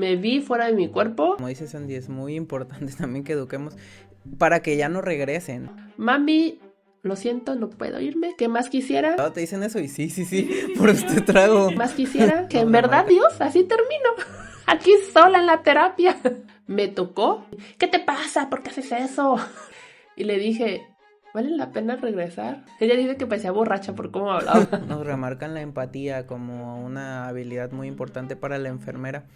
Me vi fuera de mi cuerpo. Como dice Sandy, es muy importante también que eduquemos para que ya no regresen. Mami, lo siento, no puedo irme. ¿Qué más quisiera? Te dicen eso y sí, por este trago. Más quisiera que No, en la verdad, marca. Dios, así termino. Aquí sola en la terapia. Me tocó. ¿Qué te pasa? ¿Por qué haces eso? Y le dije, ¿vale la pena regresar? Ella dice que parecía borracha por cómo hablaba. Nos remarcan la empatía como una habilidad muy importante para la enfermera,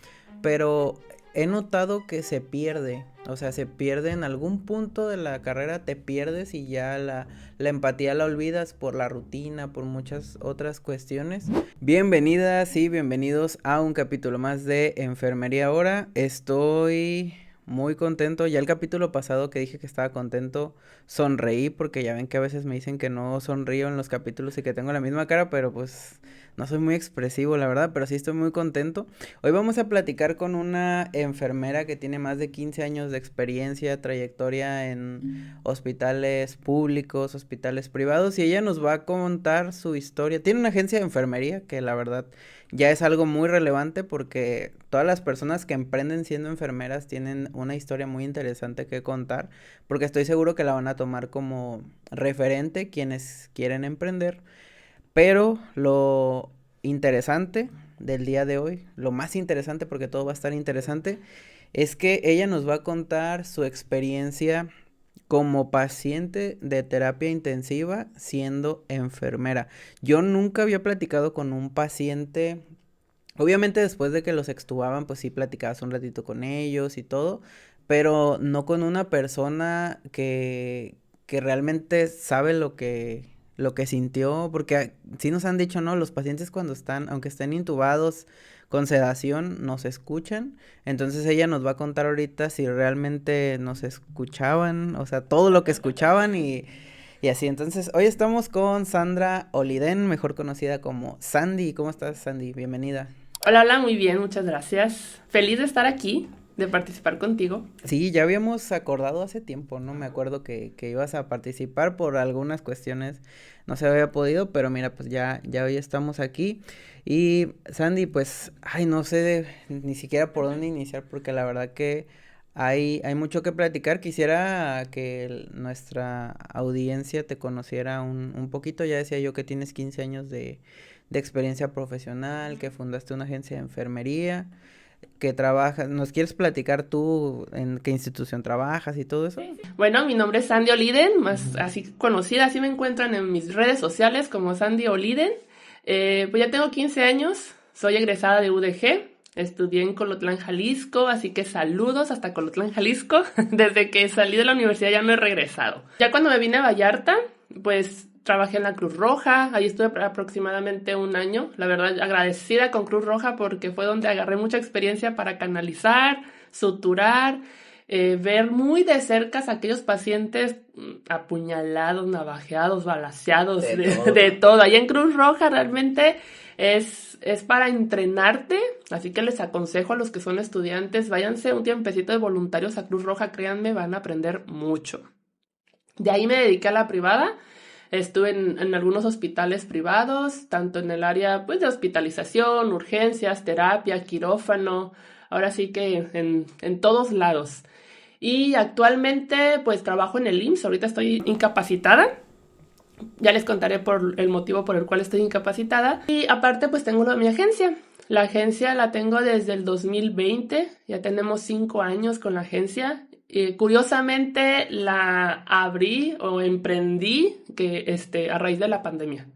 pero he notado que se pierde, o sea, se pierde en algún punto de la carrera, te pierdes y ya la empatía la olvidas por la rutina, por muchas otras cuestiones. Bienvenidas y bienvenidos a un capítulo más de Enfermería Ahora. Estoy muy contento. Ya el capítulo pasado que dije que estaba contento, sonreí porque ya ven que a veces me dicen que no sonrío en los capítulos y que tengo la misma cara, pero pues no soy muy expresivo, la verdad, pero sí estoy muy contento. Hoy vamos a platicar con una enfermera que tiene más de 15 años de experiencia, trayectoria en hospitales públicos, hospitales privados, y ella nos va a contar su historia. Tiene una agencia de enfermería que la verdad ya es algo muy relevante porque todas las personas que emprenden siendo enfermeras tienen una historia muy interesante que contar, porque estoy seguro que la van a tomar como referente quienes quieren emprender. Pero lo interesante del día de hoy, lo más interesante, porque todo va a estar interesante, es que ella nos va a contar su experiencia como paciente de terapia intensiva siendo enfermera. Yo nunca había platicado con un paciente. Obviamente después de que los extubaban, pues sí platicabas un ratito con ellos y todo, pero no con una persona que realmente sabe lo que sintió, porque sí nos han dicho, ¿no? Los pacientes cuando están, aunque estén intubados con sedación, nos escuchan. Entonces ella nos va a contar ahorita si realmente nos escuchaban, o sea, todo lo que escuchaban y así. Entonces, hoy estamos con Sandra Oliden, mejor conocida como Sandy. ¿Cómo estás, Sandy? Bienvenida. Hola, hola, muy bien, muchas gracias. Feliz de estar aquí, de participar contigo. Sí, ya habíamos acordado hace tiempo, ¿no? Me acuerdo que ibas a participar por algunas cuestiones, no se había podido, pero mira, pues ya hoy estamos aquí. Y Sandy, pues, ay, no sé ni siquiera por dónde iniciar, porque la verdad que hay mucho que platicar. Quisiera que nuestra audiencia te conociera un poquito. Ya decía yo que tienes 15 años de experiencia profesional, que fundaste una agencia de enfermería, que trabajas. ¿Nos quieres platicar tú en qué institución trabajas y todo eso? Bueno, mi nombre es Sandy Oliden, más así conocida, así me encuentran en mis redes sociales como Sandy Oliden. Pues ya tengo 15 años, soy egresada de UDG, estudié en Colotlán, Jalisco, así que saludos hasta Colotlán, Jalisco. Desde que salí de la universidad ya no he regresado. Ya cuando me vine a Vallarta, pues trabajé en la Cruz Roja, ahí estuve aproximadamente un año, la verdad agradecida con Cruz Roja porque fue donde agarré mucha experiencia para canalizar, suturar, ver muy de cerca a aquellos pacientes apuñalados, navajeados, balaceados, de todo. Allá en Cruz Roja realmente es para entrenarte, así que les aconsejo a los que son estudiantes, váyanse un tiempecito de voluntarios a Cruz Roja, créanme, van a aprender mucho. De ahí me dediqué a la privada. Estuve en algunos hospitales privados, tanto en el área pues, de hospitalización, urgencias, terapia, quirófano, ahora sí que en todos lados. Y actualmente pues trabajo en el IMSS, ahorita estoy incapacitada. Ya les contaré por el motivo por el cual estoy incapacitada. Y aparte pues tengo mi agencia. La agencia la tengo desde el 2020, ya tenemos 5 años con la agencia. Curiosamente la abrí o emprendí a raíz de la pandemia.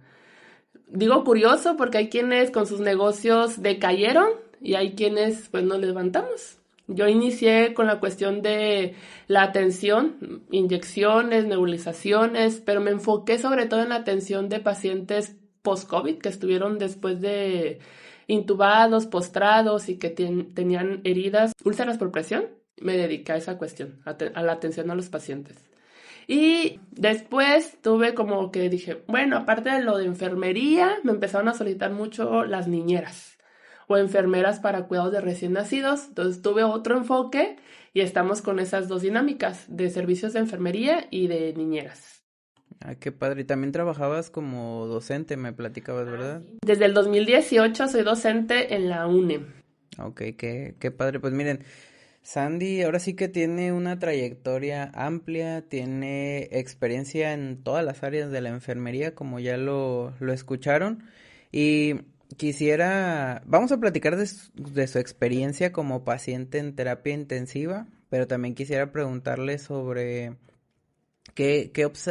Digo curioso porque hay quienes con sus negocios decayeron y hay quienes pues nos levantamos. Yo inicié con la cuestión de la atención, inyecciones, nebulizaciones, pero me enfoqué sobre todo en la atención de pacientes post-COVID que estuvieron después de intubados, postrados y que tenían heridas, úlceras por presión. Me dediqué a esa cuestión, a la atención a los pacientes. Y después tuve como que dije, bueno, aparte de lo de enfermería, me empezaron a solicitar mucho las niñeras o enfermeras para cuidados de recién nacidos. Entonces tuve otro enfoque y estamos con esas dos dinámicas de servicios de enfermería y de niñeras. Ah, qué padre. Y también trabajabas como docente, me platicabas, ¿verdad? Desde el 2018 soy docente en la UNEM. Ok, qué padre. Pues miren, Sandy ahora sí que tiene una trayectoria amplia, tiene experiencia en todas las áreas de la enfermería, como ya lo escucharon. Y vamos a platicar de su experiencia como paciente en terapia intensiva, pero también quisiera preguntarle sobre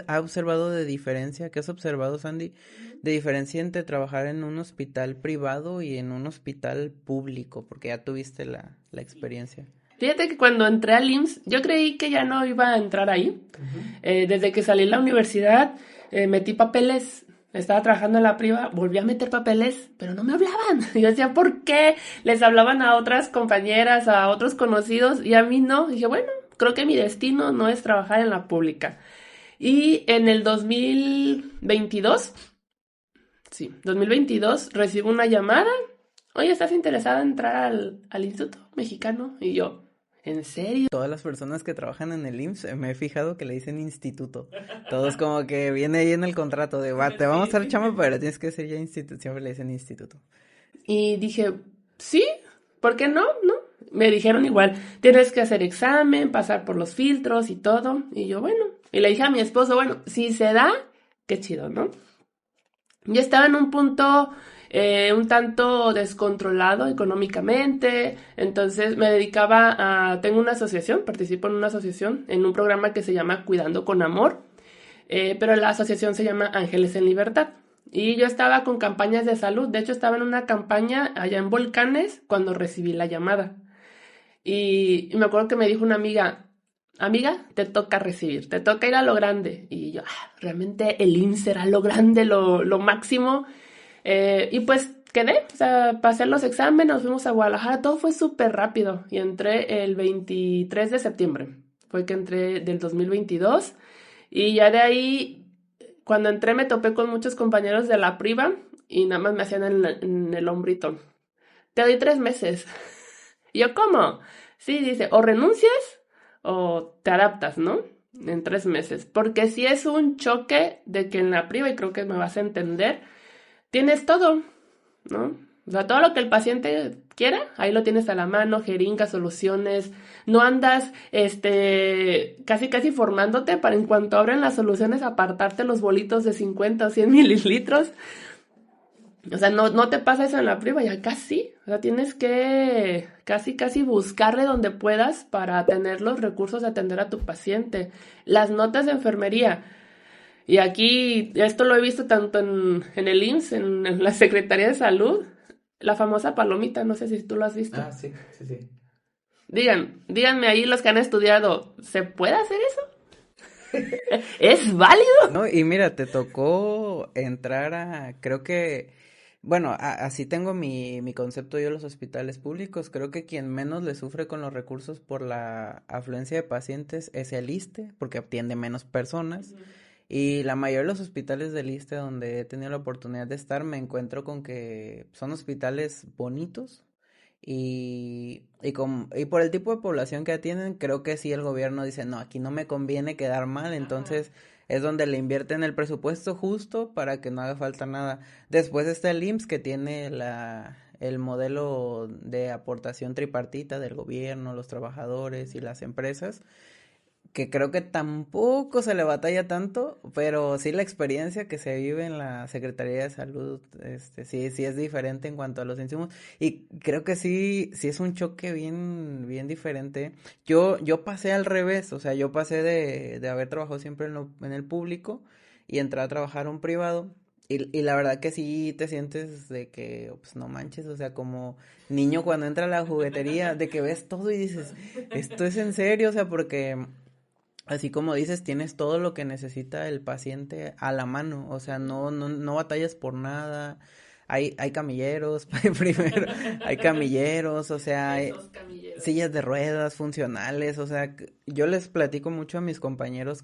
ha observado de diferencia, qué has observado, Sandy, de diferencia entre trabajar en un hospital privado y en un hospital público, porque ya tuviste la experiencia. Fíjate que cuando entré al IMSS, yo creí que ya no iba a entrar ahí. Desde que salí de la universidad, metí papeles, estaba trabajando en la priva, volví a meter papeles, pero no me hablaban. Yo decía, ¿por qué? Les hablaban a otras compañeras, a otros conocidos, y a mí no. Dije, bueno, creo que mi destino no es trabajar en la pública. Y en el 2022, sí, 2022, recibo una llamada. Oye, ¿estás interesada en entrar al Instituto Mexicano? Y yo, ¿en serio? Todas las personas que trabajan en el IMSS, me he fijado que le dicen instituto. Todos como que viene ahí en el contrato de, te vamos a dar chamba, pero tienes que ser ya instituto. Siempre le dicen instituto. Y dije, sí, ¿por qué no? ¿No? Me dijeron igual, tienes que hacer examen, pasar por los filtros y todo. Y yo, bueno. Y le dije a mi esposo, bueno, si se da, qué chido, ¿no? Yo estaba en un punto un tanto descontrolado económicamente, entonces me dedicaba tengo una asociación, participo en una asociación, en un programa que se llama Cuidando con Amor, pero la asociación se llama Ángeles en Libertad. Y yo estaba con campañas de salud, de hecho estaba en una campaña allá en Volcanes cuando recibí la llamada. Y me acuerdo que me dijo una amiga, te toca recibir, te toca ir a lo grande. Y yo, realmente el IMSS era lo grande, lo máximo. Y pues quedé, o sea, pasé los exámenes, nos fuimos a Guadalajara, todo fue súper rápido. Y entré el 23 de septiembre, fue que entré del 2022. Y ya de ahí, cuando entré me topé con muchos compañeros de la priva y nada más me hacían en el hombrito. Te doy 3 meses. Y yo, ¿cómo? Sí, dice, o renuncias o te adaptas, ¿no? En 3 meses. Porque si es un choque de que en la priva, y creo que me vas a entender, tienes todo, ¿no? O sea, todo lo que el paciente quiera, ahí lo tienes a la mano, jeringas, soluciones. No andas, casi formándote para en cuanto abren las soluciones apartarte los bolitos de 50 o 100 mililitros. O sea, no te pasa eso en la priva, ya casi. O sea, tienes que casi buscarle donde puedas para tener los recursos de atender a tu paciente. Las notas de enfermería. Y aquí, esto lo he visto tanto en el IMSS, en la Secretaría de Salud, la famosa palomita, no sé si tú lo has visto. Ah, sí. Díganme ahí los que han estudiado, ¿se puede hacer eso? ¿Es válido? No, y mira, te tocó entrar creo que, bueno, así tengo mi concepto yo de los hospitales públicos. Creo que quien menos le sufre con los recursos por la afluencia de pacientes es el ISSSTE, porque atiende menos personas. Y la mayoría de los hospitales del ISSSTE donde he tenido la oportunidad de estar, me encuentro con que son hospitales bonitos y por el tipo de población que atienden, creo que sí el gobierno dice, no, aquí no me conviene quedar mal, entonces es donde le invierten el presupuesto justo para que no haga falta nada. Después está el IMSS que tiene el modelo de aportación tripartita del gobierno, los trabajadores y las empresas, que creo que tampoco se le batalla tanto, pero sí la experiencia que se vive en la Secretaría de Salud, sí es diferente en cuanto a los insumos, y creo que sí es un choque bien diferente. Yo pasé al revés, o sea, yo pasé de haber trabajado siempre en el público y entrar a trabajar a un privado, y la verdad que sí te sientes de que, pues no manches, o sea, como niño cuando entra a la juguetería, de que ves todo y dices, esto es en serio, o sea, porque así como dices, tienes todo lo que necesita el paciente a la mano, o sea, no batallas por nada. Hay camilleros, primero, hay camilleros, o sea, hay sillas de ruedas funcionales, o sea, yo les platico mucho a mis compañeros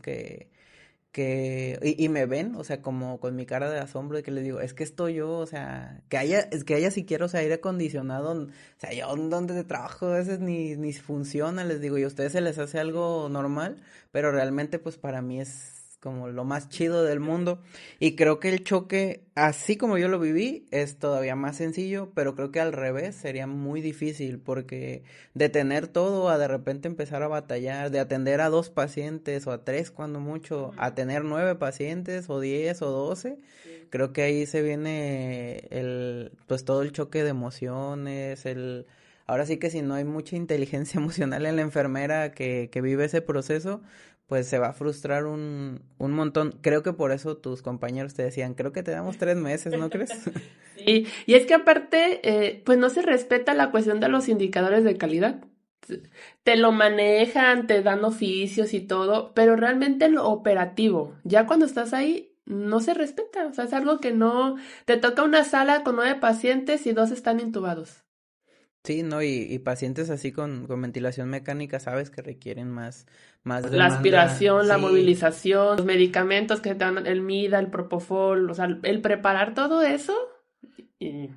y me ven, o sea, como con mi cara de asombro de que les digo, es que estoy yo, o sea, que haya siquiera, o sea, aire acondicionado, o sea, yo donde trabajo a veces ni funciona, les digo, y a ustedes se les hace algo normal, pero realmente pues para mí es como lo más chido del mundo. Y creo que el choque, así como yo lo viví, es todavía más sencillo, pero creo que al revés sería muy difícil porque de tener todo a de repente empezar a batallar, de atender a 2 pacientes o a 3 cuando mucho, a tener 9 pacientes o 10 o 12, creo que ahí se viene pues todo el choque de emociones, ahora sí que si no hay mucha inteligencia emocional en la enfermera que vive ese proceso, pues se va a frustrar un montón. Creo que por eso tus compañeros te decían, creo que te damos 3 meses, ¿no crees? Sí, y es que aparte, pues no se respeta la cuestión de los indicadores de calidad. Te lo manejan, te dan oficios y todo, pero realmente lo operativo, ya cuando estás ahí, no se respeta. O sea, es algo que no, te toca una sala con 9 pacientes y 2 están intubados. Sí, ¿no? Y pacientes así con ventilación mecánica, sabes que requieren más La demanda. aspiración, la Sí, movilización, los medicamentos que te dan, el MIDA, el Propofol, o sea, el preparar todo eso, y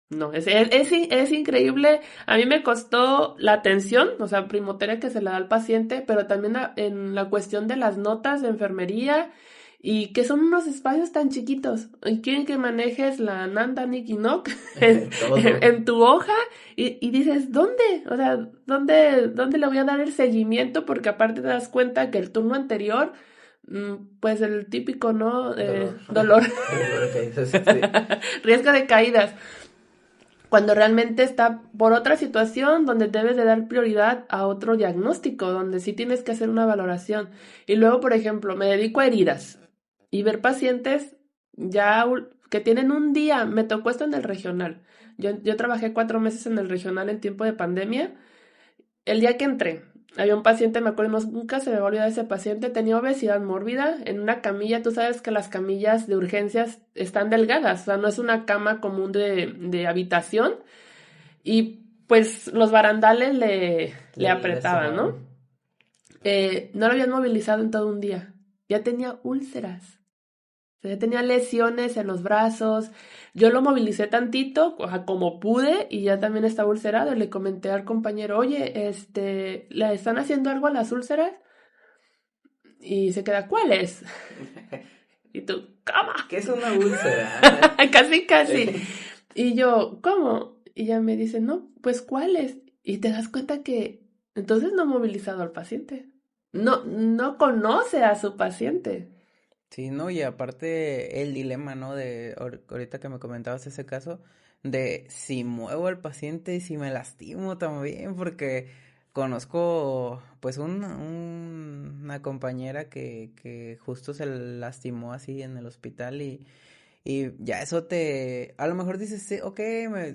no, es increíble. A mí me costó la atención, o sea, primoteria que se le da al paciente, pero también en la cuestión de las notas de enfermería y que son unos espacios tan chiquitos. Y quieren que manejes la Nanda Nikki Knock todo. en tu hoja y dices, ¿dónde? O sea, ¿dónde le voy a dar el seguimiento? Porque aparte te das cuenta que el turno anterior, pues el típico, ¿no? Dolor. Dolor, Riesgo de caídas, sí. riesgo de caídas, cuando realmente está por otra situación donde debes de dar prioridad a otro diagnóstico, donde sí tienes que hacer una valoración. Y luego, por ejemplo, me dedico a heridas y ver pacientes ya que tienen un día, me tocó esto en el regional. Yo trabajé 4 meses en el regional en tiempo de pandemia. El día que entré, había un paciente, me acuerdo, nunca se me va a olvidar ese paciente, tenía obesidad mórbida en una camilla. Tú sabes que las camillas de urgencias están delgadas, o sea, no es una cama común de habitación y pues los barandales le Le apretaban, ¿no? sumaban. No lo habían movilizado en todo un día, ya tenía úlceras. O sea, ya tenía lesiones en los brazos. Yo lo movilicé tantito, o sea, como pude, y ya también estaba ulcerado. Y le comenté al compañero, oye, ¿le están haciendo algo a las úlceras? Y se queda, ¿cuáles? Y tú, ¿cómo? ¿Qué es una úlcera? Casi, casi. Y yo, ¿cómo? Y ya me dice, no, pues ¿cuáles? Y te das cuenta que entonces no ha movilizado al paciente. No conoce a su paciente. Sí, no, y aparte el dilema, ¿no? Ahorita que me comentabas ese caso, de si muevo al paciente y si me lastimo también, porque conozco pues una compañera que justo se lastimó así en el hospital y ya eso a lo mejor dices, sí, ok,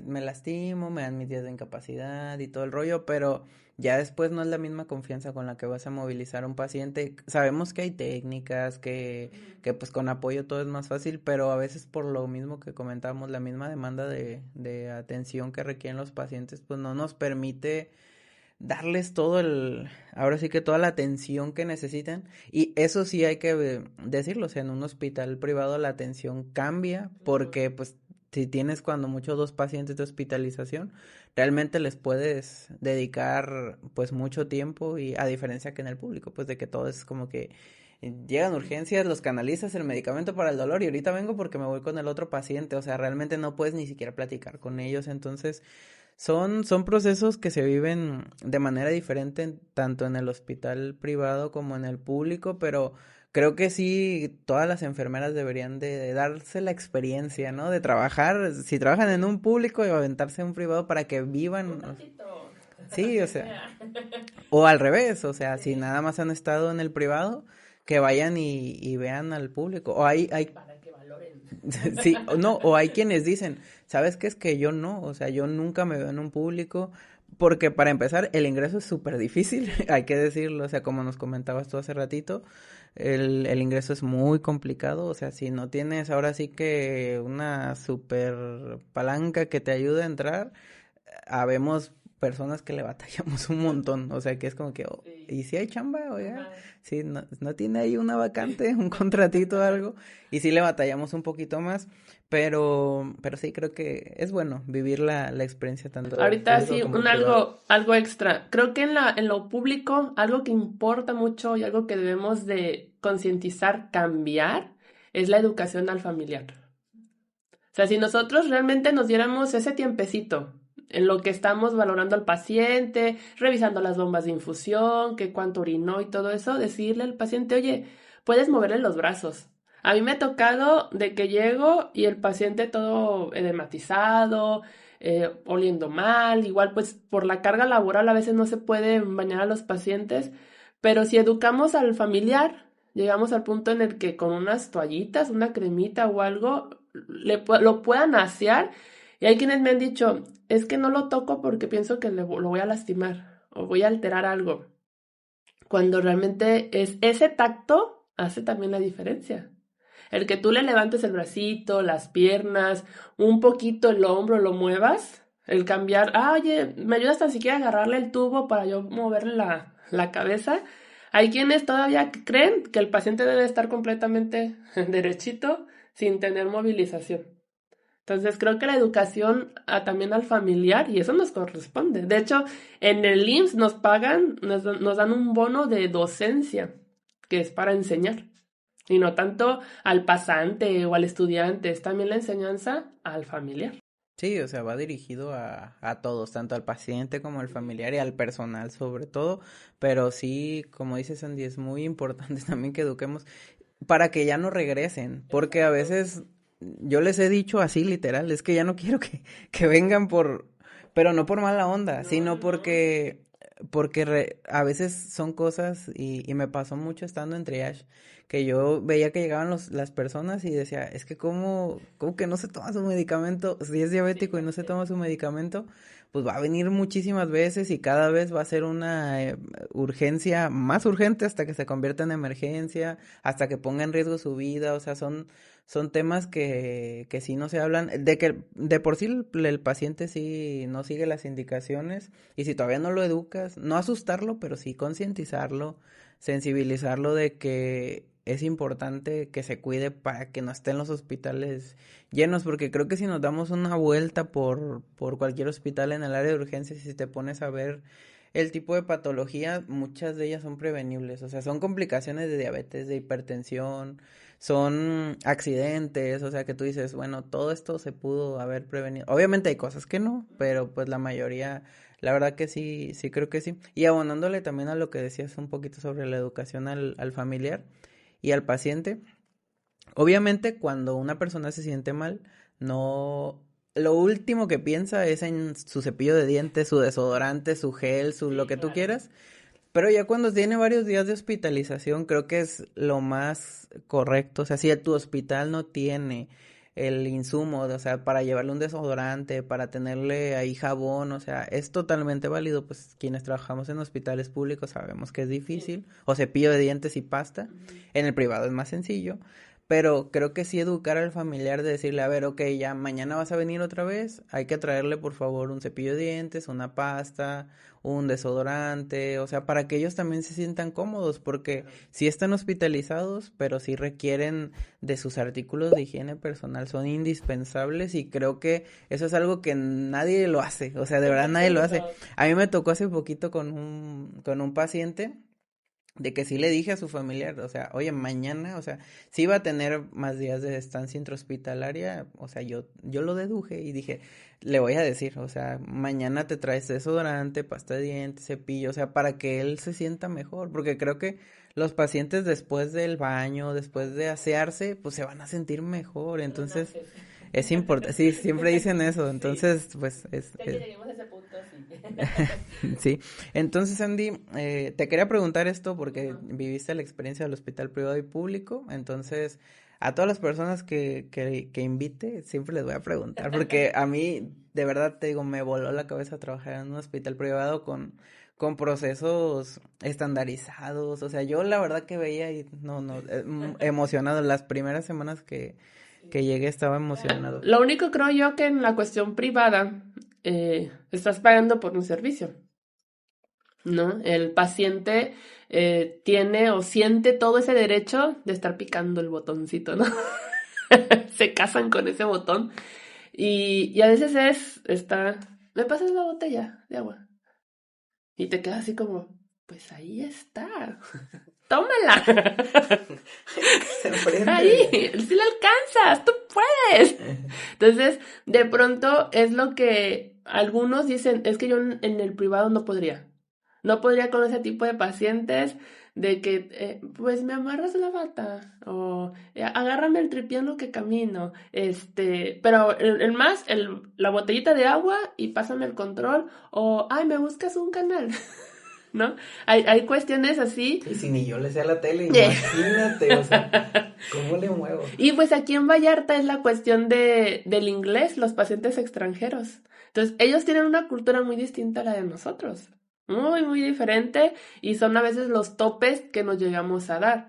me lastimo, me dan mis días de incapacidad y todo el rollo, pero ya después no es la misma confianza con la que vas a movilizar a un paciente. Sabemos que hay técnicas, que pues con apoyo todo es más fácil, pero a veces por lo mismo que comentábamos, la misma demanda de atención que requieren los pacientes, pues no nos permite darles ahora sí que toda la atención que necesitan. Y eso sí hay que decirlo, o sea, en un hospital privado la atención cambia porque pues si tienes cuando mucho 2 pacientes de hospitalización, realmente les puedes dedicar pues mucho tiempo y a diferencia que en el público, pues de que todo es como que llegan urgencias, los canalizas el medicamento para el dolor y ahorita vengo porque me voy con el otro paciente, o sea, realmente no puedes ni siquiera platicar con ellos, entonces son procesos que se viven de manera diferente tanto en el hospital privado como en el público, pero creo que sí, todas las enfermeras deberían de darse la experiencia, ¿no? De trabajar, si trabajan en un público y aventarse en un privado para que Un vivan, ratito, sí, o aunque sea, sea. o al revés, o sea, si Sí. nada más han estado en el privado, que vayan y vean al público, o hay Para que valoren. sí, o no, o hay quienes dicen, ¿sabes qué? Es que yo no, o sea, yo nunca me veo en un público, porque para empezar, el ingreso es súper difícil, Sí. hay que decirlo, o sea, como nos comentabas tú hace ratito, el ingreso es muy complicado, o sea, si no tienes ahora sí que una super palanca que te ayude a entrar, habemos personas que le batallamos un montón, o sea, que es como que, oh, Sí. ¿y si hay chamba, oiga? Ajá. Sí, no tiene ahí una vacante, un contratito o algo, y sí le batallamos un poquito más, Pero sí, creo que es bueno vivir la experiencia tanto Ahorita público sí, como privado. algo extra. Creo que en lo público, algo que importa mucho y algo que debemos de concientizar, cambiar, es la educación al familiar. O sea, si nosotros realmente nos diéramos ese tiempecito en lo que estamos valorando al paciente, revisando las bombas de infusión, que cuánto orinó y todo eso, decirle al paciente, oye, puedes moverle los brazos. A mí me ha tocado de que llego y el paciente todo edematizado, oliendo mal, igual pues por la carga laboral a veces no se puede bañar a los pacientes, pero si educamos al familiar, llegamos al punto en el que con unas toallitas, una cremita o algo, lo puedan asear. Y hay quienes me han dicho, es que no lo toco porque pienso que lo voy a lastimar o voy a alterar algo. Cuando realmente es ese tacto hace también la diferencia. El que tú le levantes el bracito, las piernas, un poquito el hombro, lo muevas, el cambiar, oye, me ayudas tan siquiera a agarrarle el tubo para yo moverle la cabeza. Hay quienes todavía creen que el paciente debe estar completamente derechito sin tener movilización. Entonces creo que la educación también al familiar, y eso nos corresponde. De hecho, en el IMSS nos pagan, nos dan un bono de docencia, que es para enseñar. Y no tanto al pasante o al estudiante, es también la enseñanza al familiar. Sí, o sea, va dirigido a todos, tanto al paciente como al familiar y al personal sobre todo, pero sí, como dice Sandy, es muy importante también que eduquemos para que ya no regresen, porque a veces yo les he dicho así literal, es que ya no quiero que vengan pero no por mala onda, sino porque a veces son cosas y me pasó mucho estando en triage, que yo veía que llegaban las personas y decía, es que cómo que no se toma su medicamento, si es diabético y no se toma su medicamento, pues va a venir muchísimas veces y cada vez va a ser una urgencia más urgente hasta que se convierta en emergencia, hasta que ponga en riesgo su vida, o sea, son temas que sí no se hablan, de que de por sí el paciente sí no sigue las indicaciones y si todavía no lo educas, no asustarlo, pero sí concientizarlo, sensibilizarlo de que es importante que se cuide para que no esté en los hospitales llenos, porque creo que si nos damos una vuelta por cualquier hospital en el área de urgencias y si te pones a ver el tipo de patología, muchas de ellas son prevenibles, o sea, son complicaciones de diabetes, de hipertensión, son accidentes, o sea, que tú dices, bueno, todo esto se pudo haber prevenido. Obviamente hay cosas que no, pero pues la mayoría, la verdad que sí, sí creo que sí. Y abonándole también a lo que decías un poquito sobre la educación al familiar y al paciente, obviamente cuando una persona se siente mal, no, lo último que piensa es en su cepillo de dientes, su desodorante, su gel, su lo que tú quieras, pero ya cuando tiene varios días de hospitalización, creo que es lo más correcto. O sea, si tu hospital no tiene el insumo, o sea, para llevarle un desodorante, para tenerle ahí jabón, o sea, es totalmente válido. Pues quienes trabajamos en hospitales públicos sabemos que es difícil, o cepillo de dientes y pasta. En el privado es más sencillo. Pero creo que sí educar al familiar de decirle, a ver, ok, ya mañana vas a venir otra vez, hay que traerle por favor un cepillo de dientes, una pasta, un desodorante, o sea, para que ellos también se sientan cómodos, porque sí están hospitalizados, pero sí requieren de sus artículos de higiene personal, son indispensables y creo que eso es algo que nadie lo hace, o sea, de verdad nadie lo hace. A mí me tocó hace poquito con un paciente de que sí le dije a su familiar, o sea, oye, mañana, o sea, sí iba a tener más días de estancia intrahospitalaria, o sea, yo lo deduje y dije, le voy a decir, o sea, mañana te traes desodorante, pasta de dientes, cepillo, o sea, para que él se sienta mejor, porque creo que los pacientes después del baño, después de asearse, pues se van a sentir mejor, entonces es importante, sí, siempre dicen eso, entonces, pues, Ya que lleguemos a ese punto, sí. sí, entonces Andy, te quería preguntar esto porque Ajá. viviste la experiencia del hospital privado y público, entonces a todas las personas que invite siempre les voy a preguntar porque a mí de verdad te digo, me voló la cabeza trabajar en un hospital privado con procesos estandarizados, o sea, yo la verdad que veía y no, emocionado, las primeras semanas que llegué estaba emocionado. Lo único creo yo que en la cuestión privada estás pagando por un servicio, ¿no? El paciente tiene o siente todo ese derecho de estar picando el botoncito, ¿no? se casan con ese botón. Y a veces ¿me pasas la botella de agua? Y te quedas así como, pues ahí está, tómala. Ahí, si la alcanzas, tú puedes. Entonces, de pronto es lo que algunos dicen, es que yo en el privado no podría. No podría con ese tipo de pacientes de que, pues me amarras la bata o agárrame el tripié en lo que camino, pero la botellita de agua y pásame el control o, ay, me buscas un canal, ¿no? Hay cuestiones así. Y si ni yo le sé a la tele, imagínate, o sea, ¿cómo le muevo? Y pues aquí en Vallarta es la cuestión del inglés, los pacientes extranjeros. Entonces, ellos tienen una cultura muy distinta a la de nosotros. Muy, muy diferente y son a veces los topes que nos llegamos a dar.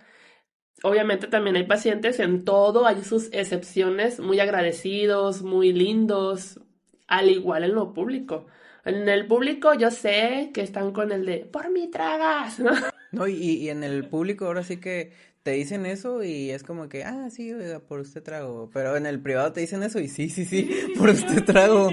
Obviamente también hay pacientes en todo, hay sus excepciones, muy agradecidos, muy lindos, al igual en lo público. En el público yo sé que están con el de, por mí tragas, ¿no? No, y en el público ahora sí que te dicen eso y es como que, sí, oiga, por usted trago. Pero en el privado te dicen eso y sí, por usted trago.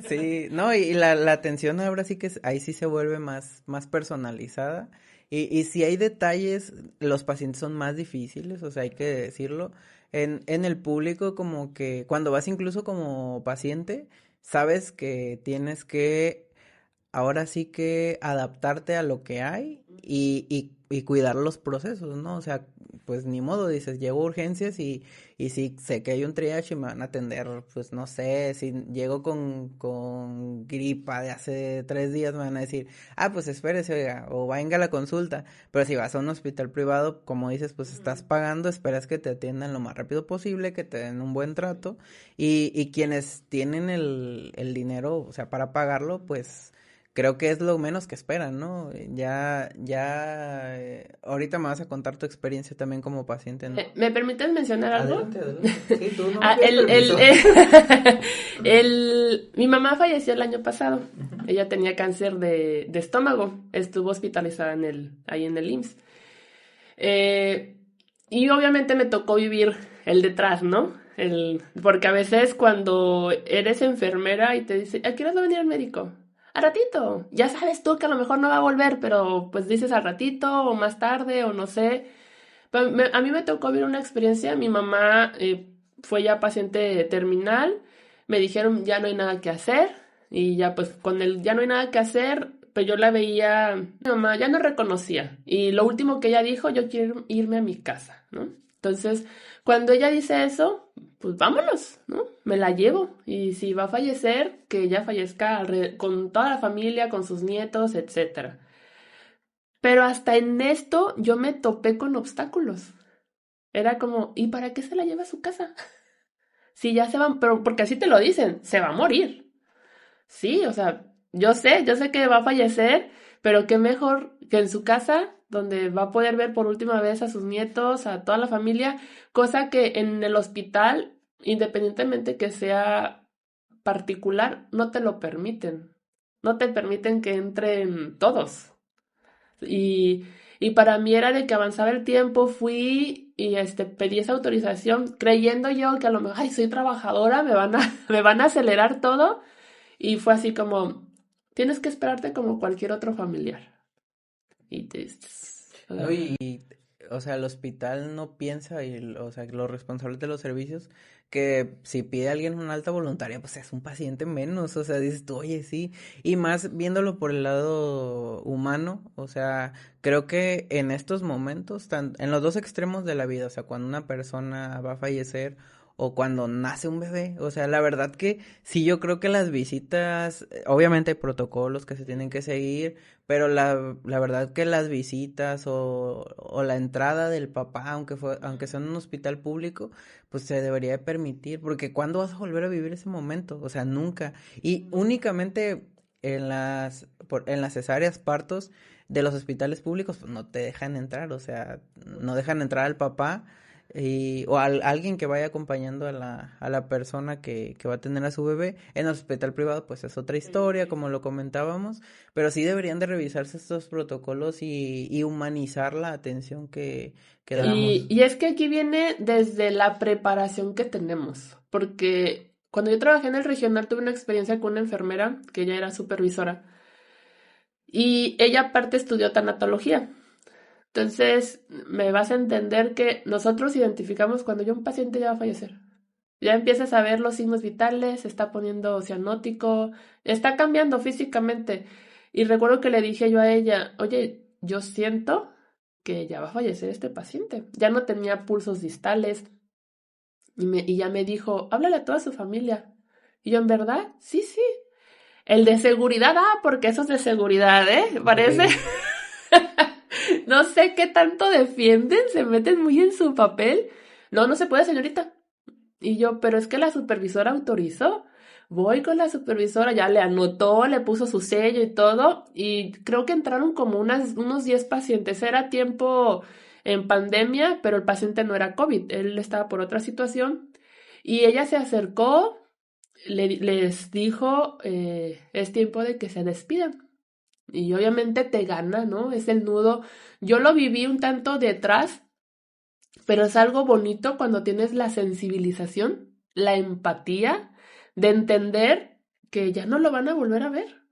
Sí, no, y la atención ahora sí que ahí sí se vuelve más personalizada. Y si hay detalles, los pacientes son más difíciles, o sea, hay que decirlo. En el público como que cuando vas incluso como paciente, sabes que tienes que ahora sí que adaptarte a lo que hay y cuidar los procesos, ¿no? O sea, pues ni modo, dices, llego a urgencias y si sé que hay un triage y me van a atender, pues no sé, si llego con gripa de hace 3 días me van a decir, pues espérese, oiga, o venga a la consulta, pero si vas a un hospital privado, como dices, pues estás pagando, esperas que te atiendan lo más rápido posible, que te den un buen trato y quienes tienen el dinero, o sea, para pagarlo, pues creo que es lo menos que esperan, ¿no? Ahorita me vas a contar tu experiencia también como paciente, ¿no? ¿Me permites mencionar algo? Adelante. Sí, tú no me pides mi mamá falleció el año pasado. Ella tenía cáncer de estómago. Estuvo hospitalizada ahí en el IMSS. Y obviamente me tocó vivir el detrás, ¿no? Porque a veces cuando eres enfermera y te dice, ¿a qué hora va a venir el médico? Al ratito. Ya sabes tú que a lo mejor no va a volver, pero pues dices al ratito o más tarde o no sé. Pero a mí me tocó vivir una experiencia. Mi mamá fue ya paciente terminal. Me dijeron ya no hay nada que hacer. Y ya pues con el ya no hay nada que hacer, pues yo la veía, mi mamá ya no reconocía. Y lo último que ella dijo, yo quiero irme a mi casa, ¿no? Entonces, cuando ella dice eso, pues vámonos, ¿no? Me la llevo. Y si va a fallecer, que ella fallezca con toda la familia, con sus nietos, etcétera. Pero hasta en esto yo me topé con obstáculos. Era como, ¿y para qué se la lleva a su casa? Si ya se va, pero porque así te lo dicen, se va a morir. Sí, o sea, yo sé que va a fallecer, pero qué mejor que en su casa, donde va a poder ver por última vez a sus nietos, a toda la familia, cosa que en el hospital, independientemente que sea particular, no te lo permiten. No te permiten que entren todos. Y, y para mí era de que avanzaba el tiempo, fui y pedí esa autorización, creyendo yo que a lo mejor, ay, soy trabajadora, me van a acelerar todo. Y fue así como, tienes que esperarte como cualquier otro familiar. Y No, o sea, el hospital no piensa, o sea, los responsables de los servicios, que si pide a alguien una alta voluntaria, pues es un paciente menos, o sea, dices tú, oye, sí, y más viéndolo por el lado humano, o sea, creo que en estos momentos, en los dos extremos de la vida, o sea, cuando una persona va a fallecer o cuando nace un bebé, o sea, la verdad que sí, yo creo que las visitas, obviamente hay protocolos que se tienen que seguir, pero la verdad que las visitas o la entrada del papá, aunque sea en un hospital público, pues se debería de permitir, porque ¿cuándo vas a volver a vivir ese momento? O sea, nunca. Y únicamente en las cesáreas, partos de los hospitales públicos, pues no te dejan entrar, o sea, no dejan entrar al papá. o alguien que vaya acompañando a la persona que va a tener a su bebé. En el hospital privado pues es otra historia, como lo comentábamos, pero sí deberían de revisarse estos protocolos y humanizar la atención que damos. Y es que aquí viene desde la preparación que tenemos, porque cuando yo trabajé en el regional tuve una experiencia con una enfermera, que ella era supervisora, y ella aparte estudió tanatología. Entonces, me vas a entender que nosotros identificamos cuando ya un paciente ya va a fallecer. Ya empiezas a ver los signos vitales, se está poniendo cianótico, está cambiando físicamente. Y recuerdo que le dije yo a ella, oye, yo siento que ya va a fallecer este paciente. Ya no tenía pulsos distales. Y ya me dijo, háblale a toda su familia. Y yo, ¿en verdad? Sí, sí. El de seguridad, porque eso es de seguridad, ¿eh? Parece. Ok. No sé qué tanto defienden, se meten muy en su papel. No, no se puede, señorita. Y yo, pero es que la supervisora autorizó. Voy con la supervisora, ya le anotó, le puso su sello y todo. Y creo que entraron como unos 10 pacientes. Era tiempo en pandemia, pero el paciente no era COVID, él estaba por otra situación. Y ella se acercó, les dijo, es tiempo de que se despidan. Y obviamente te gana, ¿no? Es el nudo. Yo lo viví un tanto detrás, pero es algo bonito cuando tienes la sensibilización, la empatía de entender que ya no lo van a volver a ver.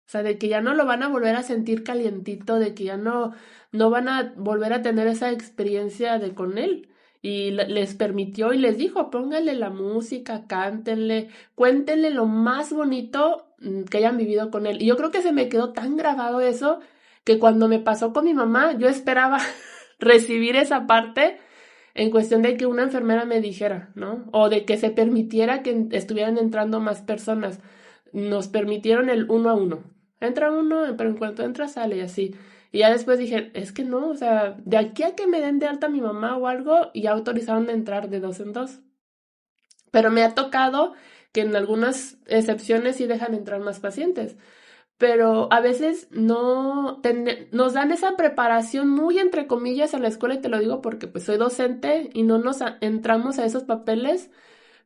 O sea, de que ya no lo van a volver a sentir calientito, de que ya no van a volver a tener esa experiencia de con él. Y les permitió y les dijo, pónganle la música, cántenle, cuéntenle lo más bonito que hayan vivido con él. Y yo creo que se me quedó tan grabado eso que cuando me pasó con mi mamá, yo esperaba recibir esa parte en cuestión de que una enfermera me dijera, ¿no? O de que se permitiera que estuvieran entrando más personas. Nos permitieron el 1 a 1. Entra uno, pero en cuanto entra sale y así. Y ya después dije, es que no, o sea, de aquí a que me den de alta a mi mamá o algo, ya autorizaron a entrar de 2 en 2. Pero me ha tocado que en algunas excepciones sí dejan entrar más pacientes. Pero a veces no nos dan esa preparación muy entre comillas a la escuela, y te lo digo porque pues soy docente y no nos entramos a esos papeles,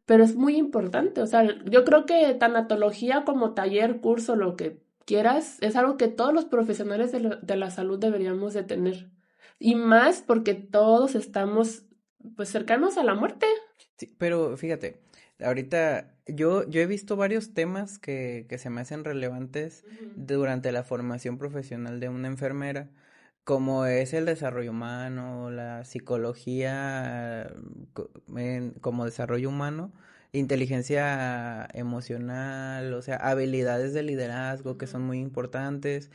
pero es muy importante. O sea, yo creo que tanatología como taller, curso, lo que quieras, es algo que todos los profesionales de la salud deberíamos de tener. Y más porque todos estamos pues cercanos a la muerte. Sí, pero fíjate, ahorita yo he visto varios temas que se me hacen relevantes Ujú. durante la formación profesional de una enfermera, como es el desarrollo humano, la psicología como desarrollo humano, inteligencia emocional, o sea, habilidades de liderazgo que son Ujú. muy importantes.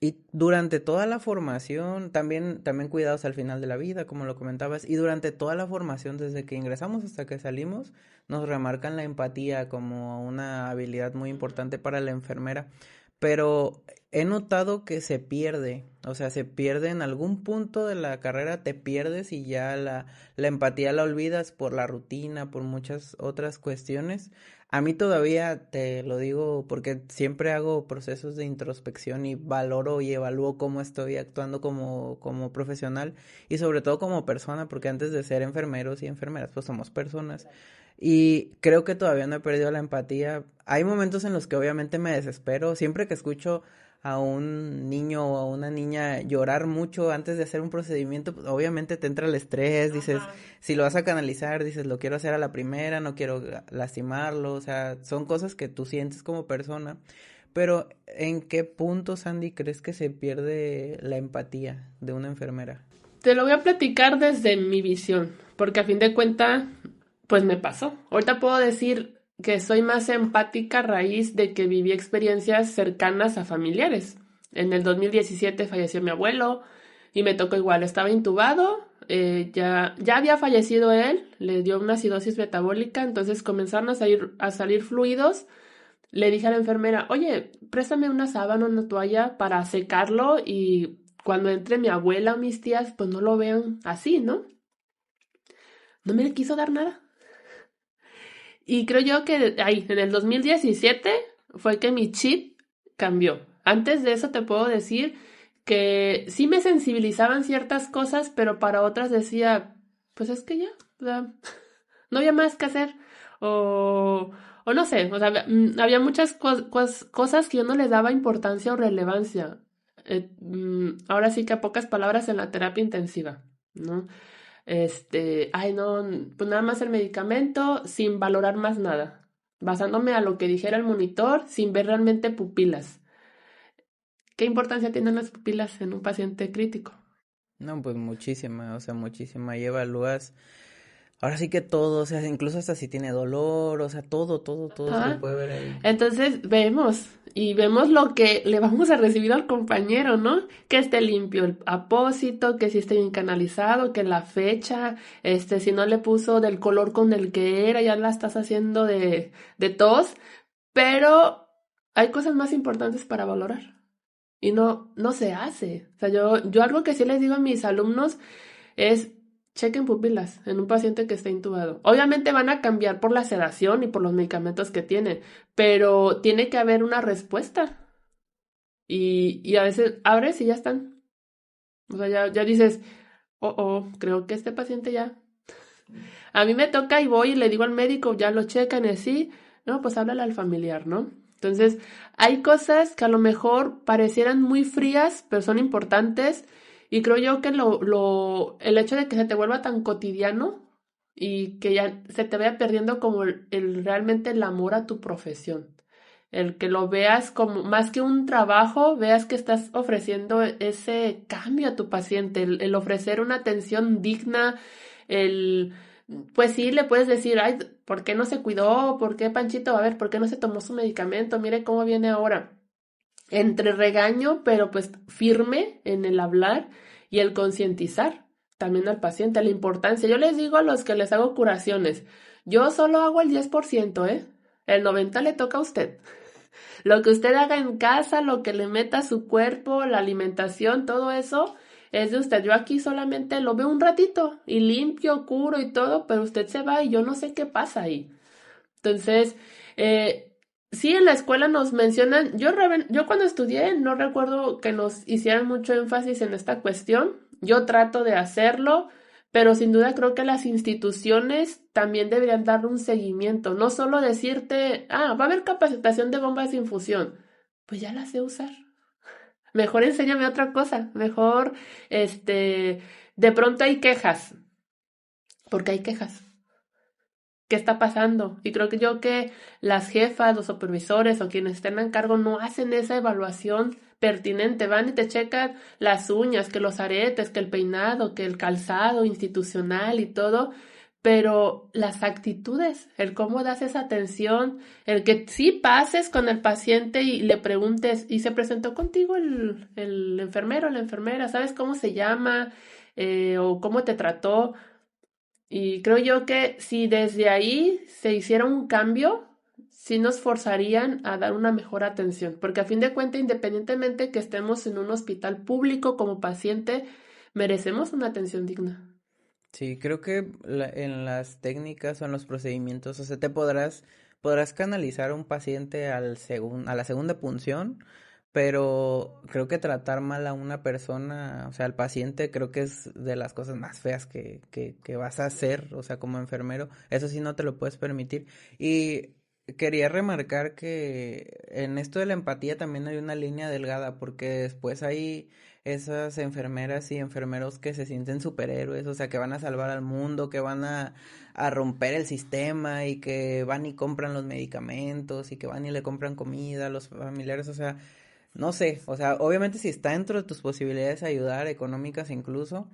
Y durante toda la formación, también cuidados al final de la vida, como lo comentabas, y durante toda la formación, desde que ingresamos hasta que salimos, nos remarcan la empatía como una habilidad muy importante para la enfermera. Pero he notado que se pierde, o sea, se pierde en algún punto de la carrera, te pierdes y ya la empatía la olvidas por la rutina, por muchas otras cuestiones. A mí todavía te lo digo porque siempre hago procesos de introspección y valoro y evalúo cómo estoy actuando como profesional y sobre todo como persona, porque antes de ser enfermeros y enfermeras, pues somos personas. Y creo que todavía no he perdido la empatía. Hay momentos en los que obviamente me desespero. Siempre que escucho a un niño o a una niña llorar mucho antes de hacer un procedimiento, pues obviamente te entra el estrés, dices, Ajá. si lo vas a canalizar, dices, lo quiero hacer a la primera, no quiero lastimarlo, o sea, son cosas que tú sientes como persona. Pero, ¿en qué punto, Sandy, crees que se pierde la empatía de una enfermera? Te lo voy a platicar desde mi visión, porque a fin de cuentas, pues me pasó. Ahorita puedo decir que soy más empática a raíz de que viví experiencias cercanas a familiares. En el 2017 falleció mi abuelo y me tocó igual, estaba intubado, ya había fallecido él, le dio una acidosis metabólica, entonces comenzaron a salir fluidos. Le dije a la enfermera, oye, préstame una sábana, una toalla para secarlo y cuando entre mi abuela o mis tías, pues no lo vean así, ¿no? No me quiso dar nada. Y creo yo que ahí, en el 2017, fue que mi chip cambió. Antes de eso te puedo decir que sí me sensibilizaban ciertas cosas, pero para otras decía, pues es que ya, o sea, no había más que hacer. O, o no sé, o sea, había muchas cosas que yo no les daba importancia o relevancia. Ahora sí que a pocas palabras en la terapia intensiva, ¿no? Ay no, pues nada más el medicamento sin valorar más nada, basándome a lo que dijera el monitor sin ver realmente pupilas. ¿Qué importancia tienen las pupilas en un paciente crítico? No, pues muchísima, o sea, muchísima. Y evalúas, ahora sí que todo, o sea, incluso hasta si tiene dolor, o sea, todo se le Ajá. puede ver ahí. Entonces vemos y vemos lo que le vamos a recibir al compañero, ¿no? Que esté limpio el apósito, que si esté bien canalizado, que la fecha, si no le puso del color con el que era, ya la estás haciendo de tos, pero hay cosas más importantes para valorar y no se hace. O sea, yo algo que sí les digo a mis alumnos es chequen pupilas en un paciente que está intubado. Obviamente van a cambiar por la sedación y por los medicamentos que tienen, pero tiene que haber una respuesta. Y a veces abres y ya están. O sea, ya dices, creo que este paciente ya. A mí me toca y voy y le digo al médico, ya lo checan y así, no, pues háblale al familiar, ¿no? Entonces, hay cosas que a lo mejor parecieran muy frías, pero son importantes. Y creo yo que el hecho de que se te vuelva tan cotidiano y que ya se te vaya perdiendo como realmente el amor a tu profesión. El que lo veas como más que un trabajo, veas que estás ofreciendo ese cambio a tu paciente, el ofrecer una atención digna, el pues sí, le puedes decir, ay, ¿por qué no se cuidó? ¿Por qué Panchito? A ver, ¿por qué no se tomó su medicamento? Mire cómo viene ahora. Entre regaño, pero pues firme en el hablar y el concientizar también al paciente, la importancia. Yo les digo a los que les hago curaciones, yo solo hago el 10%, ¿eh? El 90% le toca a usted. Lo que usted haga en casa, lo que le meta a su cuerpo, la alimentación, todo eso es de usted. Yo aquí solamente lo veo un ratito y limpio, curo y todo, pero usted se va y yo no sé qué pasa ahí. Entonces, sí, en la escuela nos mencionan, yo cuando estudié no recuerdo que nos hicieran mucho énfasis en esta cuestión. Yo trato de hacerlo, pero sin duda creo que las instituciones también deberían darle un seguimiento, no solo decirte, va a haber capacitación de bombas de infusión, pues ya la sé usar. Mejor enséñame otra cosa, mejor, de pronto hay quejas, porque hay quejas. ¿Qué está pasando? Y creo que las jefas, los supervisores o quienes estén a cargo no hacen esa evaluación pertinente. Van y te checan las uñas, que los aretes, que el peinado, que el calzado institucional y todo, pero las actitudes, el cómo das esa atención, el que sí pases con el paciente y le preguntes, ¿y se presentó contigo el enfermero, la enfermera? ¿Sabes cómo se llama? ¿O cómo te trató? Y creo yo que si desde ahí se hiciera un cambio, sí nos forzarían a dar una mejor atención, porque a fin de cuentas, independientemente que estemos en un hospital público como paciente, merecemos una atención digna. Sí, creo que en las técnicas o en los procedimientos, o sea, podrás canalizar a un paciente a la segunda punción, pero creo que tratar mal a una persona, o sea, al paciente, creo que es de las cosas más feas que vas a hacer, o sea, como enfermero, eso sí no te lo puedes permitir. Y quería remarcar que en esto de la empatía también hay una línea delgada, porque después hay esas enfermeras y enfermeros que se sienten superhéroes, o sea, que van a salvar al mundo, que van a romper el sistema y que van y compran los medicamentos y que van y le compran comida a los familiares, o sea, no sé, o sea, obviamente si está dentro de tus posibilidades ayudar, económicas incluso,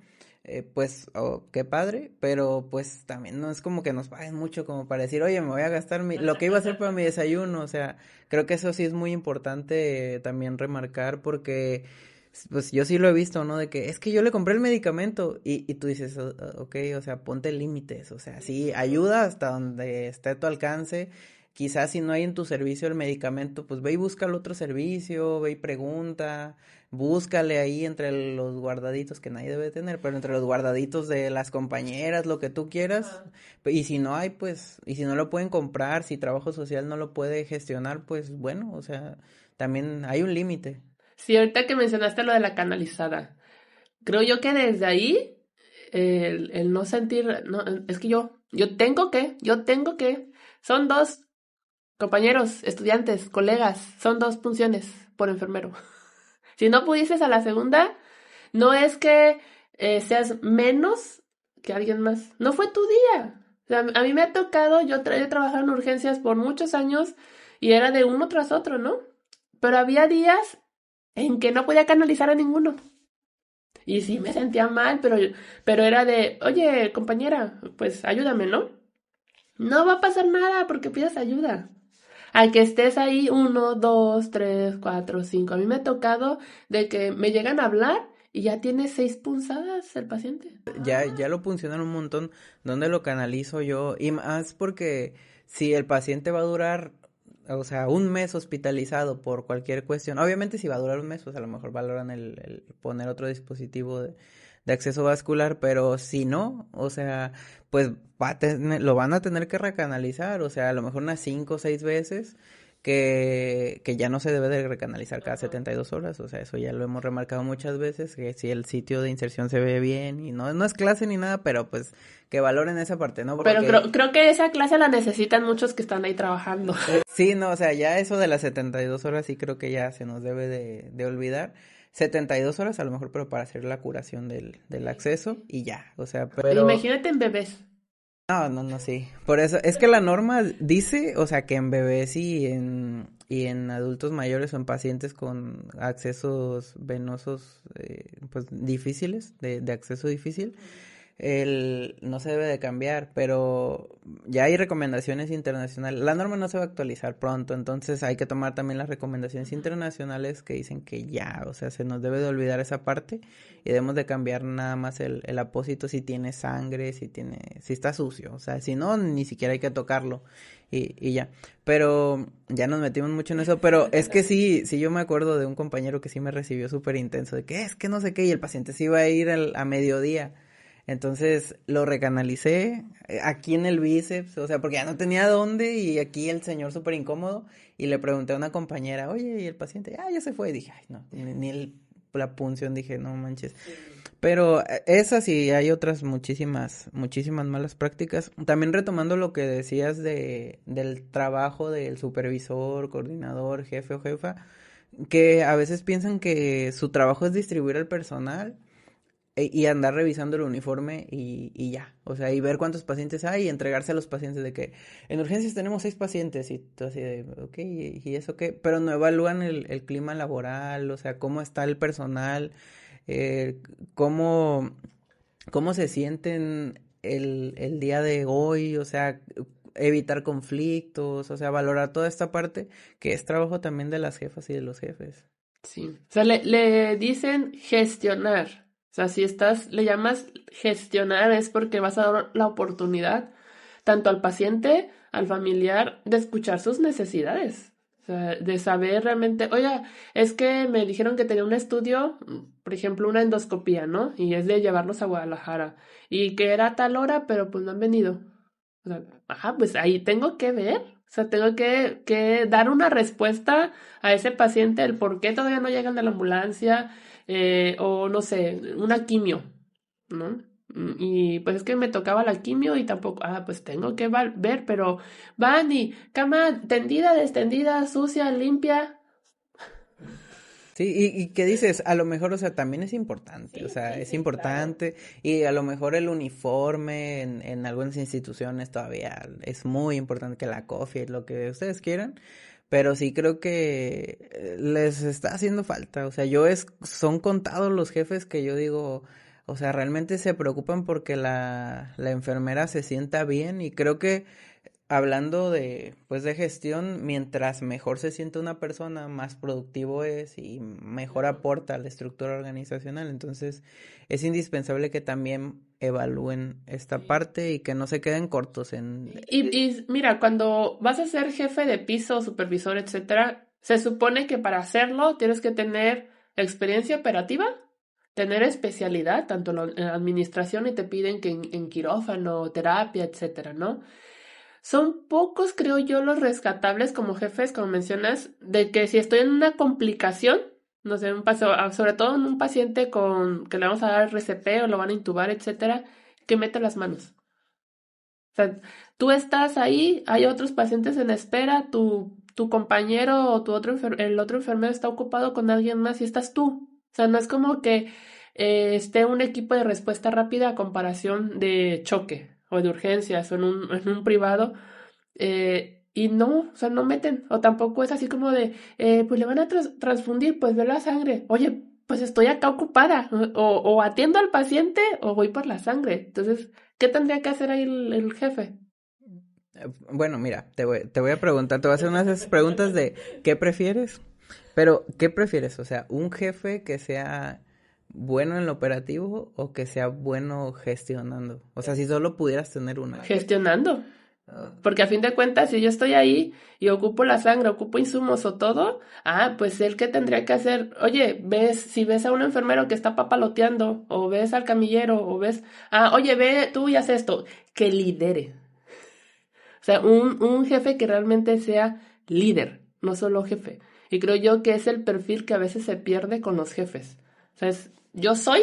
pues, qué padre, pero pues también no es como que nos paguen mucho como para decir, oye, me voy a gastar lo que iba a hacer para mi desayuno, o sea, creo que eso sí es muy importante también remarcar porque, pues yo sí lo he visto, ¿no? De que es que yo le compré el medicamento y tú dices, ok, o sea, ponte límites, o sea, sí, ayuda hasta donde esté a tu alcance. Quizás si no hay en tu servicio el medicamento, pues ve y busca el otro servicio, ve y pregunta, búscale ahí entre los guardaditos que nadie debe tener, pero entre los guardaditos de las compañeras, lo que tú quieras. Y si no hay, pues, y si no lo pueden comprar, si trabajo social no lo puede gestionar, pues bueno, o sea, también hay un límite. Sí, ahorita que mencionaste lo de la canalizada, creo yo que desde ahí el no sentir, no, es que yo tengo que, son dos compañeros, estudiantes, colegas, son dos funciones por enfermero. Si no pudieses a la segunda, no es que seas menos que alguien más. No fue tu día. O sea, a mí me ha tocado, yo he trabajado en urgencias por muchos años y era de uno tras otro, ¿no? Pero había días en que no podía canalizar a ninguno. Y sí me sentía mal, pero era de, oye, compañera, pues ayúdame, ¿no? No va a pasar nada porque pidas ayuda. Al que estés ahí, 1, 2, 3, 4, 5. A mí me ha tocado de que me llegan a hablar y ya tiene 6 punzadas el paciente. Ya lo funcionan un montón. ¿Dónde lo canalizo yo? Y más porque si el paciente va a durar, o sea, un mes hospitalizado por cualquier cuestión, obviamente si va a durar un mes, pues a lo mejor valoran el poner otro dispositivo de acceso vascular, pero si no, o sea, pues lo van a tener que recanalizar, o sea, a lo mejor unas 5 o 6 veces. Que ya no se debe de recanalizar cada 72 horas, o sea, eso ya lo hemos remarcado muchas veces, que si el sitio de inserción se ve bien, y no es clase ni nada, pero pues que valoren esa parte, ¿no? Pero Porque creo que esa clase la necesitan muchos que están ahí trabajando. sí, no, o sea, ya eso de las 72 horas sí creo que ya se nos debe de olvidar. 72 horas a lo mejor, pero para hacer la curación del acceso y ya, o sea, pero Imagínate en bebés. no, sí. Por eso, es que la norma dice, o sea, que en bebés y en adultos mayores o en pacientes con accesos venosos, pues difíciles, de acceso difícil, no se debe de cambiar, pero ya hay recomendaciones internacionales. La norma no se va a actualizar pronto, entonces hay que tomar también las recomendaciones internacionales que dicen que ya, o sea, se nos debe de olvidar esa parte y debemos de cambiar nada más el apósito si tiene sangre, si está sucio, o sea, si no, ni siquiera hay que tocarlo y ya. Pero ya nos metimos mucho en eso, pero es que sí yo me acuerdo de un compañero que sí me recibió súper intenso, de que es que no sé qué, y el paciente sí iba a ir a mediodía. Entonces lo recanalicé aquí en el bíceps, o sea, porque ya no tenía dónde y aquí el señor súper incómodo y le pregunté a una compañera, oye, ¿y el paciente? Ya se fue. Y dije, ay, no, la punción, dije, no manches. Pero esas y hay otras muchísimas malas prácticas. También retomando lo que decías del trabajo del supervisor, coordinador, jefe o jefa, que a veces piensan que su trabajo es distribuir al personal y andar revisando el uniforme y ya, o sea, y ver cuántos pacientes hay y entregarse a los pacientes de que en urgencias tenemos 6 pacientes y tú así de, ok, ¿y eso qué? Pero no evalúan el clima laboral, o sea, cómo está el personal, eh, cómo, cómo se sienten el día de hoy, o sea, evitar conflictos, o sea, valorar toda esta parte que es trabajo también de las jefas y de los jefes. Sí. O sea, le dicen gestionar. O sea, si le llamas gestionar es porque vas a dar la oportunidad tanto al paciente, al familiar, de escuchar sus necesidades. O sea, de saber realmente, oiga, es que me dijeron que tenía un estudio, por ejemplo, una endoscopía, ¿no? Y es de llevarlos a Guadalajara. Y que era a tal hora, pero pues no han venido. O sea, ajá, pues ahí tengo que ver. O sea, tengo que dar una respuesta a ese paciente, el por qué todavía no llegan de la ambulancia, o no sé, una quimio, ¿no? Y pues es que me tocaba la quimio y tampoco, pues tengo que ver, pero van y cama tendida, descendida, sucia, limpia. Sí, y qué dices, a lo mejor, o sea, también es importante, o sea, es importante, y a lo mejor el uniforme en algunas instituciones todavía es muy importante, que la COFI, lo que ustedes quieran, pero sí creo que les está haciendo falta, o sea, son contados los jefes que yo digo, o sea, realmente se preocupan porque la enfermera se sienta bien, y creo que hablando pues de gestión, mientras mejor se siente una persona, más productivo es y mejor aporta a la estructura organizacional. Entonces, es indispensable que también evalúen esta parte y que no se queden cortos Y mira, cuando vas a ser jefe de piso, supervisor, etcétera, se supone que para hacerlo tienes que tener experiencia operativa, tener especialidad, tanto en la administración y te piden que en quirófano, terapia, etcétera, ¿no? Son pocos, creo yo, los rescatables como jefes, como mencionas, de que si estoy en una complicación, no sé, sobre todo en un paciente con que le vamos a dar RCP o lo van a intubar, etcétera, que mete las manos. O sea, tú estás ahí, hay otros pacientes en espera, tu compañero o el otro enfermero está ocupado con alguien más y estás tú. O sea, no es como que esté un equipo de respuesta rápida a comparación de choque o de urgencias o en un privado. Y no, o sea, no meten. O tampoco es así como de, pues le van a transfundir, pues ve la sangre. Oye, pues estoy acá ocupada. O atiendo al paciente o voy por la sangre. Entonces, ¿qué tendría que hacer ahí el jefe? Bueno, mira, te voy a preguntar, te voy a hacer unas de esas preguntas de ¿qué prefieres? Pero, ¿qué prefieres? O sea, ¿un jefe que sea bueno en lo operativo o que sea bueno gestionando? O sea, si solo pudieras tener una. Gestionando. Ah, Porque a fin de cuentas, si yo estoy ahí y ocupo la sangre, ocupo insumos o todo, pues él que tendría que hacer, oye, si ves a un enfermero que está papaloteando, o ves al camillero, o ves, oye, ve tú y haz esto, que lidere. O sea, un jefe que realmente sea líder, no solo jefe. Y creo yo que es el perfil que a veces se pierde con los jefes. O sea, yo soy,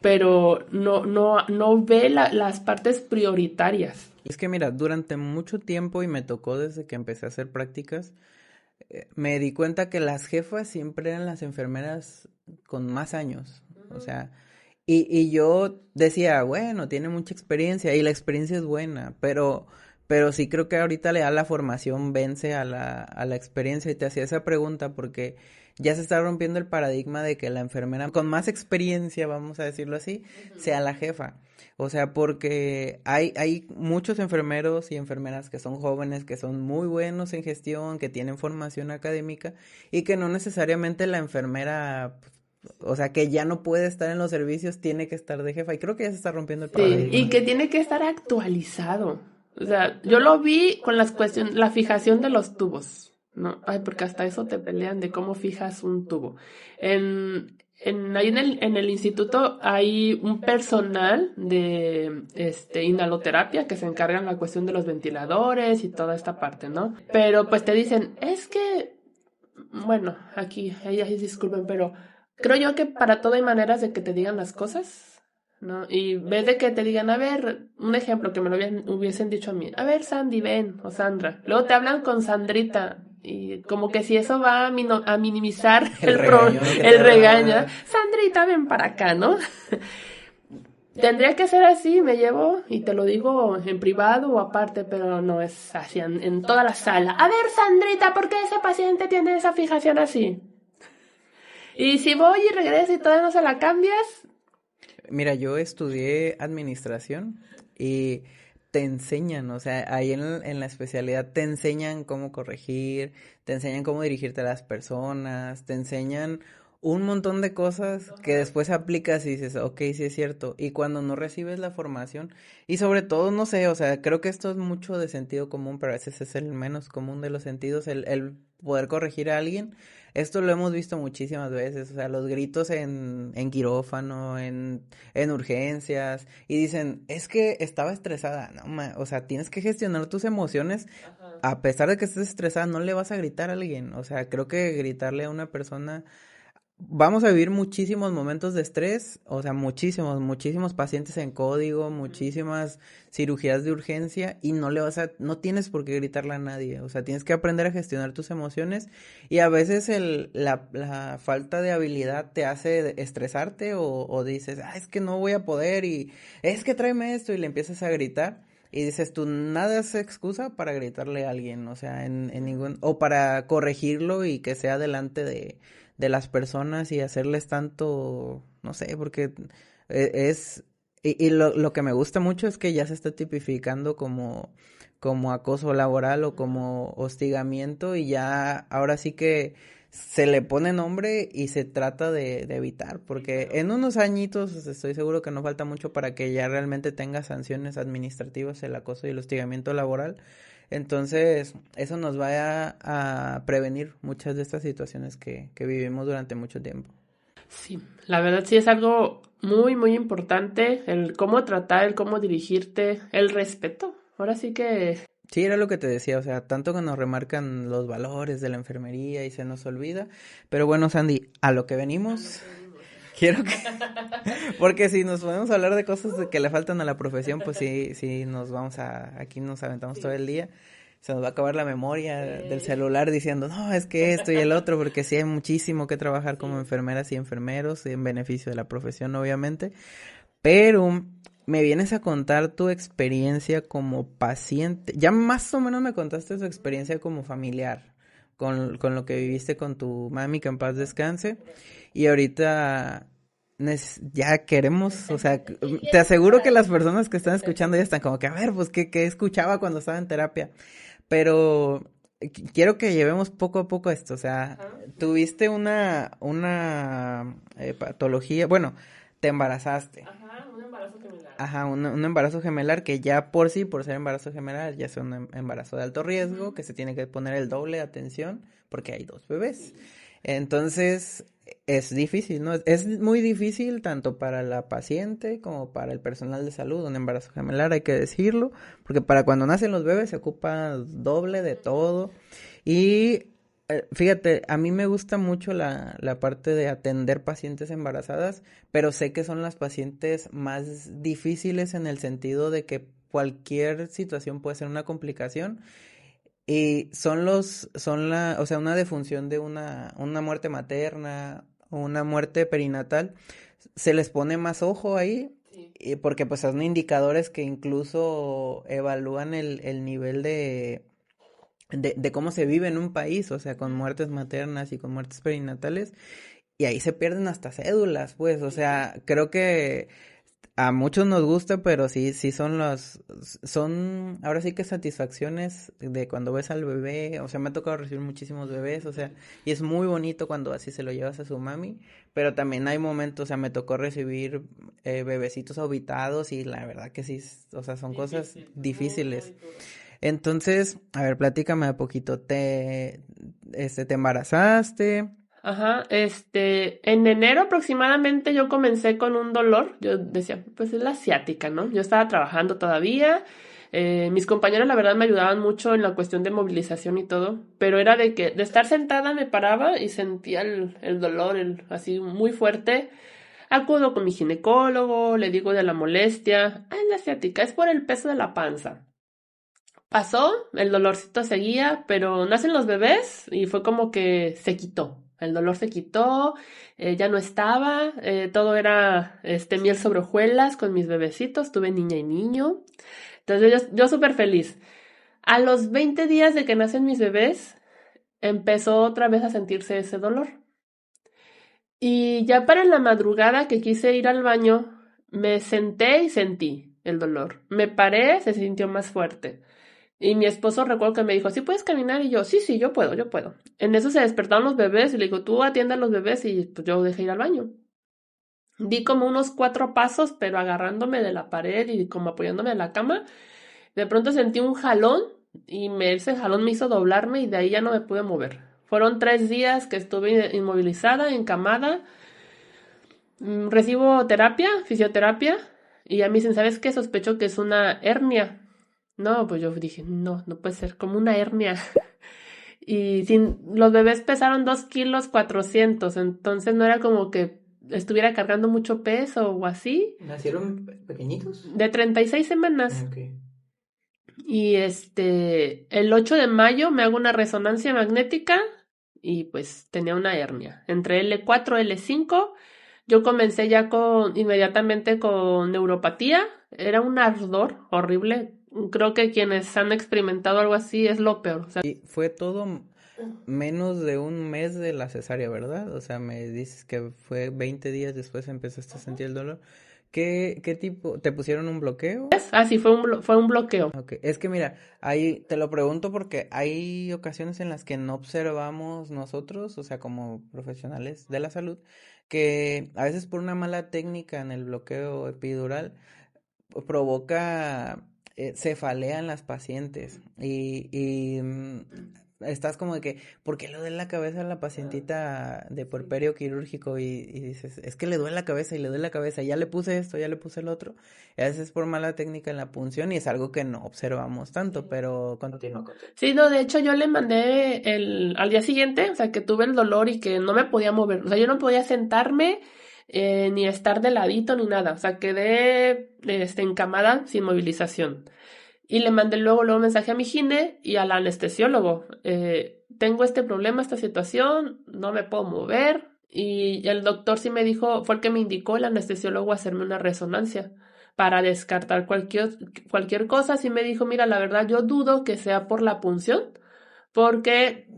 pero no ve las partes prioritarias. es que mira, durante mucho tiempo, y me tocó desde que empecé a hacer prácticas, me di cuenta que las jefas siempre eran las enfermeras con más años. O sea, y yo decía, bueno, tiene mucha experiencia y la experiencia es buena, pero sí creo que ahorita la formación vence a la experiencia y te hacía esa pregunta porque ya se está rompiendo el paradigma de que la enfermera con más experiencia, vamos a decirlo así, sea la jefa. O sea, porque hay muchos enfermeros y enfermeras que son jóvenes, que son muy buenos en gestión, que tienen formación académica y que no necesariamente la enfermera, o sea, que ya no puede estar en los servicios, tiene que estar de jefa. Y creo que ya se está rompiendo el Sí, paradigma. y que tiene que estar actualizado. O sea, yo lo vi con la fijación de los tubos, ¿no? Ay, porque hasta eso te pelean de cómo fijas un tubo. Ahí en el instituto hay un personal de inhaloterapia que se encargan la cuestión de los ventiladores y toda esta parte, ¿no? Pero pues te dicen, es que, bueno, aquí, ellas disculpen, pero creo yo que para todo hay maneras de que te digan las cosas, ¿no? Y ves de que te digan, a ver, un ejemplo que me lo hubiesen dicho a mí, a ver, Sandy, ven, o Sandra. Luego te hablan con Sandrita. Y como que si eso va a minimizar El regaño que te el van a regaño. dar. Sandrita, ven para acá, ¿no? Tendría que ser así, me llevo y te lo digo en privado o aparte, pero no es así en toda la sala. A ver, Sandrita, ¿por qué ese paciente tiene esa fijación así? Y si voy y regreso y todavía no se la cambias, Mira, yo estudié administración y te enseñan, o sea, ahí en la especialidad te enseñan cómo corregir, te enseñan cómo dirigirte a las personas, te enseñan un montón de cosas que después aplicas y dices, ok, sí es cierto. Y cuando no recibes la formación, y sobre todo, no sé, o sea, creo que esto es mucho de sentido común, pero a veces es el menos común de los sentidos, el poder corregir a alguien. Esto lo hemos visto muchísimas veces, o sea, los gritos en quirófano, en urgencias, y dicen, es que estaba estresada, no, o sea, tienes que gestionar tus emociones, a pesar de que estés estresada, no le vas a gritar a alguien, o sea, creo que gritarle a una persona, vamos a vivir muchísimos momentos de estrés, o sea, muchísimos, muchísimos pacientes en código, muchísimas cirugías de urgencia y no tienes por qué gritarle a nadie, o sea, tienes que aprender a gestionar tus emociones y a veces la falta de habilidad te hace estresarte o dices, es que no voy a poder y es que tráeme esto y le empiezas a gritar. Y dices tú, nada es excusa para gritarle a alguien, o sea, o para corregirlo y que sea delante de las personas y hacerles tanto, no sé, porque es, y lo que me gusta mucho es que ya se está tipificando como acoso laboral o como hostigamiento y ya ahora sí que se le pone nombre y se trata de evitar, porque en unos añitos estoy seguro que no falta mucho para que ya realmente tenga sanciones administrativas el acoso y el hostigamiento laboral. Entonces, eso nos va a prevenir muchas de estas situaciones que vivimos durante mucho tiempo. sí, la verdad sí es algo muy, muy importante, el cómo tratar, el cómo dirigirte, el respeto. Ahora sí que Sí, era lo que te decía, o sea, tanto que nos remarcan los valores de la enfermería y se nos olvida. Pero bueno, Sandy, a lo que A lo venimos, que venimos. quiero que, porque si nos podemos hablar de cosas que le faltan a la profesión, pues sí, sí, aquí nos aventamos todo Sí. el día. Se nos va a acabar la memoria del Sí. celular diciendo, no, es que esto y el otro, porque sí hay muchísimo que trabajar como Sí. enfermeras y enfermeros en beneficio de la profesión, obviamente. Pero me vienes a contar tu experiencia como paciente. Ya más o menos me contaste tu experiencia como familiar, con lo que viviste con tu mami, que en paz descanse. Y ahorita ya queremos, o sea, ¿Qué te quieres aseguro que saber? las personas que están escuchando ya están como que, a ver, pues, ¿qué escuchaba cuando estaba en terapia? Pero quiero que llevemos poco a poco esto, o sea, Ajá. tuviste una patología, bueno, te embarazaste. Ajá, un embarazo gemelar. Ajá, un embarazo gemelar que ya por sí, por ser embarazo gemelar, ya es un embarazo de alto riesgo, Ujú. que se tiene que poner el doble de atención porque hay dos bebés. Sí. Entonces, es difícil, ¿no? Es muy difícil tanto para la paciente como para el personal de salud, un embarazo gemelar, hay que decirlo, porque para cuando nacen los bebés se ocupa doble de todo. Y fíjate, a mí me gusta mucho la parte de atender pacientes embarazadas, pero sé que son las pacientes más difíciles en el sentido de que cualquier situación puede ser una complicación y o sea, una defunción de una muerte materna o una muerte perinatal, se les pone más ojo ahí, Sí. porque pues son indicadores que incluso evalúan el nivel de cómo se vive en un país, o sea, con Ujú. muertes maternas y con muertes perinatales, y ahí se pierden hasta cédulas, pues, o Sí. sea, creo que a muchos nos gusta, pero sí, sí ahora sí que satisfacciones de cuando ves al bebé, o sea, me ha tocado recibir muchísimos bebés, o sea, Sí. y es muy bonito cuando así se lo llevas a su mami, pero también hay momentos, o sea, me tocó recibir bebecitos aubitados y la verdad que sí, o sea, son cosas Difícil, muy, muy difíciles. duro. Entonces, a ver, platícame un poquito, te embarazaste? Ajá, en enero aproximadamente yo comencé con un dolor, yo decía, pues es la ciática, ¿no? Yo estaba trabajando todavía, mis compañeros la verdad me ayudaban mucho en la cuestión de movilización y todo, pero era de que de estar sentada me paraba y sentía el dolor así muy fuerte. Acudo con mi ginecólogo, le digo de la molestia, ah, es la ciática, es por el peso de la panza. Pasó, el dolorcito seguía, pero nacen los bebés y fue como que se quitó. El dolor se quitó, ya no estaba, todo era miel sobre hojuelas con mis bebecitos, tuve niña y niño. Entonces yo súper feliz. A los 20 días de que nacen mis bebés, empezó otra vez a sentirse ese dolor. Y ya para la madrugada que quise ir al baño, me senté y sentí el dolor. Me paré, se sintió más fuerte. Y mi esposo recuerdo que me dijo, ¿sí puedes caminar? Y yo, sí, sí, yo puedo, yo puedo. En eso se despertaron los bebés y le digo, tú atiende a los bebés y pues yo dejé ir al baño. Di como unos 4 pasos, pero agarrándome de la pared y como apoyándome en la cama. De pronto sentí un jalón y ese jalón me hizo doblarme y de ahí ya no me pude mover. Fueron 3 días que estuve inmovilizada, encamada. Recibo terapia, fisioterapia, y a mí dicen, ¿sabes qué? Sospecho que es una hernia. No, pues yo dije, no, no puede ser como una hernia. Y los bebés pesaron 2 kilos 400, entonces no era como que estuviera cargando mucho peso o así. ¿Nacieron pequeñitos? De 36 semanas. Ok. Y el 8 de mayo me hago una resonancia magnética y pues tenía una hernia. Entre L4 y L5, yo comencé ya inmediatamente con neuropatía. Era un ardor horrible. Creo que quienes han experimentado algo así es lo peor. O sea, Y fue todo menos de un mes de la cesárea, ¿verdad? O sea, me dices que fue 20 días después empezaste a sentir el dolor. ¿Qué tipo? ¿Te pusieron un bloqueo? sí, fue un bloqueo. Ok, es que mira, ahí te lo pregunto porque hay ocasiones en las que no observamos nosotros, o sea, como profesionales de la salud, que a veces por una mala técnica en el bloqueo epidural provoca cefalea en las pacientes y estás como de que, ¿por qué le duele la cabeza a la pacientita de puerperio quirúrgico? Y dices, es que le duele la cabeza y le duele la cabeza, ya le puse esto, ya le puse el otro. Y a veces es por mala técnica en la punción y es algo que no observamos tanto, pero continúa. Sí, no, de hecho yo le mandé al día siguiente, o sea, que tuve el dolor y que no me podía mover, o sea, yo no podía sentarme ni estar de ladito ni nada, o sea, quedé encamada sin movilización. Y le mandé luego mensaje a mi gine y al anestesiólogo. Tengo este problema, esta situación, no me puedo mover. Y el doctor sí me dijo, fue el que me indicó el anestesiólogo hacerme una resonancia para descartar cualquier cosa. Sí me dijo, mira, la verdad yo dudo que sea por la punción, porque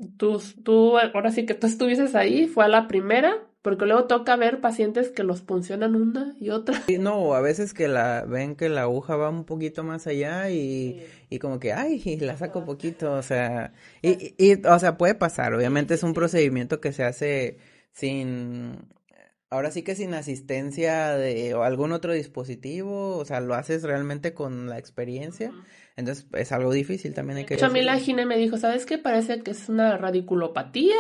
ahora sí que tú estuvieses ahí, fue a la primera, porque luego toca ver pacientes que los puncionan una y otra. Sí, no, a veces que ven que la aguja va un poquito más allá Sí. y como que, ay, y la saco poquito, o sea, o sea, puede pasar, obviamente es un procedimiento que se hace sin, ahora sí que sin asistencia de o algún otro dispositivo, o sea, lo haces realmente con la experiencia, Ujú. entonces es algo difícil, también hay De que hecho, a mí la decirlo. gine me dijo, ¿sabes qué? Parece que es una radiculopatía,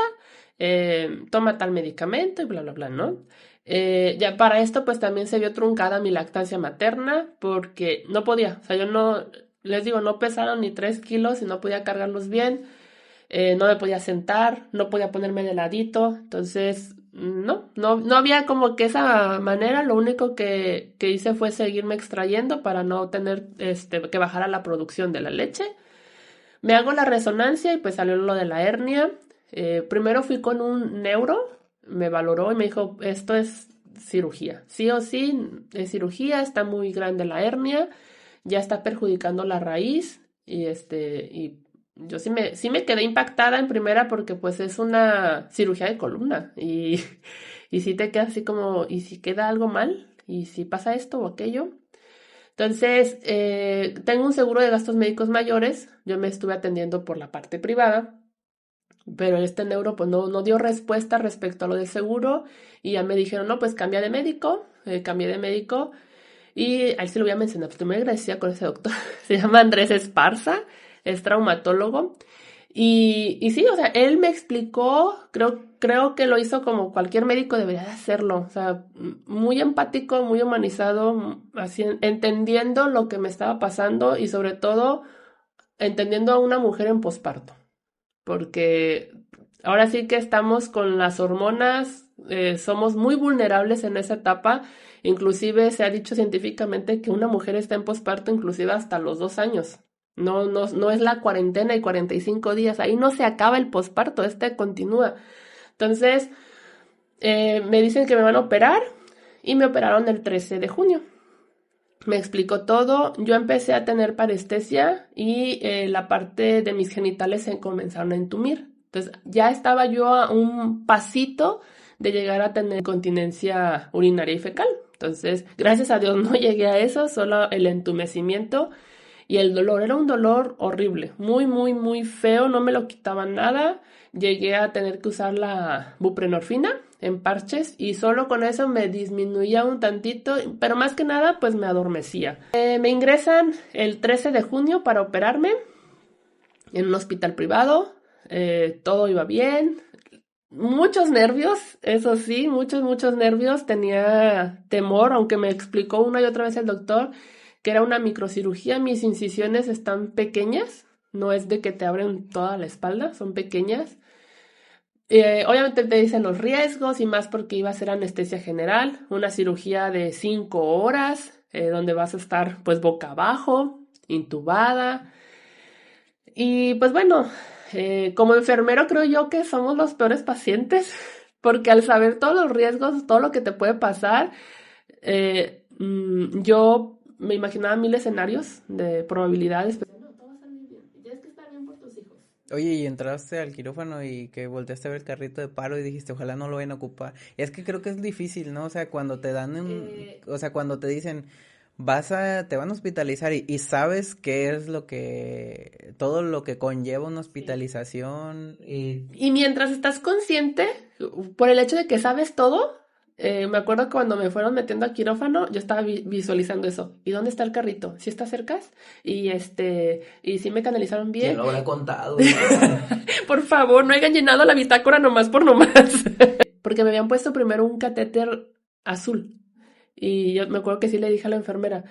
toma tal medicamento y bla, bla, bla, ¿no? Ya para esto, pues también se vio truncada mi lactancia materna porque no podía, o sea, yo no, les digo, no pesaron ni 3 kilos y no podía cargarlos bien, no me podía sentar, no podía ponerme de ladito, entonces no había como que esa manera, lo único que hice fue seguirme extrayendo para no tener que bajar a la producción de la leche. Me hago la resonancia y pues salió lo de la hernia. Primero fui con un neuro, me valoró y me dijo, esto es cirugía, sí o sí es cirugía, está muy grande la hernia, ya está perjudicando la raíz y yo sí me quedé impactada en primera porque pues es una cirugía de columna y sí te queda así como, ¿y si queda algo mal? ¿Y si pasa esto o aquello? Entonces, tengo un seguro de gastos médicos mayores, yo me estuve atendiendo por la parte privada, pero este neuro pues no dio respuesta respecto a lo del seguro y ya me dijeron, no, pues cambié de médico y ahí se lo voy a mencionar, pues estoy muy agradecida con ese doctor, se llama Andrés Esparza, es traumatólogo y sí, o sea, él me explicó, creo que lo hizo como cualquier médico debería de hacerlo, o sea, muy empático, muy humanizado, así entendiendo lo que me estaba pasando y sobre todo entendiendo a una mujer en posparto, porque ahora sí que estamos con las hormonas, somos muy vulnerables en esa etapa, inclusive se ha dicho científicamente que una mujer está en posparto inclusive hasta los 2 años. No es la cuarentena y 45 días, ahí no se acaba el posparto, este continúa. Entonces, me dicen que me van a operar y me operaron el 13 de junio. Me explicó todo, yo empecé a tener parestesia y la parte de mis genitales se comenzaron a entumir. Entonces ya estaba yo a un pasito de llegar a tener incontinencia urinaria y fecal. Entonces, gracias a Dios no llegué a eso, solo el entumecimiento y el dolor. Era un dolor horrible, muy, muy, muy feo, no me lo quitaban nada. Llegué a tener que usar la buprenorfina en parches y solo con eso me disminuía un tantito, pero más que nada pues me adormecía. Me ingresan el 13 de junio para operarme en un hospital privado, todo iba bien, muchos nervios, eso sí, muchos nervios, tenía temor, aunque me explicó una y otra vez el doctor que era una microcirugía, mis incisiones están pequeñas, no es de que te abren toda la espalda, son pequeñas. Obviamente te dicen los riesgos y más porque iba a ser anestesia general, una cirugía de 5 horas, donde vas a estar pues boca abajo, intubada. Y pues bueno, como enfermero creo yo que somos los peores pacientes, porque al saber todos los riesgos, todo lo que te puede pasar, yo me imaginaba mil escenarios de probabilidades, pero no, todo va a salir bien. Y tienes que estar bien por tus hijos. Oye, y entraste al quirófano y que volteaste a ver el carrito de paro y dijiste, ojalá no lo vayan a ocupar. Y es que creo que es difícil, ¿no? O sea, cuando te dan o sea, cuando te dicen, te van a hospitalizar y sabes qué es todo lo que conlleva una Sí. hospitalización Y mientras estás consciente, por el hecho de que sabes todo, Me acuerdo que cuando me fueron metiendo a quirófano, yo estaba visualizando eso. ¿Y dónde está el carrito? ¿Sí está cerca? Y sí me canalizaron ¿Quién bien. lo habrá contado? Por favor, no hayan llenado la bitácora nomás por nomás. Porque me habían puesto primero un catéter azul. Y yo me acuerdo que sí le dije a la enfermera,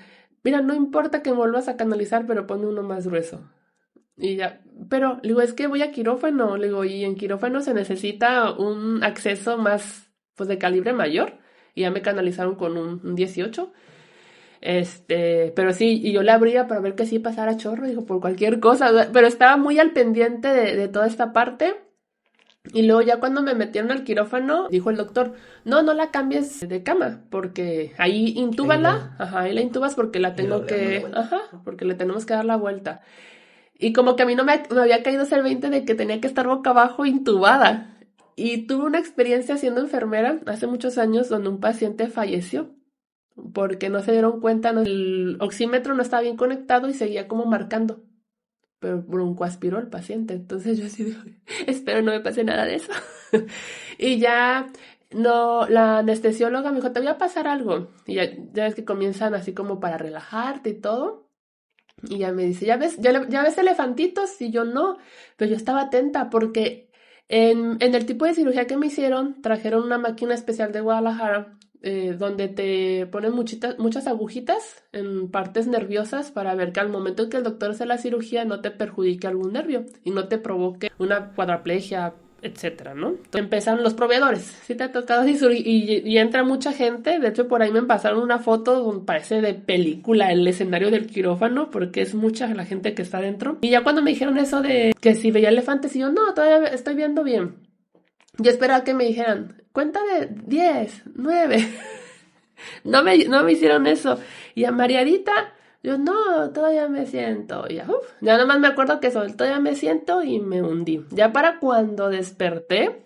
mira, no importa que me vuelvas a canalizar, pero ponme uno más grueso. Y ya, pero le digo, es que voy a quirófano, le digo, y en quirófano se necesita un acceso más, pues de calibre mayor, y ya me canalizaron con un 18. Pero sí, y yo le abría para ver que sí pasara chorro, dijo, por cualquier cosa, pero estaba muy al pendiente de toda esta parte. Y luego ya cuando me metieron al quirófano, dijo el doctor, no, no la cambies de cama, porque ahí intúbala, ajá, ahí la intubas porque la tengo que, ajá, porque le tenemos que dar la vuelta. Y como que a mí no me había caído ese 20 de que tenía que estar boca abajo intubada. Y tuve una experiencia siendo enfermera hace muchos años donde un paciente falleció porque no se dieron cuenta, el oxímetro no estaba bien conectado y seguía como marcando, pero broncoaspiró el paciente. Entonces yo así digo, espero no me pase nada de eso. Y ya no, la anestesióloga me dijo, te voy a pasar algo. Y ya ves que comienzan así como para relajarte y todo. Y ya me dice, ¿ya ves elefantitos? Y yo no, pero yo estaba atenta porque en el tipo de cirugía que me hicieron, trajeron una máquina especial de Guadalajara, donde te ponen muchas agujitas en partes nerviosas para ver que al momento en que el doctor hace la cirugía no te perjudique algún nervio y no te provoque una cuadraplegia, etcétera, ¿no? Entonces empezaron los proveedores, sí te ha tocado y entra mucha gente. De hecho por ahí me pasaron una foto donde parece de película el escenario del quirófano porque es mucha la gente que está dentro. Y ya cuando me dijeron eso de que si veía elefantes y yo no, todavía estoy viendo bien, yo esperaba que me dijeran cuenta de 10, 9. No me hicieron eso. Y a mareadita, yo no, todavía me siento. Y ya nomás me acuerdo que eso, todavía me siento y me hundí. Ya para cuando desperté,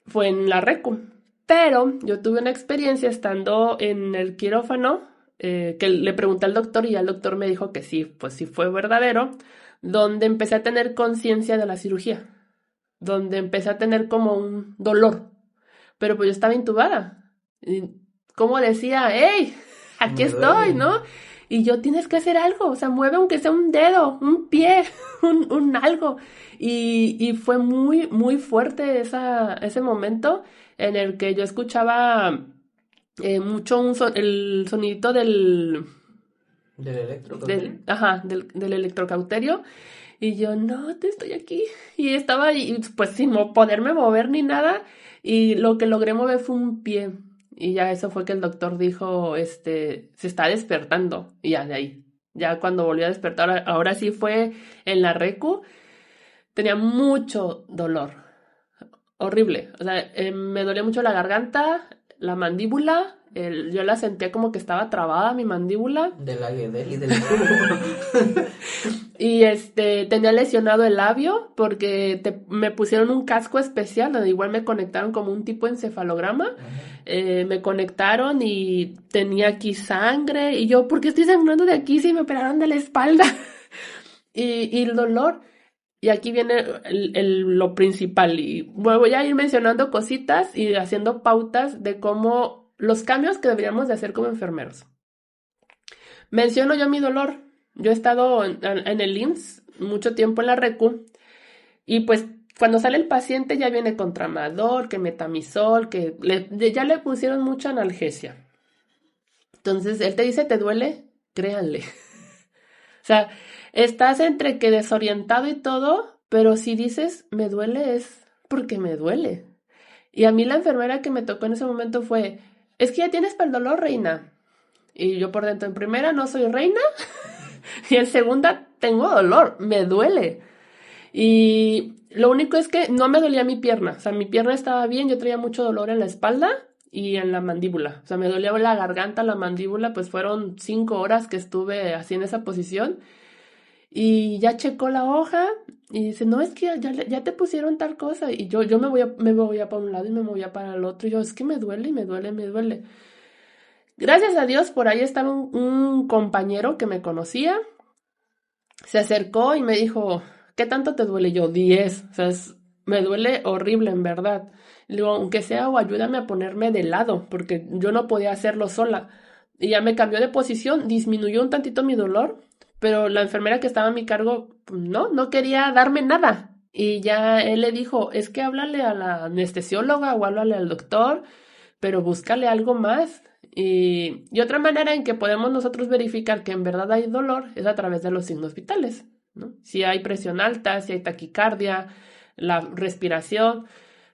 fue en la recu. Pero yo tuve una experiencia estando en el quirófano, que le pregunté al doctor y ya el doctor me dijo que sí, pues sí fue verdadero, donde empecé a tener conciencia de la cirugía, donde empecé a tener como un dolor. Pero pues yo estaba intubada. Y como decía, hey, aquí estoy, ¿no? Y yo, tienes que hacer algo, o sea, mueve aunque sea un dedo, un pie, un algo. Y fue muy, muy fuerte ese momento en el que yo escuchaba mucho el sonidito ¿Del electrocauterio? del electrocauterio. Y yo, no, te estoy aquí. Y estaba ahí, pues sin poderme mover ni nada. Y lo que logré mover fue un pie. Y ya eso fue que el doctor dijo, se está despertando. Y ya de ahí. Ya cuando volvió a despertar, ahora sí fue en la recu, tenía mucho dolor. Horrible. O sea, me dolía mucho la garganta, la mandíbula. Yo la sentía como que estaba trabada mi mandíbula. De la Guedel y del tubo. Y tenía lesionado el labio porque me pusieron un casco especial donde igual me conectaron como un tipo encefalograma. Me conectaron y tenía aquí sangre. Y yo, ¿por qué estoy sangrando de aquí si me operaron de la espalda? y el dolor. Y aquí viene lo principal. Y voy a ir mencionando cositas y haciendo pautas de cómo los cambios que deberíamos de hacer como enfermeros. Menciono yo mi dolor. Yo he estado en el IMSS mucho tiempo en la recu y pues cuando sale el paciente ya viene con tramador, que metamizol, que ya le pusieron mucha analgesia. Entonces él te dice, ¿te duele? Créanle. O sea, estás entre que desorientado y todo, pero si dices, me duele es porque me duele. Y a mí la enfermera que me tocó en ese momento fue, es que ya tienes para el dolor, reina. Y yo por dentro, en primera, no soy reina. Y en segunda, tengo dolor, me duele. Y lo único es que no me dolía mi pierna. O sea, mi pierna estaba bien, yo traía mucho dolor en la espalda y en la mandíbula. O sea, me dolía la garganta, la mandíbula, pues fueron 5 horas que estuve así en esa posición. Y ya checó la hoja y dice, no, es que ya te pusieron tal cosa. Y yo me voy a para un lado y me movía para el otro. Y yo, es que me duele y me duele, me duele. Gracias a Dios, por ahí estaba un compañero que me conocía. Se acercó y me dijo, ¿qué tanto te duele? Yo, 10. O sea, me duele horrible, en verdad. Le digo, aunque sea, o ayúdame a ponerme de lado, porque yo no podía hacerlo sola. Y ya me cambió de posición, disminuyó un tantito mi dolor, pero la enfermera que estaba a mi cargo, pues, no quería darme nada. Y ya él le dijo, es que háblale a la anestesióloga o háblale al doctor, pero búscale algo más. Y otra manera en que podemos nosotros verificar que en verdad hay dolor es a través de los signos vitales, ¿no? Si hay presión alta, si hay taquicardia, la respiración.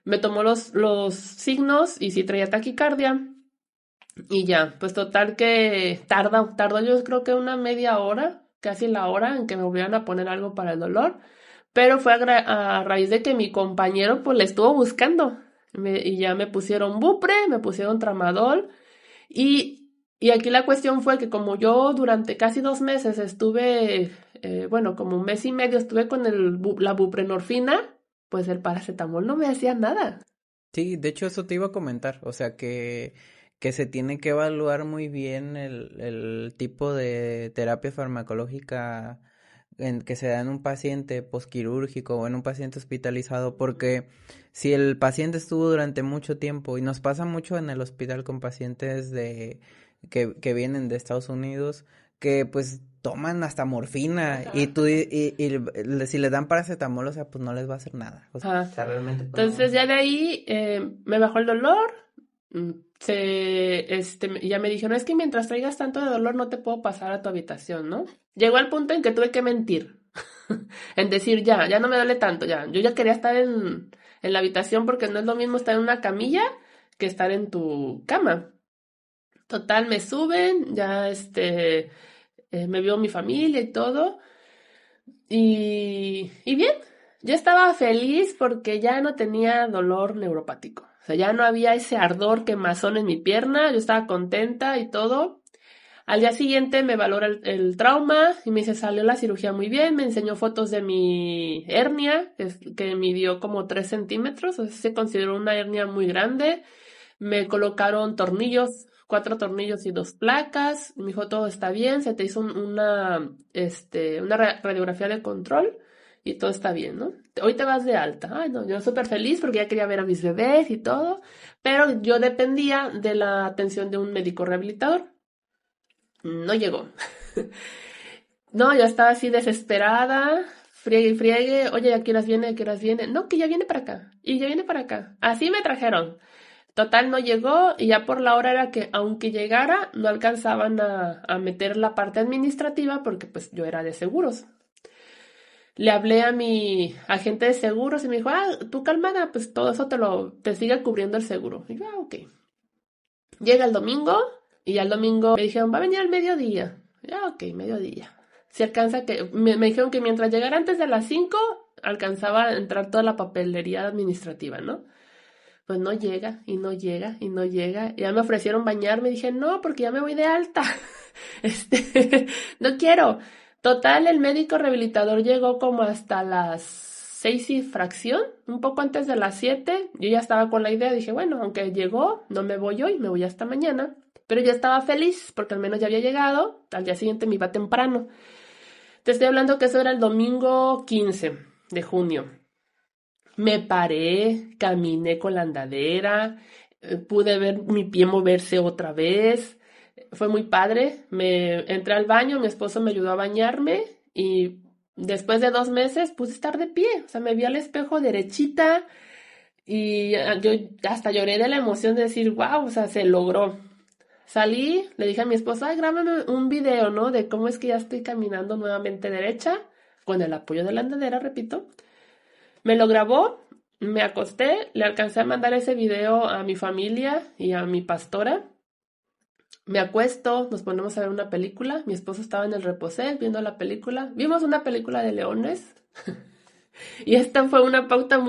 Me tomó los signos y sí traía taquicardia. Y ya, pues total que tardó yo creo que una media hora, casi la hora en que me volvieran a poner algo para el dolor. Pero fue a raíz de que mi compañero pues le estuvo buscando. Y ya me pusieron Bupre, me pusieron Tramadol. Y aquí la cuestión fue que como yo durante casi 2 meses estuve, bueno, como un mes y medio estuve con la buprenorfina, pues el paracetamol no me hacía nada. Sí, de hecho eso te iba a comentar, o sea que se tiene que evaluar muy bien el tipo de terapia farmacológica que se da en un paciente posquirúrgico o en un paciente hospitalizado, porque si el paciente estuvo durante mucho tiempo, y nos pasa mucho en el hospital con pacientes que vienen de Estados Unidos, que pues toman hasta morfina. Ajá. Y si le dan paracetamol, o sea, pues no les va a hacer nada. O Ajá. sea, realmente pues, Entonces no. ya de ahí me bajó el dolor. Ya me dijeron, es que mientras traigas tanto de dolor no te puedo pasar a tu habitación, ¿no? Llegó al punto en que tuve que mentir, en decir, ya no me duele tanto, ya. Yo ya quería estar en la habitación porque no es lo mismo estar en una camilla que estar en tu cama. Total, me suben, ya me vio mi familia y todo. Y bien, yo estaba feliz porque ya no tenía dolor neuropático. O sea, ya no había ese ardor quemazón en mi pierna, yo estaba contenta y todo. Al día siguiente me valora el trauma y me dice, salió la cirugía muy bien, me enseñó fotos de mi hernia, que midió como 3 centímetros, o sea, se consideró una hernia muy grande. Me colocaron tornillos, 4 tornillos y 2 placas. Me dijo, todo está bien, se te hizo una radiografía de control y todo está bien, ¿no? Hoy te vas de alta. Ay, no, yo súper feliz porque ya quería ver a mis bebés y todo, pero yo dependía de la atención de un médico rehabilitador. No llegó. No, yo estaba así desesperada, friegue y friegue. Oye, ¿a qué horas viene? ¿A qué horas viene? No, que ya viene para acá. Y ya viene para acá. Así me trajeron. Total, no llegó y ya por la hora era que aunque llegara, no alcanzaban a meter la parte administrativa porque pues yo era de seguros. Le hablé a mi agente de seguros y me dijo, tú calmada, pues todo eso te sigue cubriendo el seguro. Y yo, ok. Llega el domingo y al domingo me dijeron, va a venir al mediodía. Ya, ok, mediodía. Si alcanza me dijeron que mientras llegara antes de las 5, alcanzaba a entrar toda la papelería administrativa, ¿no? Pues no llega, y no llega, y no llega. Ya me ofrecieron bañarme, dije, no, porque ya me voy de alta. No quiero. Total, el médico rehabilitador llegó como hasta las 6:00 y fracción, un poco antes de las 7. Yo ya estaba con la idea, dije, bueno, aunque llegó, no me voy hoy, me voy hasta mañana. Pero ya estaba feliz, porque al menos ya había llegado. Al día siguiente me iba temprano. Te estoy hablando que eso era el domingo 15 de junio. Me paré, caminé con la andadera, pude ver mi pie moverse otra vez. Fue muy padre. Me entré al baño, mi esposo me ayudó a bañarme y después de 2 meses pude estar de pie. O sea, me vi al espejo derechita y yo hasta lloré de la emoción de decir, wow, o sea, se logró. Salí, le dije a mi esposo, ay, grábame un video, ¿no? De cómo es que ya estoy caminando nuevamente derecha, con el apoyo de la andadera, repito. Me lo grabó, me acosté, le alcancé a mandar ese video a mi familia y a mi pastora. Me acuesto, nos ponemos a ver una película. Mi esposo estaba en el reposé viendo la película. Vimos una película de leones. Y esta fue una pauta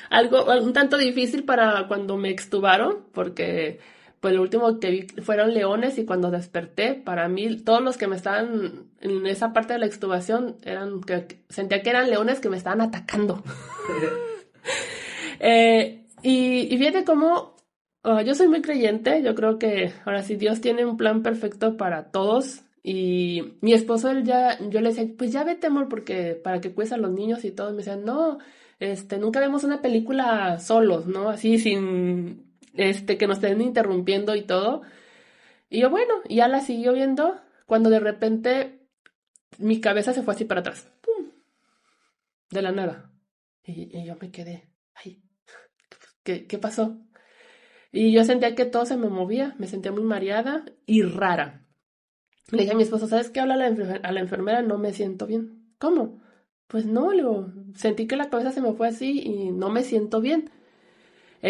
algo un tanto difícil para cuando me extubaron, porque pues lo último que vi fueron leones y cuando desperté, para mí, todos los que me estaban en esa parte de la extubación sentía que eran leones que me estaban atacando. Y fíjate cómo yo soy muy creyente, yo creo que ahora sí Dios tiene un plan perfecto para todos. Y mi esposo, yo le decía, pues ya vete, amor, porque para que cuides a los niños y todo. Y me decía, no, nunca vemos una película solos, ¿no? Así sin, que nos estén interrumpiendo y todo. Y yo, bueno, y ya la siguió viendo cuando de repente mi cabeza se fue así para atrás, ¡pum! De la nada. Y yo me quedé, ay, ¿qué pasó? Y yo sentía que todo se me movía, me sentía muy mareada y rara. Le dije a mi esposo, ¿sabes qué? Habla a la enfermera, no me siento bien. ¿Cómo? Pues no, le digo, sentí que la cabeza se me fue así y no me siento bien.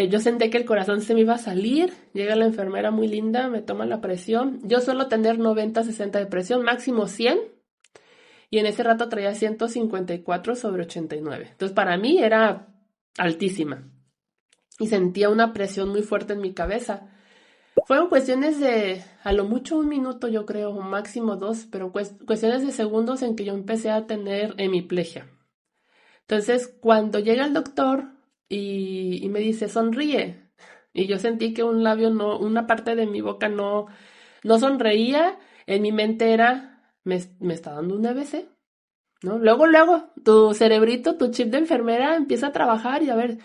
Yo sentí que el corazón se me iba a salir. Llega la enfermera muy linda, me toma la presión. Yo suelo tener 90-60 de presión, máximo 100. Y en ese rato traía 154/89. Entonces para mí era altísima. Y sentía una presión muy fuerte en mi cabeza. Fueron cuestiones de, a lo mucho 1 minuto yo creo, o máximo 2, pero cuestiones de segundos en que yo empecé a tener hemiplegia. Entonces, cuando llega el doctor y me dice, sonríe, y yo sentí que un labio no, una parte de mi boca no sonreía, en mi mente era, me está dando un ABC, ¿no? Luego, tu cerebrito, tu chip de enfermera empieza a trabajar y a ver,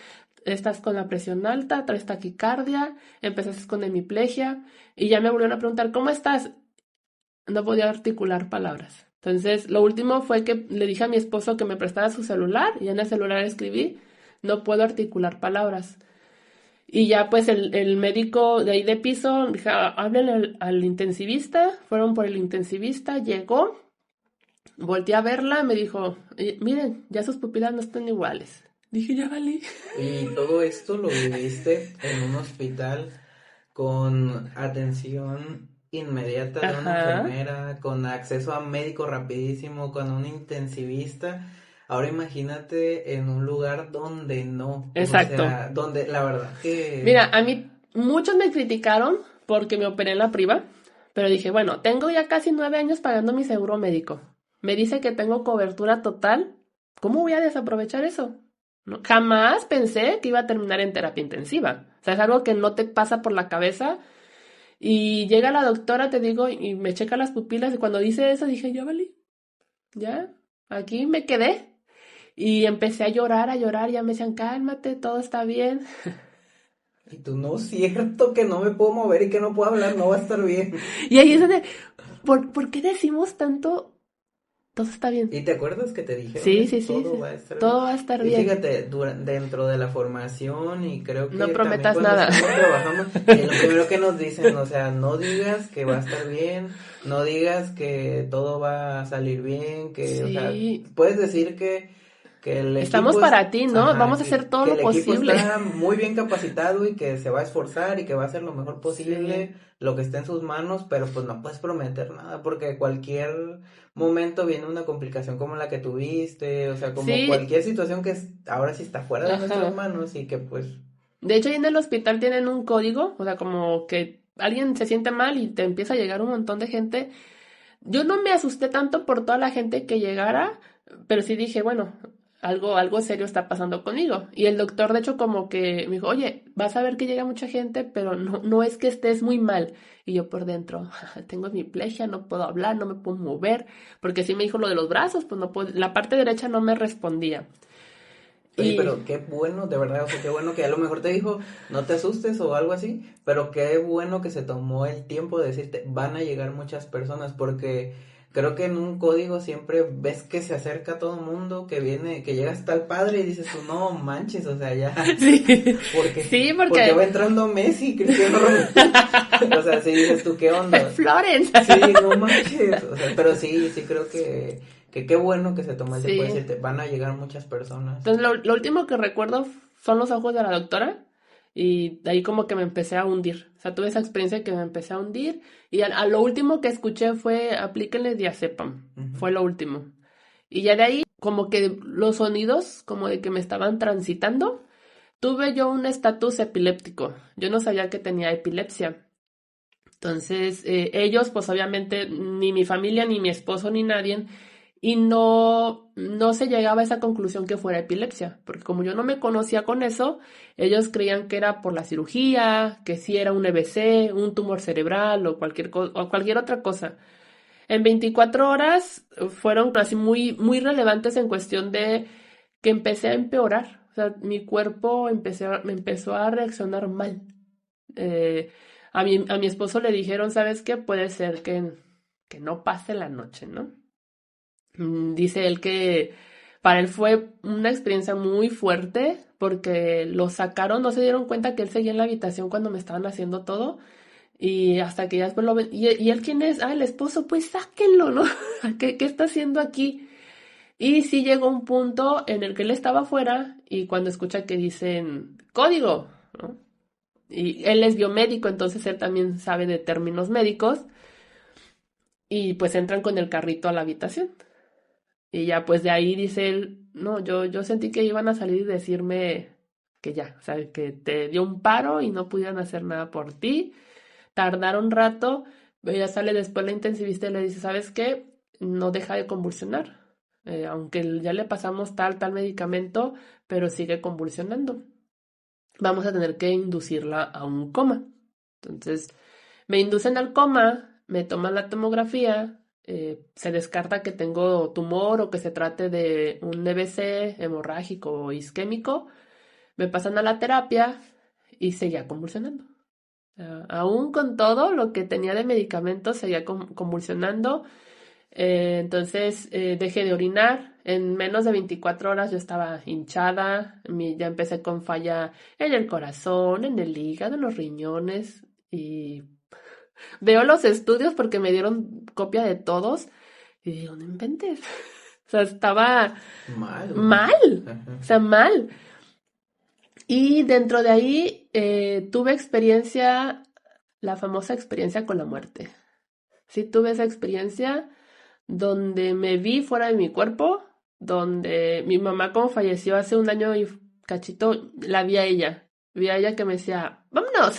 estás con la presión alta, traes taquicardia, empezaste con hemiplegia y ya me volvieron a preguntar, ¿cómo estás? No podía articular palabras. Entonces, lo último fue que le dije a mi esposo que me prestara su celular y en el celular escribí, no puedo articular palabras. Y ya pues el médico de ahí de piso, dije, háblenle al intensivista, fueron por el intensivista, llegó, volteé a verla, me dijo, miren, ya sus pupilas no están iguales. Dije, ya valí. Y todo esto lo viviste en un hospital con atención inmediata de una Ajá, enfermera, con acceso a médico rapidísimo, con un intensivista. Ahora imagínate en un lugar donde no, o exacto. sea, donde la verdad que... Mira, a mí muchos me criticaron porque me operé en la priva, pero dije, bueno, tengo ya casi 9 años pagando mi seguro médico. Me dice que tengo cobertura total. ¿Cómo voy a desaprovechar eso? ¿No? Jamás pensé que iba a terminar en terapia intensiva. O sea, es algo que no te pasa por la cabeza. Y llega la doctora, te digo, y me checa las pupilas. Y cuando dice eso, dije, ya valí, ya, aquí me quedé. Y empecé a llorar. Ya me decían, cálmate, todo está bien. Y tú, no es cierto que no me puedo mover y que no puedo hablar, no va a estar bien. Y ahí es donde, ¿por qué decimos tanto? Todo está bien. ¿Y te acuerdas que te dijeron Sí, eso? sí, sí, Todo sí. va a estar bien. Todo va a estar Y bien. fíjate, dentro de la formación y creo No que también prometas cuando nada. estamos trabajando, lo primero que nos dicen, o sea, no digas que va a estar bien, no digas que todo va a salir bien, que, o sea, Sí. puedes decir que el Estamos equipo es, para ti, ¿no? ajá, Vamos a hacer todo que lo el equipo posible. está muy bien capacitado y que se va a esforzar y que va a hacer lo mejor Sí. posible, lo que esté en sus manos, pero pues no puedes prometer nada porque cualquier momento viene una complicación como la que tuviste, o sea, como Sí. cualquier situación que ahora sí está fuera de nuestras Ajá. manos y que pues, De hecho, ahí en el hospital tienen un código, o sea, como que alguien se siente mal y te empieza a llegar un montón de gente. Yo no me asusté tanto por toda la gente que llegara, pero sí dije, bueno, algo serio está pasando conmigo. Y el doctor, de hecho, como que me dijo, oye, vas a ver que llega mucha gente, pero no es que estés muy mal. Y yo por dentro, tengo hemiplegia, no puedo hablar, no me puedo mover, porque sí me dijo lo de los brazos, pues no puedo, la parte derecha no me respondía. oye, Y pero qué bueno, de verdad, o sea, qué bueno que a lo mejor te dijo, no te asustes o algo así, pero qué bueno que se tomó el tiempo de decirte, van a llegar muchas personas, porque creo que en un código siempre ves que se acerca todo el mundo, que viene, que llega hasta el padre y dices tú, no manches, o sea, ya, sí, porque, sí, porque va porque entrando Messi, Cristiano Ronaldo, o sea, sí dices tú, ¿qué onda? Florence. Sí, no manches, o sea, pero sí, sí creo que qué bueno que se tomó el tiempo de Sí. decirte, van a llegar muchas personas. Entonces lo último que recuerdo son los ojos de la doctora y de ahí como que me empecé a hundir. O sea, tuve esa experiencia que me empecé a hundir y a lo último que escuché fue aplíquenle diazepam. Ujú. Fue lo último. Y ya de ahí como que los sonidos como de que me estaban transitando. Tuve yo un estatus epiléptico. Yo no sabía que tenía epilepsia. Entonces, ellos, pues obviamente, ni mi familia, ni mi esposo, ni nadie, y no se llegaba a esa conclusión que fuera epilepsia, porque como yo no me conocía con eso, ellos creían que era por la cirugía, que sí era un EBC, un tumor cerebral o o cualquier otra cosa. En 24 horas fueron así muy, muy relevantes en cuestión de que empecé a empeorar. O sea, mi cuerpo me empezó a reaccionar mal. Eh, a mi esposo le dijeron, ¿sabes qué? Puede ser que no pase la noche, ¿no? Dice él que para él fue una experiencia muy fuerte porque lo sacaron, no se dieron cuenta que él seguía en la habitación cuando me estaban haciendo todo y hasta que ya después lo ven. ¿Y él quién es? Ah, el esposo, pues sáquenlo, ¿no? ¿Qué está haciendo aquí? Y sí llegó un punto en el que él estaba afuera y cuando escucha que dicen código, ¿no? Y él es biomédico, entonces él también sabe de términos médicos y pues entran con el carrito a la habitación. Y ya pues de ahí dice él, no, yo sentí que iban a salir y decirme que ya, o sea, que te dio un paro y no pudieron hacer nada por ti. Tardaron un rato, pero ya sale después la intensivista y le dice, ¿sabes qué? No deja de convulsionar. Aunque ya le pasamos tal medicamento, pero sigue convulsionando. Vamos a tener que inducirla a un coma. Entonces, me inducen al coma, me toman la tomografía, se descarta que tengo tumor o que se trate de un EBC hemorrágico o isquémico, me pasan a la terapia y seguía convulsionando. Aún con todo lo que tenía de medicamentos, seguía convulsionando. Entonces dejé de orinar. En menos de 24 horas yo estaba hinchada. Ya empecé con falla en el corazón, en el hígado, en los riñones. Y veo los estudios porque me dieron copia de todos. Y digo, no inventes. O sea, estaba Mal. mal. Ajá. O sea, mal. Y dentro de ahí tuve experiencia, la famosa experiencia con la muerte. Sí, tuve esa experiencia donde me vi fuera de mi cuerpo, donde mi mamá como falleció hace un año y cachito, la vi a ella que me decía, vámonos,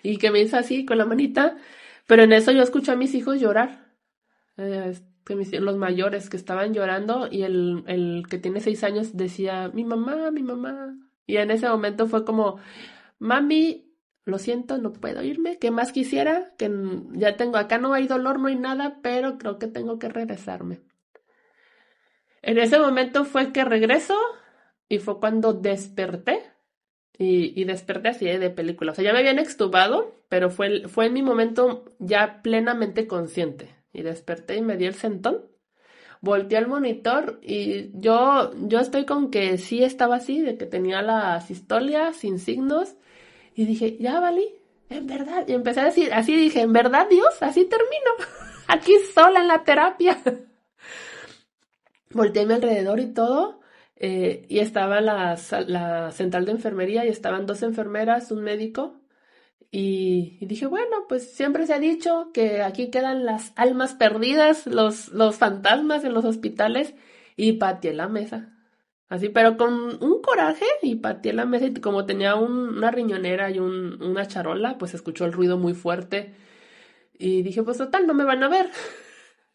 y que me hizo así con la manita, pero en eso yo escuché a mis hijos llorar, los mayores que estaban llorando y el que tiene 6 años decía, mi mamá, y en ese momento fue como, mami, lo siento, no puedo irme. ¿Qué más quisiera? Que ya tengo, acá no hay dolor, no hay nada, pero creo que tengo que regresarme. En ese momento fue que regreso y fue cuando desperté. Y desperté así de película. O sea, ya me habían extubado, pero fue en mi momento ya plenamente consciente. Y desperté y me di el sentón. Volteé al monitor y yo estoy con que sí estaba así, de que tenía la sistolia sin signos. Y dije, ya valí, en verdad. Y empecé a decir, así dije, en verdad, Dios, así termino. Aquí sola en la terapia. Volteé a mi alrededor y todo. Y estaba la central de enfermería y estaban 2 enfermeras, un médico. Y dije, bueno, pues siempre se ha dicho que aquí quedan las almas perdidas, los fantasmas en los hospitales. Y pateé la mesa. Así, pero con un coraje y pateé la mesa y como tenía una riñonera y una charola, pues escuchó el ruido muy fuerte y dije, pues total, no me van a ver.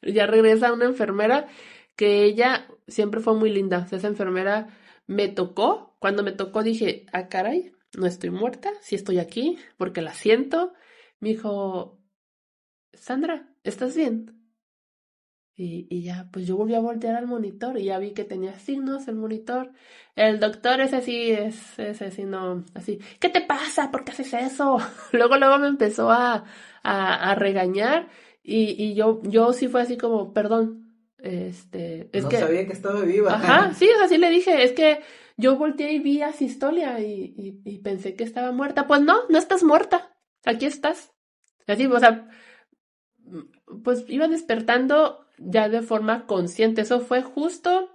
Ya regresa una enfermera que ella siempre fue muy linda. O sea, esa enfermera me tocó. Cuando me tocó dije, ah, caray, no estoy muerta, sí estoy aquí porque la siento. Me dijo, Sandra, ¿estás bien? Y ya, pues yo volví a voltear al monitor y ya vi que tenía signos el monitor. El doctor es así, no, así, ¿qué te pasa? ¿Por qué haces eso? Luego me empezó a regañar y yo sí fue así como, perdón, es No que, sabía que estaba viva. ajá, sí, así le dije, es que yo volteé y vi a Sistolia y pensé que estaba muerta. Pues no estás muerta, aquí estás. Así, o sea, pues iba despertando ya de forma consciente. Eso fue justo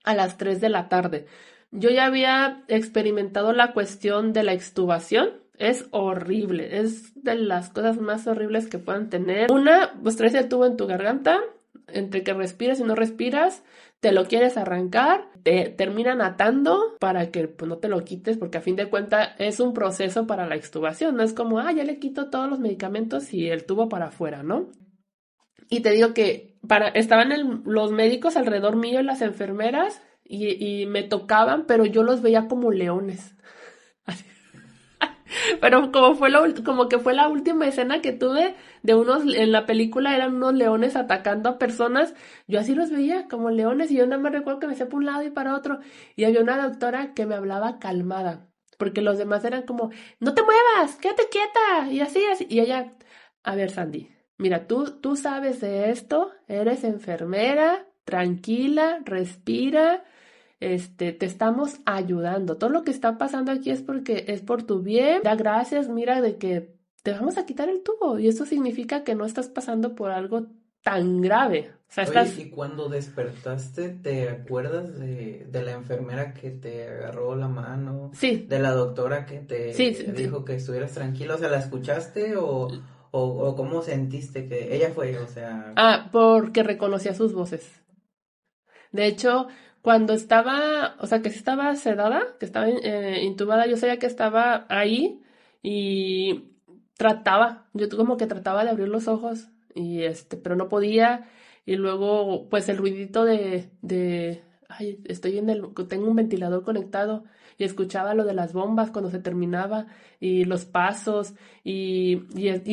a las 3 de la tarde. Yo ya había experimentado la cuestión de la extubación. Es horrible, es de las cosas más horribles que puedan tener. Una, pues traes el tubo en tu garganta, entre que respiras y no respiras, te lo quieres arrancar, te terminan atando para que pues, no te lo quites, porque a fin de cuentas es un proceso para la extubación. No es como, ya le quito todos los medicamentos y el tubo para afuera, ¿no? Y te digo que estaban los médicos alrededor mío y las enfermeras y me tocaban, pero yo los veía como leones. Así. Pero como que fue la última escena que tuve de en la película eran unos leones atacando a personas, yo así los veía como leones y yo nada más recuerdo que me hacía para un lado y para otro y había una doctora que me hablaba calmada, porque los demás eran como, no te muevas, quédate quieta y así, así, y ella, a ver Sandy, mira, tú sabes de esto, eres enfermera, tranquila, respira, te estamos ayudando. Todo lo que está pasando aquí es porque es por tu bien. Da gracias, mira, de que te vamos a quitar el tubo. Y eso significa que no estás pasando por algo tan grave. O sea, Oye, estás... y cuando despertaste, ¿te acuerdas de la enfermera que te agarró la mano? Sí, ¿De la doctora que sí, te sí, dijo sí. que estuvieras tranquilo? O sea, ¿la escuchaste o cómo sentiste que ella fue? O sea, Ah, porque reconocía sus voces. De hecho, cuando estaba, o sea, que sí estaba sedada, que estaba intubada, yo sabía que estaba ahí y yo como que trataba de abrir los ojos y pero no podía. Y luego, pues el ruidito ay, tengo un ventilador conectado y escuchaba lo de las bombas cuando se terminaba y los pasos y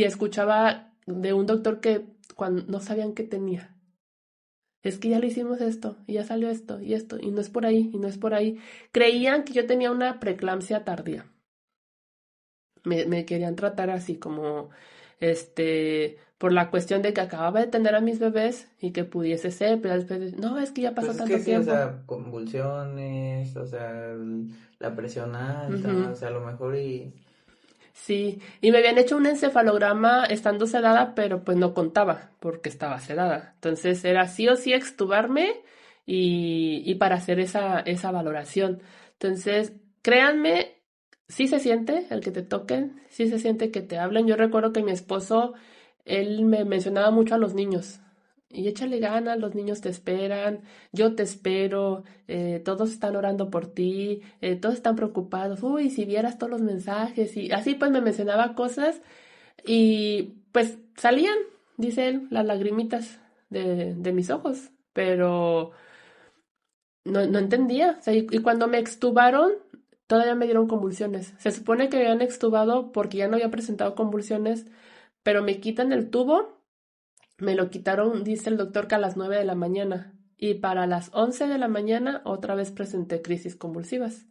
escuchaba de un doctor que cuando no sabían qué tenía. Es que ya le hicimos esto, y ya salió esto, y no es por ahí, y no es por ahí. Creían que yo tenía una preeclampsia tardía. Me querían tratar así como, por la cuestión de que acababa de tener a mis bebés y que pudiese ser, pero después, no, es que ya pues pasó es que tanto sí, o tiempo. sea, convulsiones, o sea, la presión alta, o Ujú. sea, a lo mejor y... Sí, y me habían hecho un encefalograma estando sedada, pero pues no contaba porque estaba sedada. Entonces era sí o sí extubarme y para hacer esa valoración. Entonces, créanme, sí se siente el que te toquen, sí se siente que te hablen. Yo recuerdo que mi esposo, él me mencionaba mucho a los niños. Y échale ganas, los niños te esperan, yo te espero, todos están orando por ti, todos están preocupados, uy, si vieras todos los mensajes, y así pues me mencionaba cosas y pues salían, dice él, las lagrimitas de mis ojos, pero no entendía, o sea, y cuando me extubaron, todavía me dieron convulsiones. Se supone que me habían extubado porque ya no había presentado convulsiones, pero me quitan el tubo, me lo quitaron, dice el doctor, que a las 9 de la mañana. Y para las 11 de la mañana otra vez presenté crisis convulsivas.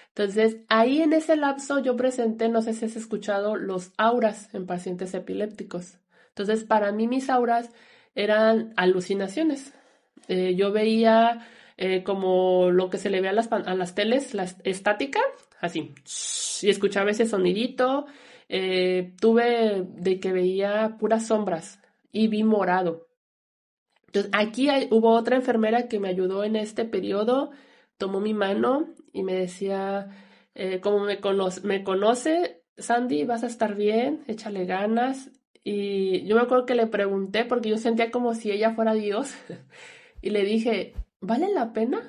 Entonces, ahí en ese lapso yo presenté, no sé si has escuchado, los auras en pacientes epilépticos. Entonces, para mí mis auras eran alucinaciones. Yo veía como lo que se le ve a las teles, la estática, así, y escuchaba ese sonidito. Tuve de que veía puras sombras y vi morado. Entonces, aquí hubo otra enfermera que me ayudó en este periodo, tomó mi mano y me decía, como me conoce, Sandy, vas a estar bien, échale ganas. Y yo me acuerdo que le pregunté, porque yo sentía como si ella fuera Dios, y le dije, ¿vale la pena?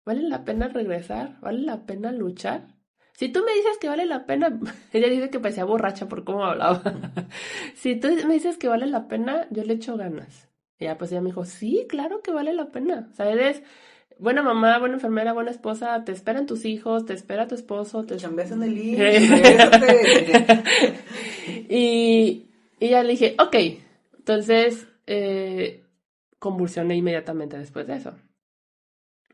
¿Vale la pena regresar? ¿Vale la pena luchar? Si tú me dices que vale la pena, ella dice que parecía borracha por cómo hablaba. Si tú me dices que vale la pena, yo le echo ganas. Y ya pues ella me dijo, sí, claro que vale la pena. O sea, eres buena mamá, buena enfermera, buena esposa, te esperan tus hijos, te espera tu esposo, Y chambeas en el IMSS, regrésate. y, y ya le dije, ok. Entonces, convulsioné inmediatamente después de eso.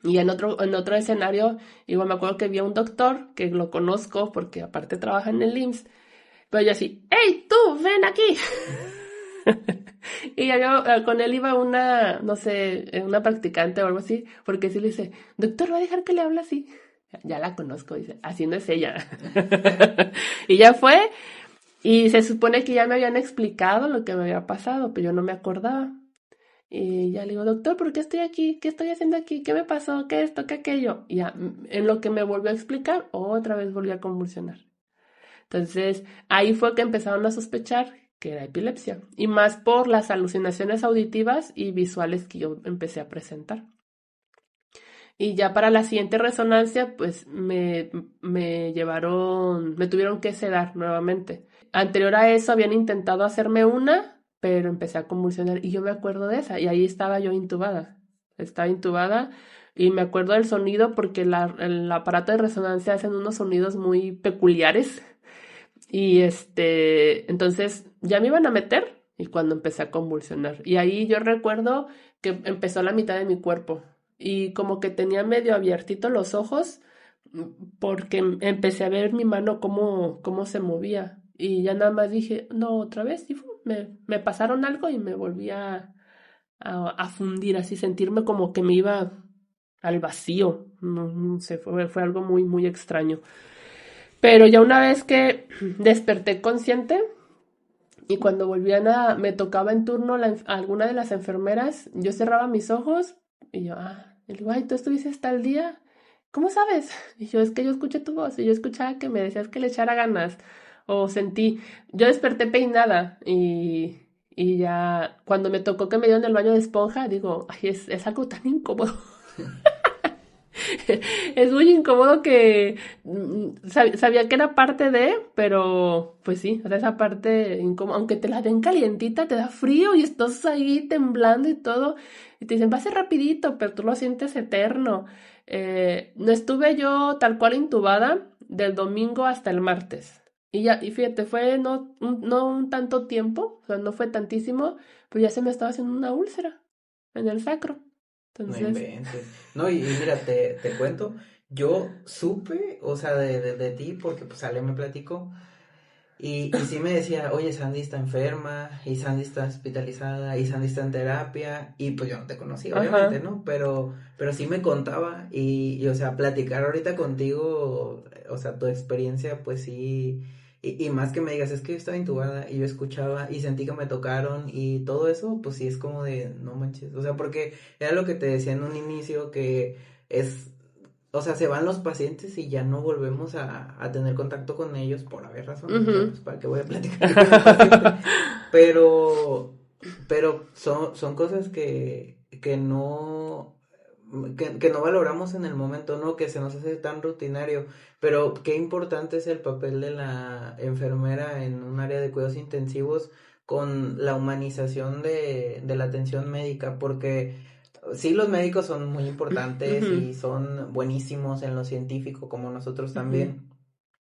Y en otro escenario, igual me acuerdo que vi a un doctor que lo conozco porque aparte trabaja en el IMSS, pero yo así, ¡Hey, tú, ven aquí! Y ya con él iba una, no sé, una practicante o algo así, porque sí le dice, doctor, ¿va a dejar que le hable así? Ya la conozco, dice, así no es ella. Y ya fue, y se supone que ya me habían explicado lo que me había pasado, pero yo no me acordaba. Y ya le digo, doctor, ¿por qué estoy aquí? ¿Qué estoy haciendo aquí? ¿Qué me pasó? ¿Qué esto? ¿Qué aquello? Y ya, en lo que me volvió a explicar, otra vez volví a convulsionar. Entonces, ahí fue que empezaron a sospechar que era epilepsia. Y más por las alucinaciones auditivas y visuales que yo empecé a presentar. Y ya para la siguiente resonancia, pues me tuvieron que sedar nuevamente. Anterior a eso habían intentado hacerme una, pero empecé a convulsionar y yo me acuerdo de esa y ahí estaba yo intubada. Estaba intubada y me acuerdo del sonido porque el aparato de resonancia hacen unos sonidos muy peculiares, Y entonces ya me iban a meter y cuando empecé a convulsionar. Y ahí yo recuerdo que empezó la mitad de mi cuerpo y como que tenía medio abiertito los ojos mm, porque empecé a ver mi mano cómo se movía. Y ya nada más dije, no, otra vez. Y me pasaron algo y me volví a fundir, así sentirme como que me iba al vacío. No sé, fue algo muy, muy extraño. Pero ya una vez que desperté consciente y cuando me tocaba en turno alguna de las enfermeras, yo cerraba mis ojos y yo, y digo, ay, ¿tú estuviste hasta el día? ¿Cómo sabes? Y yo, es que yo escuché tu voz y yo escuchaba que me decías que le echara ganas o sentí, yo desperté peinada y ya cuando me tocó que me dieron el baño de esponja, digo, ay, es algo tan incómodo. Es muy incómodo que sabía que era parte de, pero pues sí, o sea, esa parte incómoda, aunque te la den calientita, te da frío y estás ahí temblando y todo, y te dicen, va a ser rapidito, pero tú lo sientes eterno. No estuve yo tal cual intubada del domingo hasta el martes. Y ya, y fíjate, fue no un tanto tiempo, o sea, no fue tantísimo, pero ya se me estaba haciendo una úlcera en el sacro. No Entonces, inventes. No, y mira, te cuento, yo supe, o sea, de ti, porque pues Ale me platicó, y sí me decía, oye, Sandy está enferma, y Sandy está hospitalizada, y Sandy está en terapia, y pues yo no te conocía, obviamente, ajá. ¿no? Pero sí me contaba, o sea, platicar ahorita contigo, o sea, tu experiencia, pues sí, y más que me digas, es que yo estaba intubada, y yo escuchaba, y sentí que me tocaron, y todo eso, pues sí es como de, no manches, o sea, porque era lo que te decía en un inicio, que es o sea, se van los pacientes y ya no volvemos a tener contacto con ellos por haber razones, o sea, Ujú. pues para qué voy a platicar yo con el paciente, pero, pero son cosas que no valoramos en el momento, ¿no? Que se nos hace tan rutinario, pero qué importante es el papel de la enfermera en un área de cuidados intensivos con la humanización de la atención médica, porque sí, los médicos son muy importantes Ujú, y son buenísimos en lo científico, como nosotros ujú, también.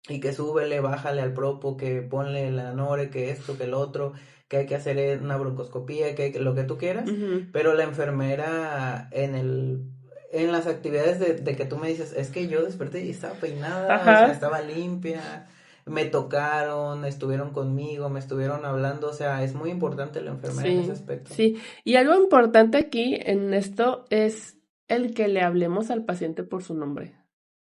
Y que súbele, bájale al propo, que ponle la nore, que esto, que el otro, que hay que hacer una broncoscopía, lo que tú quieras. ujú. Pero la enfermera en las actividades de que tú me dices, es que yo desperté y estaba peinada, o sea, Ajá, estaba limpia, me tocaron, estuvieron conmigo, me estuvieron hablando, o sea, es muy importante la enfermera en ese sí, aspecto. sí. Y algo importante aquí en esto es el que le hablemos al paciente por su nombre.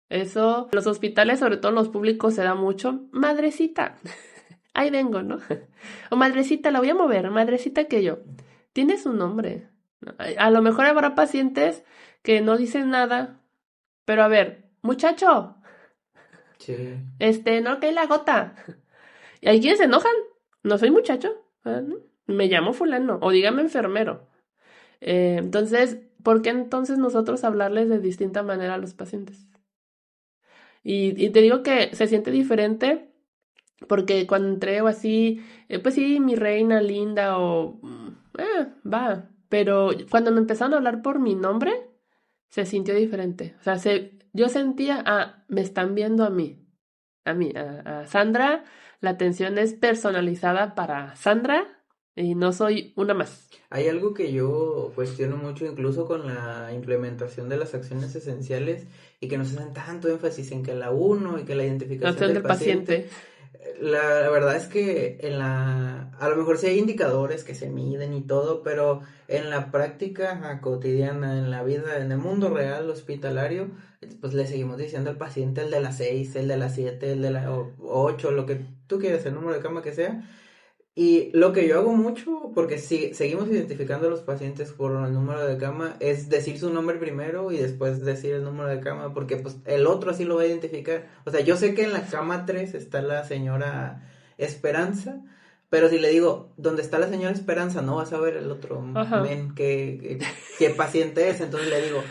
Eso, en los hospitales, sobre todo en los públicos, se da mucho. Madrecita, ahí vengo, ¿no? O madrecita, la voy a mover, madrecita que yo. Tiene su nombre. A lo mejor habrá pacientes que no dicen nada, pero a ver, muchacho, Sí. no que la gota. ¿Y hay quienes se enojan? No soy muchacho. ¿No? Me llamo fulano. O dígame enfermero. Entonces, ¿por qué entonces nosotros hablarles de distinta manera a los pacientes? Y te digo que se siente diferente porque cuando entré o así, pues sí, mi reina linda va. Pero cuando me empezaron a hablar por mi nombre, se sintió diferente. O sea, yo sentía, me están viendo a Sandra, la atención es personalizada para Sandra y no soy una más. Hay algo que yo cuestiono mucho incluso con la implementación de las acciones esenciales y que nos hacen tanto énfasis en que la uno y que la La identificación atención del del paciente. paciente. La verdad es que a lo mejor sí hay indicadores que se miden y todo, pero en la práctica cotidiana, en la vida, en el mundo real hospitalario, pues le seguimos diciendo al paciente el de las 6, el de las 7, el de las 8, lo que tú quieras, el número de cama que sea. Y lo que yo hago mucho, porque si seguimos identificando a los pacientes por el número de cama, es decir su nombre primero y después decir el número de cama, porque pues el otro así lo va a identificar. O sea, yo sé que en la cama 3 está la señora Esperanza, pero si le digo, ¿dónde está la señora Esperanza? No vas a ver el otro Ajá. men que paciente es. Entonces le digo,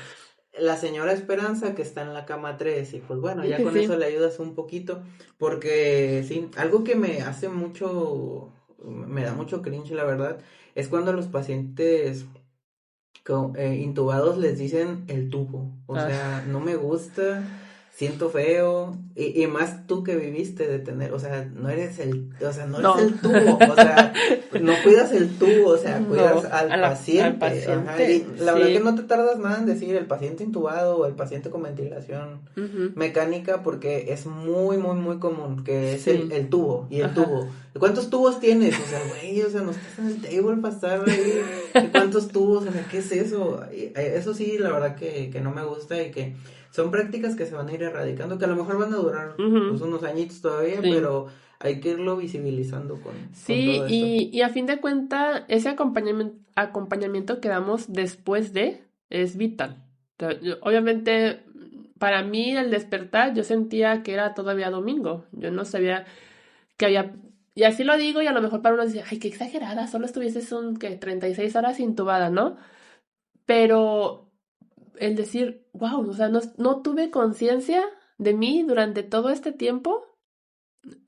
la señora Esperanza que está en la cama 3 y pues bueno, Sí, ya sí, con eso sí. le ayudas un poquito, porque sí, algo que me hace mucho me da mucho cringe, la verdad, es cuando a los pacientes intubados les dicen el tubo. O Ah, sea, no me gusta. siento feo, y más tú que viviste de tener, o sea, no eres el, o sea, no No. eres el tubo, o sea, no cuidas el tubo, o sea, cuidas No, al al paciente, ajá, y paciente, la verdad que sí. no te tardas nada en decir el paciente intubado o el paciente con ventilación Ujú, mecánica, porque es muy, muy, muy común, que es sí, el tubo, y el ajá. tubo, ¿cuántos tubos tienes? O sea, güey, o sea, no estás en el table para estar ahí, ¿y cuántos tubos? O sea, ¿qué es eso? Eso sí, la verdad que no me gusta y que son prácticas que se van a ir erradicando, que a lo mejor van a durar pues Ujú, unos añitos todavía, sí. pero hay que irlo visibilizando con Sí, todo esto. y a fin de cuentas, ese acompañamiento que damos después de es vital. O sea, obviamente, para mí, al despertar, yo sentía que era todavía domingo. Yo no sabía que había... Y así lo digo, y a lo mejor para uno dice, ay, qué exagerada, solo estuvieses un, que 36 horas intubada, ¿no? Pero el decir, wow, o sea, no tuve conciencia de mí durante todo este tiempo.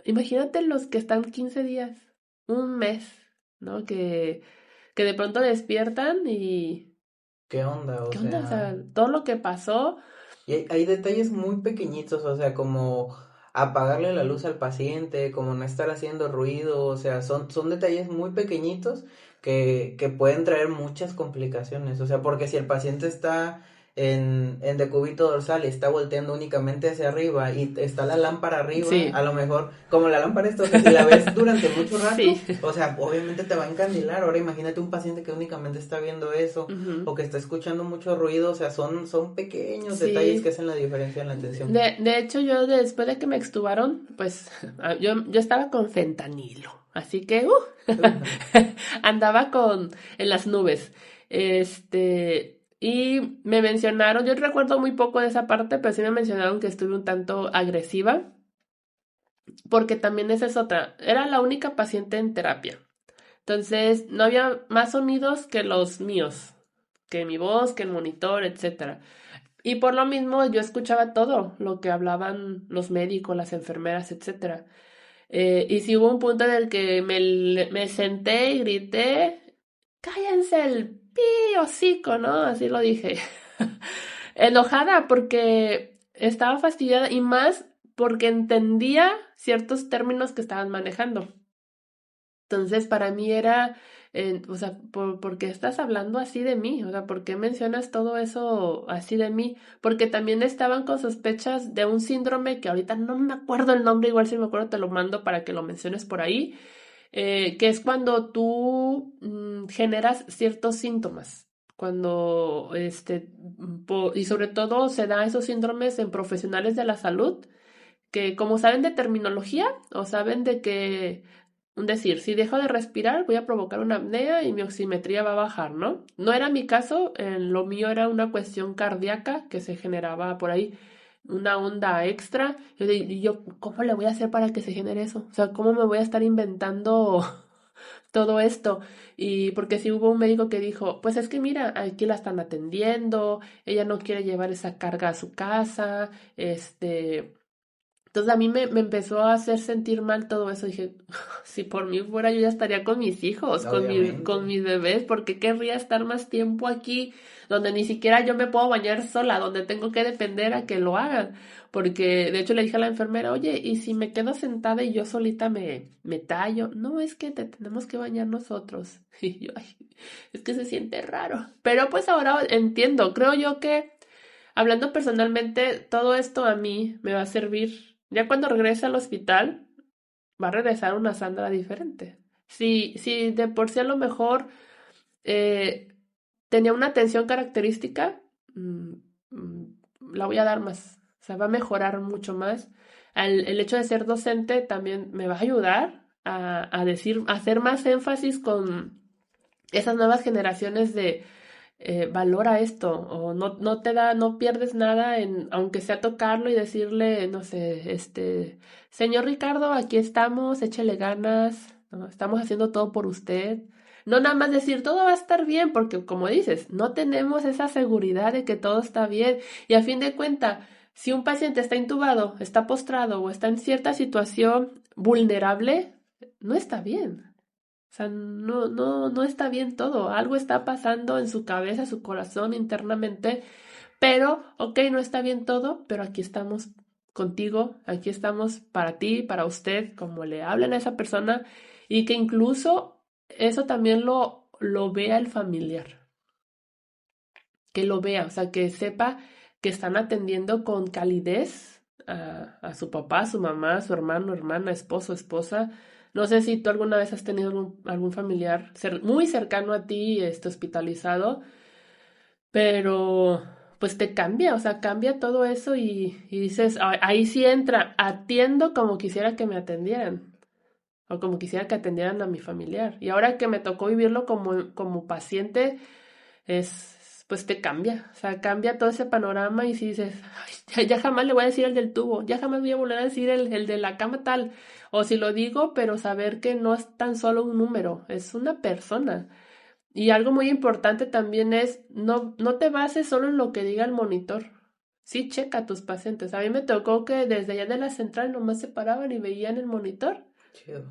Imagínate los que están 15 días, un mes, ¿no? Que de pronto despiertan y... ¿Qué onda? O ¿Qué onda? O sea, sea, todo lo que pasó, y hay detalles muy pequeñitos, o sea, como apagarle la luz al paciente, como no estar haciendo ruido, o sea, son detalles muy pequeñitos que pueden traer muchas complicaciones, o sea, porque si el paciente está en decúbito dorsal y está volteando únicamente hacia arriba y está la lámpara arriba, sí, a lo mejor, como la lámpara esta, o sea, si la ves durante mucho sí. rato, o sea, obviamente te va a encandilar. Ahora imagínate un paciente que únicamente está viendo eso Ujú, o que está escuchando mucho ruido, o sea, son pequeños detalles que sí. hacen la diferencia en la atención. De hecho, yo después de que me extubaron, pues yo estaba con fentanilo. Así que andaba en las nubes. Y me mencionaron, yo recuerdo muy poco de esa parte, pero sí me mencionaron que estuve un tanto agresiva. Porque también esa es otra. Era la única paciente en terapia. Entonces, no había más sonidos que los míos, que mi voz, que el monitor, etcétera. Y por lo mismo yo escuchaba todo lo que hablaban los médicos, las enfermeras, etcétera. Y sí hubo un punto en el que me senté y grité, cállense el pi hocico, ¿no? Así lo dije. Enojada porque estaba fastidiada y más porque entendía ciertos términos que estaban manejando. Entonces, para mí era, o sea, ¿por qué estás hablando así de mí? O sea, ¿por qué mencionas todo eso así de mí? Porque también estaban con sospechas de un síndrome que ahorita no me acuerdo el nombre, igual si me acuerdo te lo mando para que lo menciones por ahí, que es cuando tú generas ciertos síntomas. Cuando, y sobre todo se da esos síndromes en profesionales de la salud que como saben de terminología o saben de que, un decir, si dejo de respirar voy a provocar una apnea y mi oximetría va a bajar, ¿no? No era mi caso, lo mío era una cuestión cardíaca que se generaba por ahí, una onda extra. Y yo, ¿cómo le voy a hacer para que se genere eso? O sea, ¿cómo me voy a estar inventando todo esto? Y porque si hubo un médico que dijo, pues es que mira, aquí la están atendiendo, ella no quiere llevar esa carga a su casa, entonces a mí me empezó a hacer sentir mal todo eso. Dije, si por mí fuera yo ya estaría con mis hijos, con Obviamente. mis bebés, porque querría estar más tiempo aquí, donde ni siquiera yo me puedo bañar sola, donde tengo que depender a que lo hagan. Porque de hecho le dije a la enfermera, oye, ¿y si me quedo sentada y yo solita me tallo? No, es que te tenemos que bañar nosotros. Y yo, ay, es que se siente raro. Pero pues ahora entiendo, creo yo que hablando personalmente, todo esto a mí me va a servir. Ya cuando regrese al hospital, va a regresar una Sandra diferente. Si de por sí a lo mejor eh, tenía una atención característica, mm, mm, la voy a dar más. O sea, va a mejorar mucho más. El hecho de ser docente también me va a ayudar a decir, a hacer más énfasis con esas nuevas generaciones de valora esto, o no te da, no pierdes nada en, aunque sea tocarlo y decirle, no sé, señor Ricardo, aquí estamos, échele ganas, ¿no? Estamos haciendo todo por usted. No nada más decir todo va a estar bien, porque como dices, no tenemos esa seguridad de que todo está bien. Y a fin de cuentas, si un paciente está intubado, está postrado o está en cierta situación vulnerable, no está bien. O sea, no está bien todo. Algo está pasando en su cabeza, su corazón, internamente. Pero, ok, no está bien todo, pero aquí estamos contigo, aquí estamos para ti, para usted, como le hablan a esa persona, y que incluso eso también lo vea el familiar, que lo vea, o sea, que sepa que están atendiendo con calidez a su papá, su mamá, su hermano, hermana, esposo, esposa. No sé si tú alguna vez has tenido algún familiar muy cercano a ti, hospitalizado, pero pues te cambia, o sea, cambia todo eso y dices, ahí sí entra, atiendo como quisiera que me atendieran o como quisiera que atendieran a mi familiar. Y ahora que me tocó vivirlo como paciente, pues te cambia, o sea, cambia todo ese panorama y si dices, "Ay, ya jamás le voy a decir el del tubo, ya jamás voy a volver a decir el de la cama tal, o si lo digo, pero saber que no es tan solo un número, es una persona. Y algo muy importante también es, no te bases solo en lo que diga el monitor. Sí, checa a tus pacientes. A mí me tocó que desde allá de la central nomás se paraban y veían el monitor. Chido.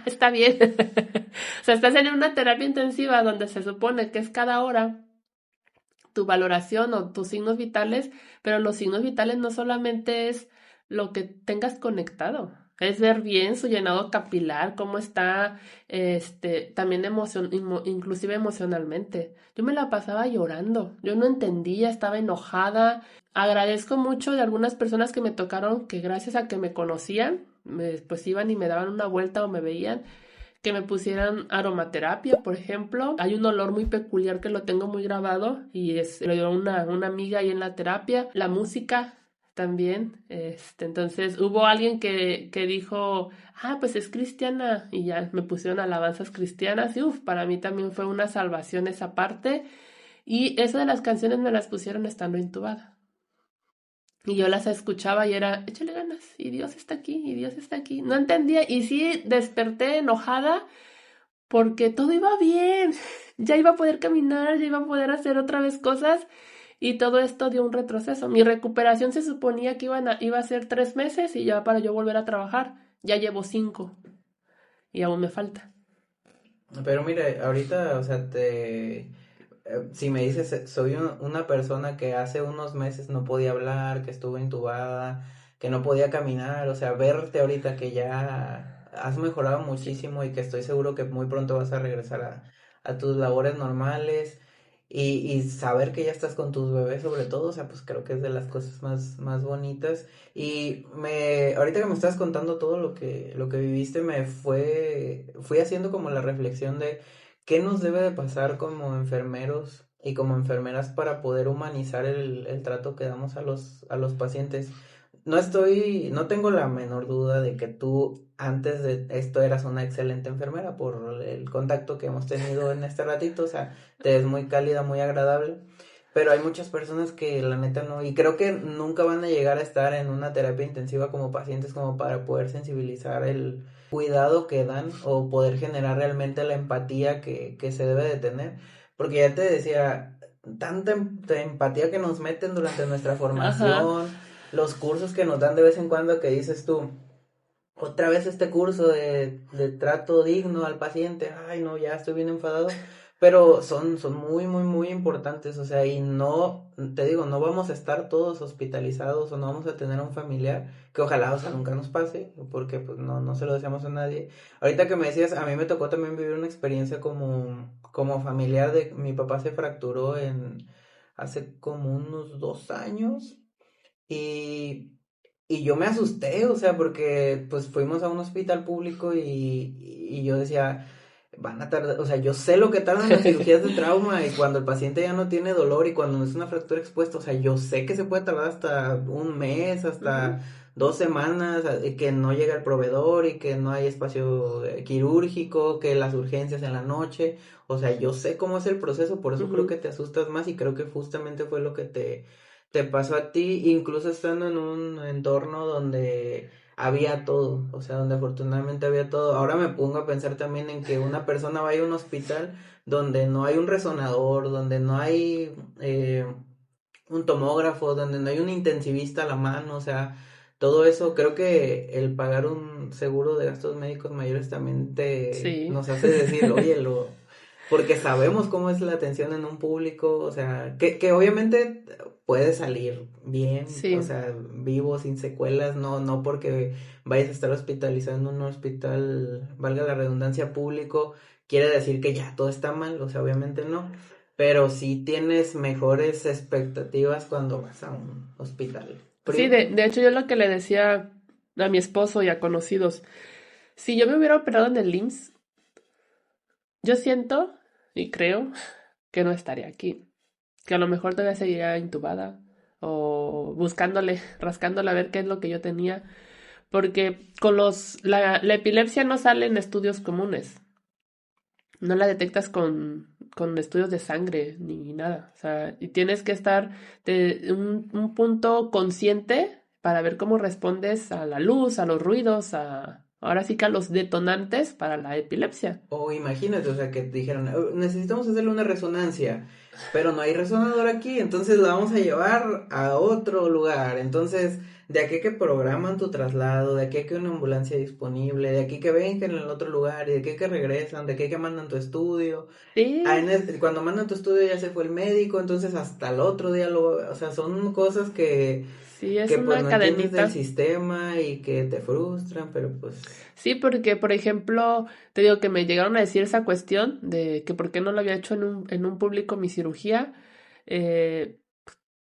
Está bien. O sea, estás en una terapia intensiva donde se supone que es cada hora tu valoración o tus signos vitales, pero los signos vitales no solamente es lo que tengas conectado, es ver bien su llenado capilar, cómo está, también inclusive emocionalmente. Yo me la pasaba llorando, yo no entendía, estaba enojada. Agradezco mucho de algunas personas que me tocaron que gracias a que me conocían, pues iban y me daban una vuelta o me veían que me pusieran aromaterapia, por ejemplo. Hay un olor muy peculiar que lo tengo muy grabado y lo dio una amiga ahí en la terapia. La música también, entonces hubo alguien que dijo, pues es cristiana y ya me pusieron alabanzas cristianas y para mí también fue una salvación esa parte y eso de las canciones me las pusieron estando intubada. Y yo las escuchaba y era, échale ganas, y Dios está aquí, y Dios está aquí. No entendía, y sí desperté enojada porque todo iba bien, ya iba a poder caminar, ya iba a poder hacer otra vez cosas y todo esto dio un retroceso. Mi recuperación se suponía que iba a ser 3 meses y ya para yo volver a trabajar, ya llevo 5 y aún me falta. Pero mire, ahorita, o sea, si me dices, soy una persona que hace unos meses no podía hablar, que estuvo intubada, que no podía caminar, o sea, verte ahorita que ya has mejorado muchísimo y que estoy seguro que muy pronto vas a regresar a tus labores normales y saber que ya estás con tus bebés sobre todo, o sea, pues creo que es de las cosas más bonitas. Y ahorita que me estás contando todo lo que viviste, fui haciendo como la reflexión de qué nos debe de pasar como enfermeros y como enfermeras para poder humanizar el trato que damos a los pacientes. No tengo la menor duda de que tú antes de esto eras una excelente enfermera por el contacto que hemos tenido en este ratito, o sea, te ves muy cálida, muy agradable. Pero hay muchas personas que la neta no, y creo que nunca van a llegar a estar en una terapia intensiva como pacientes como para poder sensibilizar el cuidado que dan o poder generar realmente la empatía que se debe de tener. Porque ya te decía, tanta empatía que nos meten durante nuestra Ajá. formación, los cursos que nos dan de vez en cuando que dices tú, otra vez este curso de trato digno al paciente, ay no, ya estoy bien enfadado, pero son muy, muy, muy importantes, o sea, y no, te digo, no vamos a estar todos hospitalizados o no vamos a tener un familiar, que ojalá, o sea, nunca nos pase, porque pues no se lo deseamos a nadie. Ahorita que me decías, a mí me tocó también vivir una experiencia como familiar de mi papá se fracturó hace como unos 2 años y yo me asusté, o sea, porque pues fuimos a un hospital público y yo decía, van a tardar, o sea, yo sé lo que tardan las cirugías de trauma y cuando el paciente ya no tiene dolor y cuando no es una fractura expuesta, o sea, yo sé que se puede tardar hasta un mes, Ujú, hasta 2 semanas, que no llega el proveedor y que no hay espacio quirúrgico, que las urgencias en la noche, o sea, yo sé cómo es el proceso, por eso creo que ujú, te asustas más y creo que justamente fue lo que te pasó a ti, incluso estando en un entorno donde había todo, o sea, donde afortunadamente había todo. Ahora me pongo a pensar también en que una persona vaya a un hospital donde no hay un resonador, donde no hay un tomógrafo, donde no hay un intensivista a la mano, o sea, todo eso, creo que el pagar un seguro de gastos médicos mayores también sí. nos hace decir, oye, porque sabemos cómo es la atención en un público, o sea, que obviamente puede salir bien, o Sí, sea, vivo, sin secuelas, no porque vayas a estar hospitalizado en un hospital, valga la redundancia, público, quiere decir que ya todo está mal, o sea, obviamente no, pero sí tienes mejores expectativas cuando vas a un hospital sí, privado. de hecho yo lo que le decía a mi esposo y a conocidos, si yo me hubiera operado en el IMSS, yo siento y creo que no estaría aquí, que a lo mejor todavía seguiría intubada o buscándole, rascándole a ver qué es lo que yo tenía, porque la epilepsia no sale en estudios comunes, no la detectas con estudios de sangre ni nada, o sea, y tienes que estar de un punto consciente para ver cómo respondes a la luz, a los ruidos, ahora sí que a los detonantes para la epilepsia. O imagínate, o sea, que te dijeron, necesitamos hacerle una resonancia, pero no hay resonador aquí, entonces la vamos a llevar a otro lugar. Entonces, de aquí que programan tu traslado, de aquí que una ambulancia disponible, de aquí que vengan en el otro lugar, y de aquí que regresan, de aquí que mandan tu estudio. Sí, Cuando mandan tu estudio ya se fue el médico, entonces hasta el otro día o sea, son cosas sí, es que pues una no entiendes del cadenita. sistema y que te frustran, pero pues... Sí, porque, por ejemplo, te digo que me llegaron a decir esa cuestión de que por qué no lo había hecho en un público mi cirugía. Eh,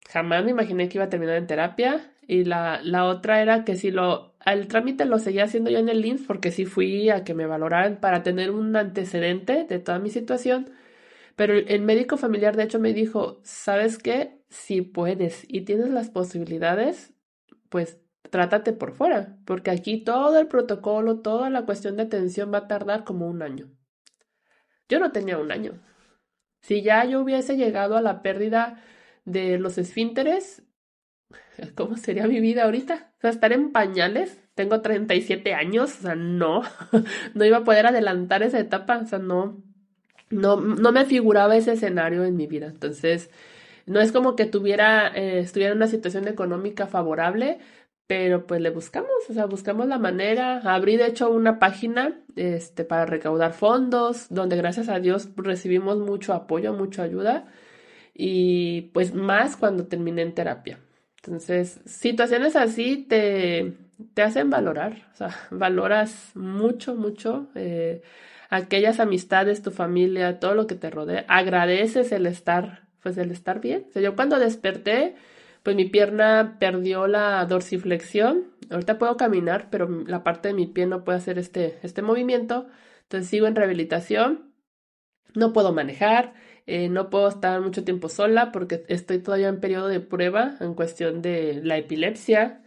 Jamás me imaginé que iba a terminar en terapia. Y la otra era que si al trámite lo seguía haciendo yo en el IMSS, porque sí fui a que me valoraran para tener un antecedente de toda mi situación. Pero el médico familiar, de hecho, me dijo, ¿sabes qué? Si puedes y tienes las posibilidades, pues trátate por fuera, porque aquí todo el protocolo, toda la cuestión de atención va a tardar como un año. Yo no tenía un año. Si ya yo hubiese llegado a la pérdida de los esfínteres, ¿cómo sería mi vida ahorita? O sea, estar en pañales. Tengo 37 años, o sea, no, no iba a poder adelantar esa etapa, o sea, no me figuraba ese escenario en mi vida. Entonces, no es como que estuviera en una situación económica favorable, pero pues le buscamos, o sea, buscamos la manera. Abrí de hecho una página, para recaudar fondos, donde gracias a Dios recibimos mucho apoyo, mucha ayuda y pues más cuando terminé en terapia. Entonces, situaciones así te hacen valorar, o sea, valoras mucho, mucho aquellas amistades, tu familia, todo lo que te rodea. Agradeces pues el estar bien. O sea, yo cuando desperté, pues mi pierna perdió la dorsiflexión. Ahorita puedo caminar, pero la parte de mi pie no puede hacer este movimiento. Entonces sigo en rehabilitación. No puedo manejar, no puedo estar mucho tiempo sola porque estoy todavía en periodo de prueba en cuestión de la epilepsia.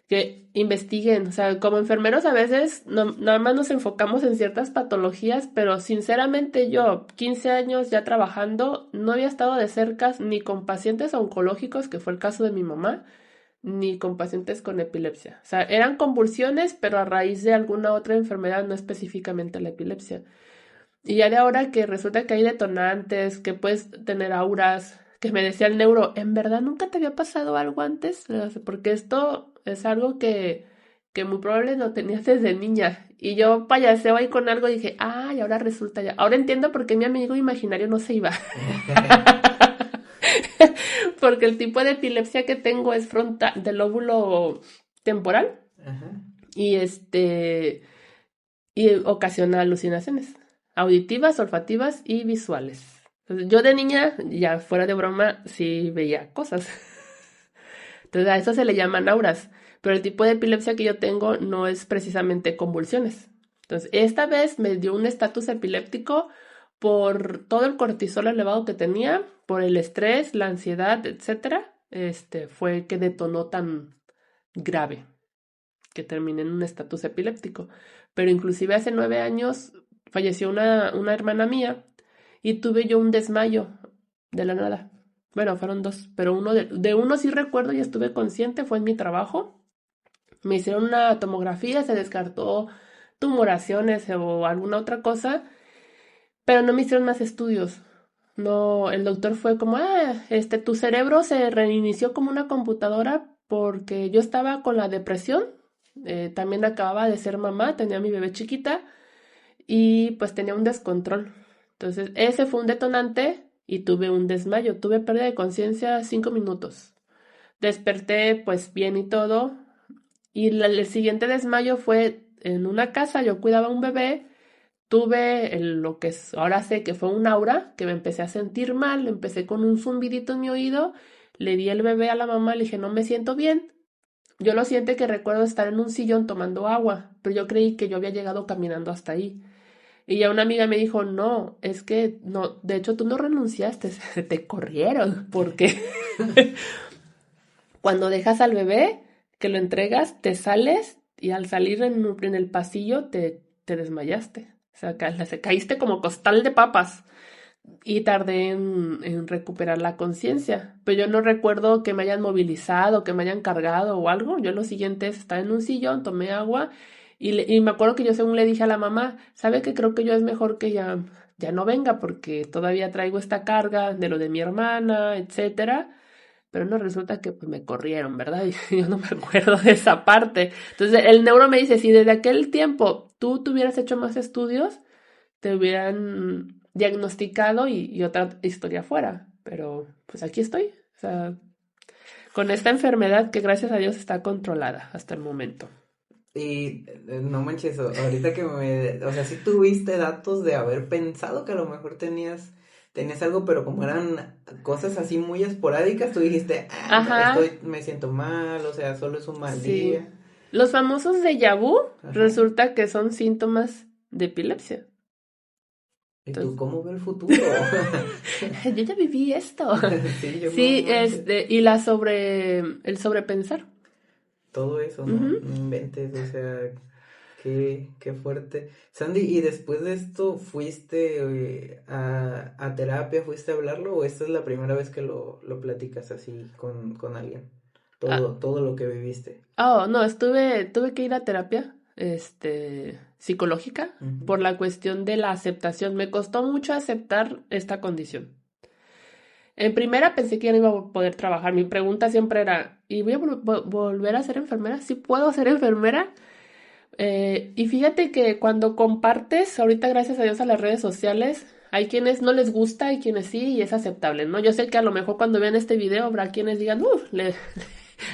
Que investiguen, o sea, como enfermeros a veces nada más nos enfocamos en ciertas patologías, pero sinceramente yo, 15 años ya trabajando, no había estado de cerca ni con pacientes oncológicos, que fue el caso de mi mamá, ni con pacientes con epilepsia. O sea, eran convulsiones, pero a raíz de alguna otra enfermedad, no específicamente la epilepsia. Y ya de ahora que resulta que hay detonantes, que puedes tener auras, que me decía el neuro, ¿en verdad nunca te había pasado algo antes? O sea, porque esto es algo que muy probable lo tenías desde niña. Y yo payaseo ahí con algo y dije, y ahora resulta ya. Ahora entiendo por qué mi amigo imaginario no se iba. Porque el tipo de epilepsia que tengo es frontal, del lóbulo temporal Ajá. y y ocasiona alucinaciones auditivas, olfativas y visuales. Entonces, yo de niña, ya fuera de broma, sí veía cosas. Entonces a eso se le llaman auras, pero el tipo de epilepsia que yo tengo no es precisamente convulsiones. Entonces, esta vez me dio un estatus epiléptico por todo el cortisol elevado que tenía, por el estrés, la ansiedad, etcétera. Fue que detonó tan grave que terminé en un estatus epiléptico. Pero inclusive hace 9 años falleció una hermana mía y tuve yo un desmayo de la nada. Bueno, fueron dos, pero de uno sí recuerdo y estuve consciente, fue en mi trabajo. Me hicieron una tomografía, se descartó tumoraciones o alguna otra cosa, pero no me hicieron más estudios. No, el doctor fue como, tu cerebro se reinició como una computadora porque yo estaba con la depresión, también acababa de ser mamá, tenía a mi bebé chiquita y pues tenía un descontrol. Entonces, ese fue un detonante y tuve un desmayo. Tuve pérdida de conciencia 5 minutos. Desperté pues bien y todo. Y el siguiente desmayo fue en una casa, yo cuidaba a un bebé, tuve lo que ahora sé que fue un aura, que me empecé a sentir mal, empecé con un zumbidito en mi oído, le di el bebé a la mamá, le dije, no me siento bien. Yo lo siento que recuerdo estar en un sillón tomando agua, pero yo creí que yo había llegado caminando hasta ahí. Y ya una amiga me dijo, no, es que no, de hecho tú no renunciaste, te corrieron, porque cuando dejas al bebé, que lo entregas, te sales y al salir en el pasillo te desmayaste. O sea, caíste como costal de papas y tardé en recuperar la conciencia. Pero yo no recuerdo que me hayan movilizado, que me hayan cargado o algo. Yo lo siguiente es estar en un sillón, tomé agua y me acuerdo que yo según le dije a la mamá, ¿sabe que creo que yo es mejor que ya no venga porque todavía traigo esta carga de lo de mi hermana, etcétera? Pero no resulta que pues, me corrieron, ¿verdad? Y yo no me acuerdo de esa parte. Entonces el neuro me dice, si desde aquel tiempo tú hubieras hecho más estudios, te hubieran diagnosticado y otra historia fuera. Pero pues aquí estoy, o sea, con esta enfermedad que gracias a Dios está controlada hasta el momento. Y no manches, ahorita que o sea, sí tuviste datos de haber pensado que a lo mejor tenías algo, pero como eran cosas así muy esporádicas, tú dijiste, Ajá, me siento mal, o sea, solo es un mal sí. día. Los famosos déjà vu Ajá. resulta que son síntomas de epilepsia. ¿Y tú Entonces, cómo ves el futuro? yo ya viví esto. Sí, yo no Sí, manches. y el sobrepensar. Todo eso, ¿no? Ujú. No inventes, o sea, qué fuerte. Sandy, ¿y después de esto fuiste a terapia, fuiste a hablarlo o esta es la primera vez que lo platicas así con alguien? Ah, Todo lo que viviste. oh, no, tuve que ir a terapia, psicológica, Ujú. por la cuestión de la aceptación. Me costó mucho aceptar esta condición. En primera pensé que ya no iba a poder trabajar. Mi pregunta siempre era, ¿y voy a volver a ser enfermera? ¿Sí puedo ser enfermera? Y fíjate que cuando compartes, ahorita gracias a Dios a las redes sociales, hay quienes no les gusta, hay quienes sí, y es aceptable, ¿no? Yo sé que a lo mejor cuando vean este video habrá quienes digan,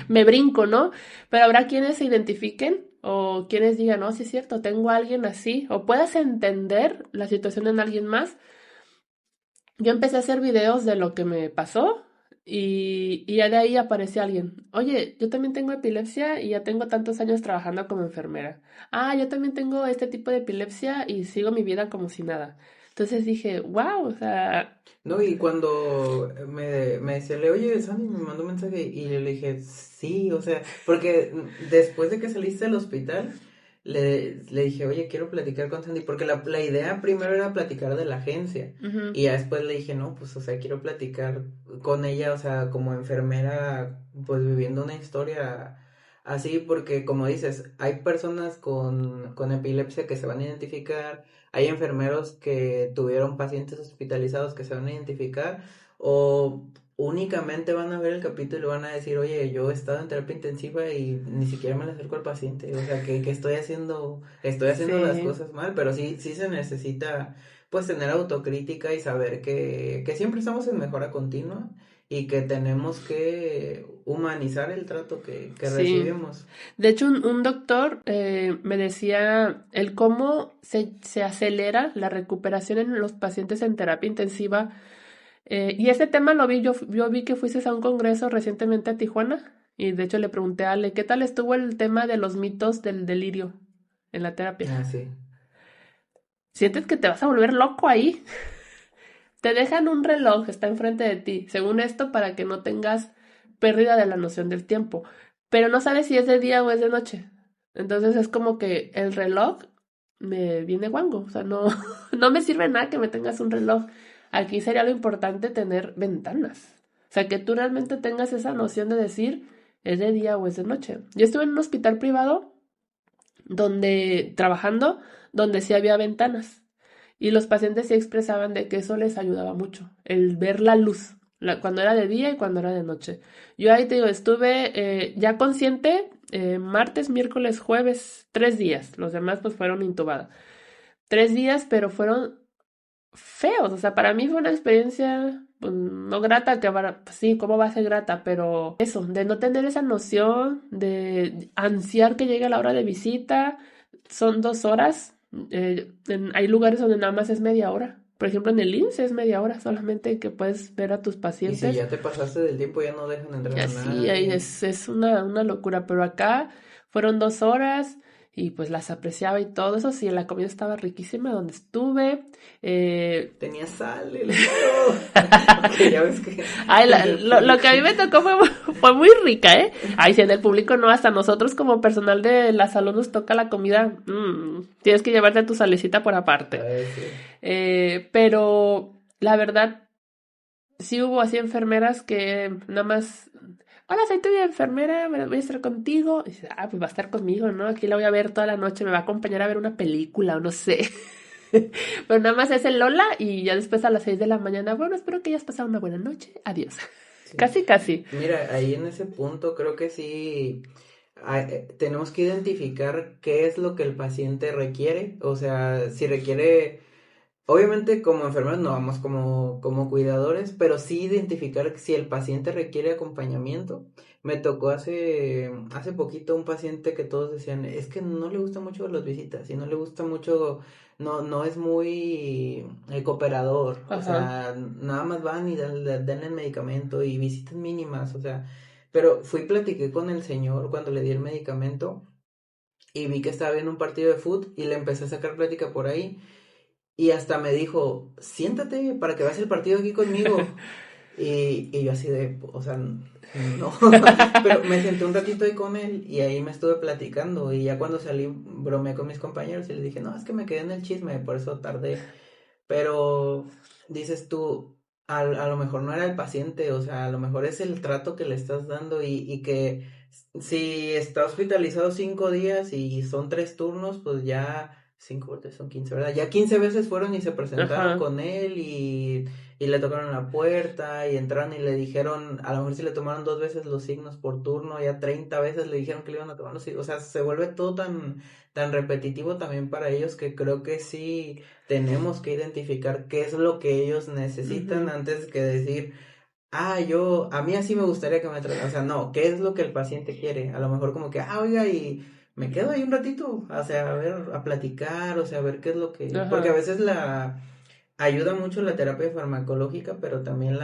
me brinco, ¿no? Pero habrá quienes se identifiquen o quienes digan, no, sí es cierto, tengo a alguien así, o puedas entender la situación en alguien más. Yo empecé a hacer videos de lo que me pasó y ya de ahí apareció alguien. Oye, yo también tengo epilepsia y ya tengo tantos años trabajando como enfermera. Ah, yo también tengo este tipo de epilepsia y sigo mi vida como si nada. Entonces dije, wow, o sea, No, y cuando me decía, oye, Sandy, me mandó un mensaje y yo le dije, sí, o sea, porque después de que saliste del hospital, le dije, oye, quiero platicar con Sandy, porque la idea primero era platicar de la agencia, ujú, y ya después le dije, no, pues, o sea, quiero platicar con ella, o sea, como enfermera, pues, viviendo una historia así, porque como dices, hay personas con epilepsia que se van a identificar, hay enfermeros que tuvieron pacientes hospitalizados que se van a identificar o únicamente van a ver el capítulo y van a decir, oye, yo he estado en terapia intensiva y ni siquiera me le acerco al paciente, o sea, que estoy haciendo las sí. cosas mal, pero sí se necesita pues tener autocrítica y saber que siempre estamos en mejora continua y que tenemos que humanizar el trato que Sí. recibimos. De hecho, un doctor me decía el cómo se acelera la recuperación en los pacientes en terapia intensiva. Y ese tema lo vi, yo vi que fuiste a un congreso recientemente a Tijuana y de hecho le pregunté a Ale, ¿qué tal estuvo el tema de los mitos del delirio en la terapia? Ah, sí. ¿Sientes que te vas a volver loco ahí? Te dejan un reloj, está enfrente de ti, según esto, para que no tengas pérdida de la noción del tiempo, pero no sabes si es de día o es de noche. Entonces es como que el reloj me viene guango, o sea, no, no me sirve nada que me tengas un reloj. Aquí sería lo importante tener ventanas. O sea, que tú realmente tengas esa noción de decir es de día o es de noche. Yo estuve en un hospital privado trabajando, donde sí había ventanas. Y los pacientes sí expresaban de que eso les ayudaba mucho, el ver la luz, cuando era de día y cuando era de noche. Yo ahí te digo, estuve ya consciente martes, miércoles, jueves, 3 días. Los demás pues fueron intubada. 3 días, pero fueron feos. O sea, para mí fue una experiencia pues, no grata, que ahora, pues sí, ¿cómo va a ser grata? Pero eso, de no tener esa noción, de ansiar que llegue la hora de visita, son 2 horas. Hay lugares donde nada más es media hora. Por ejemplo, en el IMSS es media hora solamente que puedes ver a tus Y si pacientes. ya te pasaste del tiempo, ya no dejan entrar Y a así, ahí nadie. es una locura, pero acá fueron 2 horas y pues las apreciaba y todo eso, sí, la comida estaba riquísima donde estuve. eh, Tenía sal el helado. Porque ya ves que Ay, en el lo que público. a mí me tocó fue muy rica, ¿eh? Ay, si en el público no, hasta nosotros como personal de la salud nos toca la comida, tienes que llevarte tu salecita por aparte. Ay, sí. Pero la verdad, sí hubo así enfermeras que nada más, hola, soy tu enfermera, voy a estar contigo. Y dice, pues va a estar conmigo, ¿no? Aquí la voy a ver toda la noche, me va a acompañar a ver una película o no sé. Pero nada más es el Lola y ya después a las 6 de la mañana, bueno, espero que hayas pasado una buena noche, adiós. Sí. Casi, casi. Mira, ahí en ese punto creo que sí tenemos que identificar qué es lo que el paciente requiere. O sea, si requiere. Obviamente como enfermeros no vamos como cuidadores, pero sí identificar si el paciente requiere acompañamiento. Me tocó hace poquito un paciente que todos decían, es que no le gusta mucho las visitas y no le gusta mucho, no es muy cooperador, o Ajá. sea, nada más van y dan el medicamento y visitas mínimas, o sea, pero fui y platiqué con el señor cuando le di el medicamento y vi que estaba viendo un partido de fútbol y le empecé a sacar plática por ahí. Y hasta me dijo, siéntate para que veas el partido aquí conmigo. Y yo así de, o sea, no. Pero me senté un ratito ahí con él y ahí me estuve platicando. Y ya cuando salí, bromeé con mis compañeros y les dije, no, es que me quedé en el chisme, por eso tardé. Pero dices tú, a lo mejor no era el paciente, o sea, a lo mejor es el trato que le estás dando y que si está hospitalizado 5 días y son 3 turnos, pues ya 5 son 15, ¿verdad? Ya 15 veces fueron y se presentaron Ajá. con él y le tocaron la puerta y entraron y le dijeron, a lo mejor si le tomaron 2 veces los signos por turno, ya 30 veces le dijeron que le iban a tomar los signos, o sea, se vuelve todo tan repetitivo también para ellos que creo que sí tenemos que identificar qué es lo que ellos necesitan Ujú. antes que decir, a mí así me gustaría que me traten. O sea, no, ¿qué es lo que el paciente quiere? A lo mejor como que, oiga, y me quedo ahí un ratito, o sea, a ver, a platicar, o sea, a ver qué es lo que, porque a Ajá. veces ayuda mucho la terapia farmacológica, pero también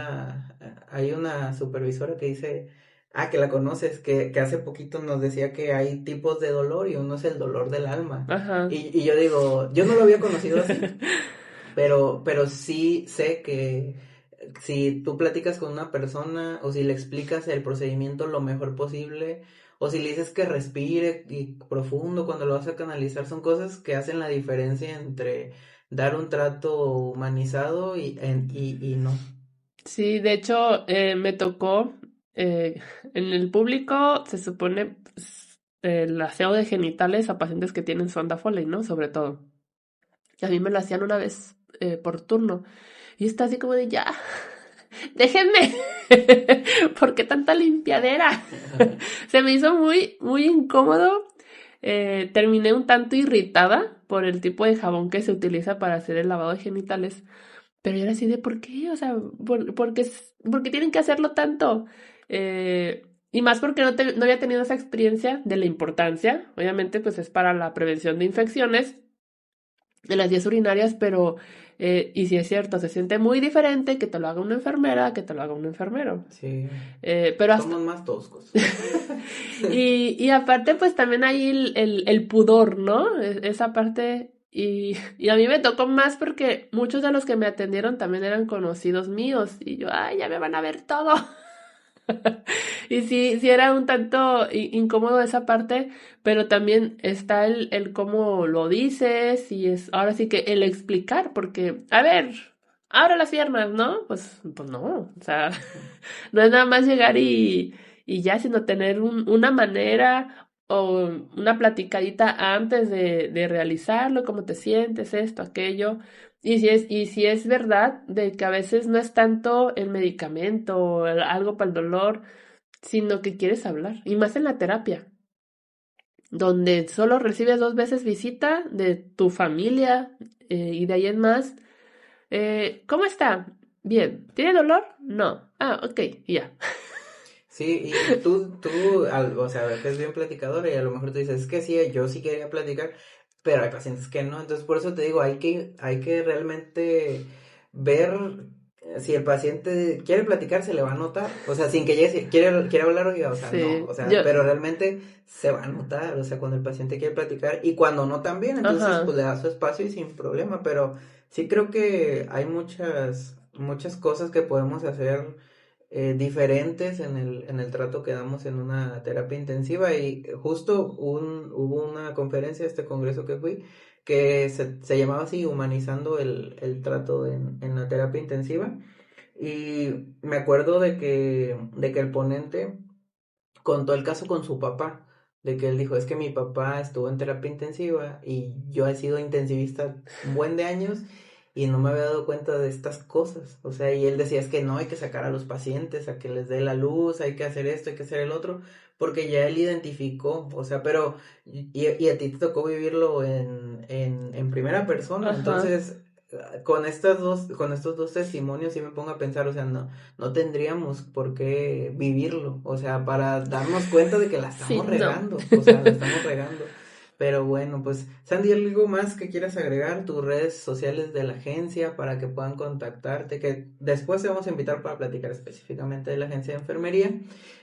hay una supervisora que dice, que la conoces, que hace poquito nos decía que hay tipos de dolor y uno es el dolor del alma. Ajá. Y yo digo, yo no lo había conocido así, pero sí sé que si tú platicas con una persona o si le explicas el procedimiento lo mejor posible o si le dices que respire y profundo cuando lo vas a canalizar, son cosas que hacen la diferencia entre dar un trato humanizado y no. Sí, de hecho, me tocó en el público, se supone pues, el aseo de genitales a pacientes que tienen sonda Foley, ¿no? Sobre todo. Y a mí me lo hacían una vez por turno. Y está así como de ya, déjenme. ¿Por qué tanta limpiadera? Se me hizo muy, muy incómodo. Terminé un tanto irritada por el tipo de jabón que se utiliza para hacer el lavado de genitales. Pero yo era así de, ¿por qué? O sea, ¿por qué tienen que hacerlo tanto? Y más porque no había tenido esa experiencia de la importancia. Obviamente, pues es para la prevención de infecciones de las vías urinarias, pero, y si es cierto, se siente muy diferente que te lo haga una enfermera que te lo haga un enfermero. Sí, Pero hasta, somos más toscos. Sí. y aparte, pues también hay el pudor, ¿no? Esa parte. Y a mí me tocó más porque muchos de los que me atendieron también eran conocidos míos. Y yo, ay, ya me van a ver todo. Y sí, sí era un tanto incómodo esa parte, pero también está el cómo lo dices y es ahora sí que el explicar, porque, a ver, abre las piernas, ¿no? Pues no, o sea, no es nada más llegar y ya, sino tener una manera o una platicadita antes de realizarlo, cómo te sientes, esto, aquello. Y si es verdad de que a veces no es tanto el medicamento o algo para el dolor, sino que quieres hablar. Y más en la terapia, donde solo recibes 2 veces visita de tu familia y de ahí en más ¿Cómo está? Bien. ¿Tiene dolor? No. Ah, ok, y ya. Sí, y o sea, eres bien platicadora y a lo mejor tú dices, es que sí, yo sí quería platicar, pero hay pacientes que no, entonces por eso te digo, hay que realmente ver si el paciente quiere platicar, se le va a notar, o sea, sin que llegue, quiere hablar, oiga, o sea, no, Sí, o sea, yo, pero realmente se va a notar, o sea, cuando el paciente quiere platicar y cuando no también, entonces pues ajá. le da su espacio y sin problema, pero sí creo que hay muchas cosas que podemos hacer diferentes en el trato que damos en una terapia intensiva y justo hubo una conferencia, este congreso que fui, que se llamaba así, Humanizando el trato en la terapia intensiva y me acuerdo de que el ponente contó el caso con su papá, de que él dijo, es que mi papá estuvo en terapia intensiva y yo he sido intensivista un buen de años y no me había dado cuenta de estas cosas. O sea, y él decía, es que no hay que sacar a los pacientes, a que les dé la luz, hay que hacer esto, hay que hacer el otro, porque ya él identificó, o sea, pero, y a ti te tocó vivirlo en primera persona, Ajá. entonces con estos dos testimonios sí me pongo a pensar, o sea, no tendríamos por qué vivirlo, o sea, para darnos cuenta de que la Sí, estamos no. regando, o sea, la estamos regando. Pero bueno, pues, Sandy, ¿algo más que quieras agregar? Tus redes sociales de la agencia para que puedan contactarte, que después te vamos a invitar para platicar específicamente de la agencia de enfermería,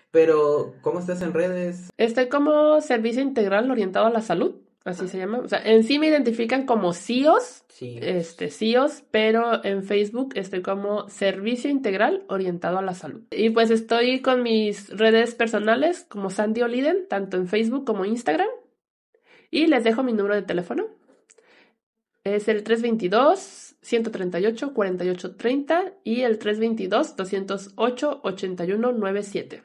pero ¿cómo estás en redes? Estoy como servicio integral orientado a la salud, así Ah, se llama. O sea, en sí me identifican como CIOS, sí, CIOS, pero en Facebook estoy como servicio integral orientado a la salud. Y pues estoy con mis redes personales como Sandy Oliden, tanto en Facebook como Instagram. Y les dejo mi número de teléfono. Es el 322-138-4830 y el 322-208-8197.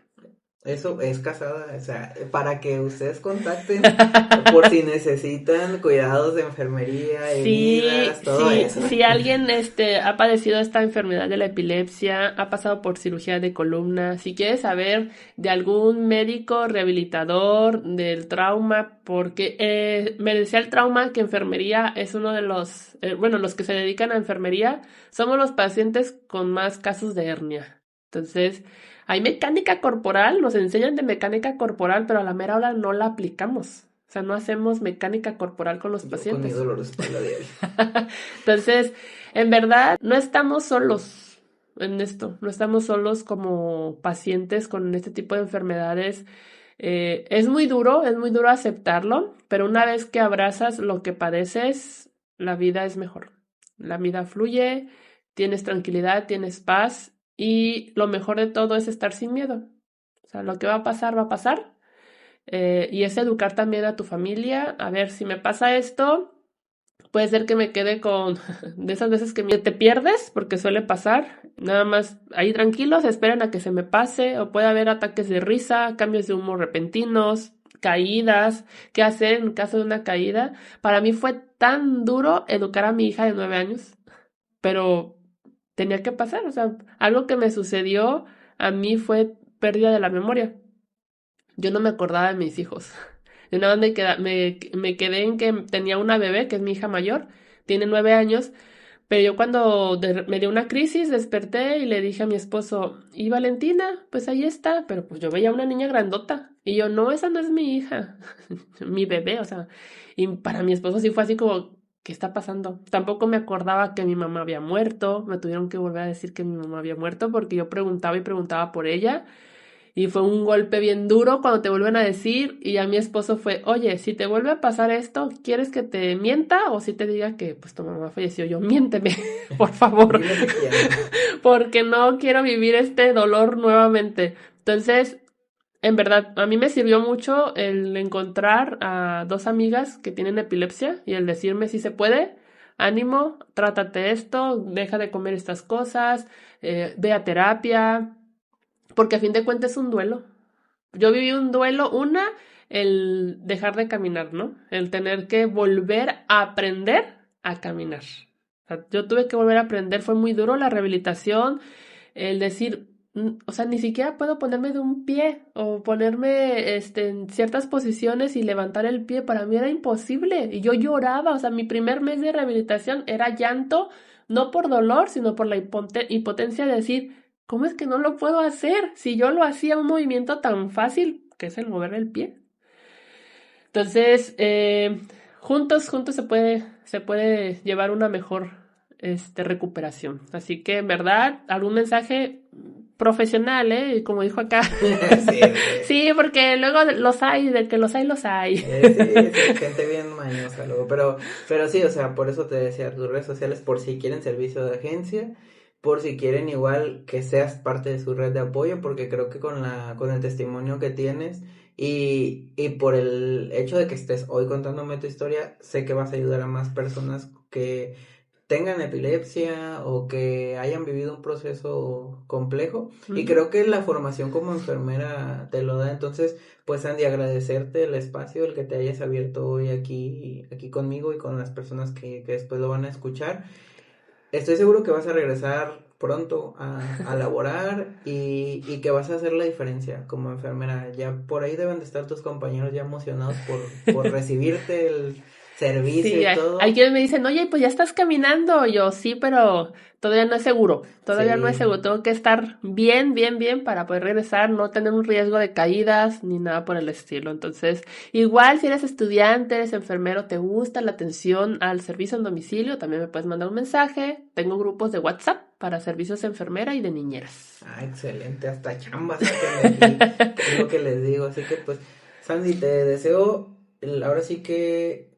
eso es casada, o sea, para que ustedes contacten por si necesitan cuidados de enfermería, Sí, heridas, todo sí, eso. si alguien ha padecido esta enfermedad de la epilepsia, ha pasado por cirugía de columna, si quiere saber de algún médico rehabilitador del trauma, porque me decía el trauma que enfermería es uno de los, bueno, los que se dedican a enfermería, somos los pacientes con más casos de hernia. Entonces, hay mecánica corporal, nos enseñan de mecánica corporal, pero a la mera hora no la aplicamos. O sea, no hacemos mecánica corporal con los Yo con mi pacientes. dolor de espalda diario. Entonces, en verdad, no estamos solos en esto, no estamos solos como pacientes con este tipo de enfermedades. Es muy duro aceptarlo, pero una vez que abrazas lo que padeces, la vida es mejor. La vida fluye, tienes tranquilidad, tienes paz y lo mejor de todo es estar sin miedo. O sea, lo que va a pasar, va a pasar. Y es educar también a tu familia, a ver si me pasa esto. Puede ser que me quede con de esas veces que te pierdes, porque suele pasar, nada más ahí tranquilos, esperan a que se me pase, o puede haber ataques de risa, cambios de humor repentinos, caídas, qué hacer en caso de una caída. Para mí fue tan duro educar a mi hija de 9 años, pero tenía que pasar, o sea, algo que me sucedió a mí fue pérdida de la memoria. Yo no me acordaba de mis hijos. De nada me quedé en que tenía una bebé, que es mi hija mayor, tiene 9 años, pero yo cuando me dio una crisis desperté y le dije a mi esposo, ¿y Valentina? Pues ahí está, pero pues yo veía una niña grandota. Y yo, no, esa no es mi hija, mi bebé, o sea, y para mi esposo sí fue así como, ¿qué está pasando? Tampoco me acordaba que mi mamá había muerto, me tuvieron que volver a decir que mi mamá había muerto porque yo preguntaba y preguntaba por ella. Y fue un golpe bien duro cuando te vuelven a decir y a mi esposo fue, oye, si te vuelve a pasar esto, ¿quieres que te mienta o si te diga que pues tu mamá falleció? Yo, miénteme, por favor, Dime que ya no. porque no quiero vivir este dolor nuevamente. Entonces, en verdad, a mí me sirvió mucho el encontrar a dos amigas que tienen epilepsia y el decirme si se puede, ánimo, trátate esto, deja de comer estas cosas, ve a terapia, porque a fin de cuentas es un duelo. Yo viví un duelo, el dejar de caminar, ¿no? El tener que volver a aprender a caminar. O sea, yo tuve que volver a aprender, fue muy duro la rehabilitación, el decir, o sea, ni siquiera puedo ponerme de un pie o ponerme en ciertas posiciones y levantar el pie, para mí era imposible y yo lloraba, o sea, mi primer mes de rehabilitación era llanto no por dolor, sino por la impotencia de decir, ¿cómo es que no lo puedo hacer? Si yo lo hacía un movimiento tan fácil, que es el mover el pie. Entonces, juntos se puede llevar una mejor recuperación. Así que, en verdad, algún mensaje profesional, como dijo acá. Sí, Sí, porque luego los hay, del que los hay, los hay. sí, gente bien mañosa luego, pero sí, o sea, por eso te decía, tus redes sociales, por si quieren servicio de agencia, por si quieren igual que seas parte de su red de apoyo, porque creo que con el testimonio que tienes y por el hecho de que estés hoy contándome tu historia, sé que vas a ayudar a más personas que tengan epilepsia o que hayan vivido un proceso complejo. Y creo que la formación como enfermera te lo da. Entonces, pues Andy, agradecerte el espacio, el que te hayas abierto hoy aquí conmigo y con las personas que después lo van a escuchar. Estoy seguro que vas a regresar pronto a laborar y que vas a hacer la diferencia como enfermera. Ya por ahí deben de estar tus compañeros ya emocionados por recibirte el servicio Sí, y todo. hay quienes me dicen, oye, pues ya estás caminando. Yo, sí, pero todavía no es seguro. Todavía no es Sí. seguro. Tengo que estar bien para poder regresar, no tener un riesgo de caídas ni nada por el estilo. Entonces, igual si eres estudiante, eres enfermero, te gusta la atención al servicio en domicilio, también me puedes mandar un mensaje. Tengo grupos de WhatsApp para servicios de enfermera y de niñeras. Ah, excelente, hasta chamba saquen de aquí, es lo que les digo, así que pues, Sandy, te deseo ahora sí que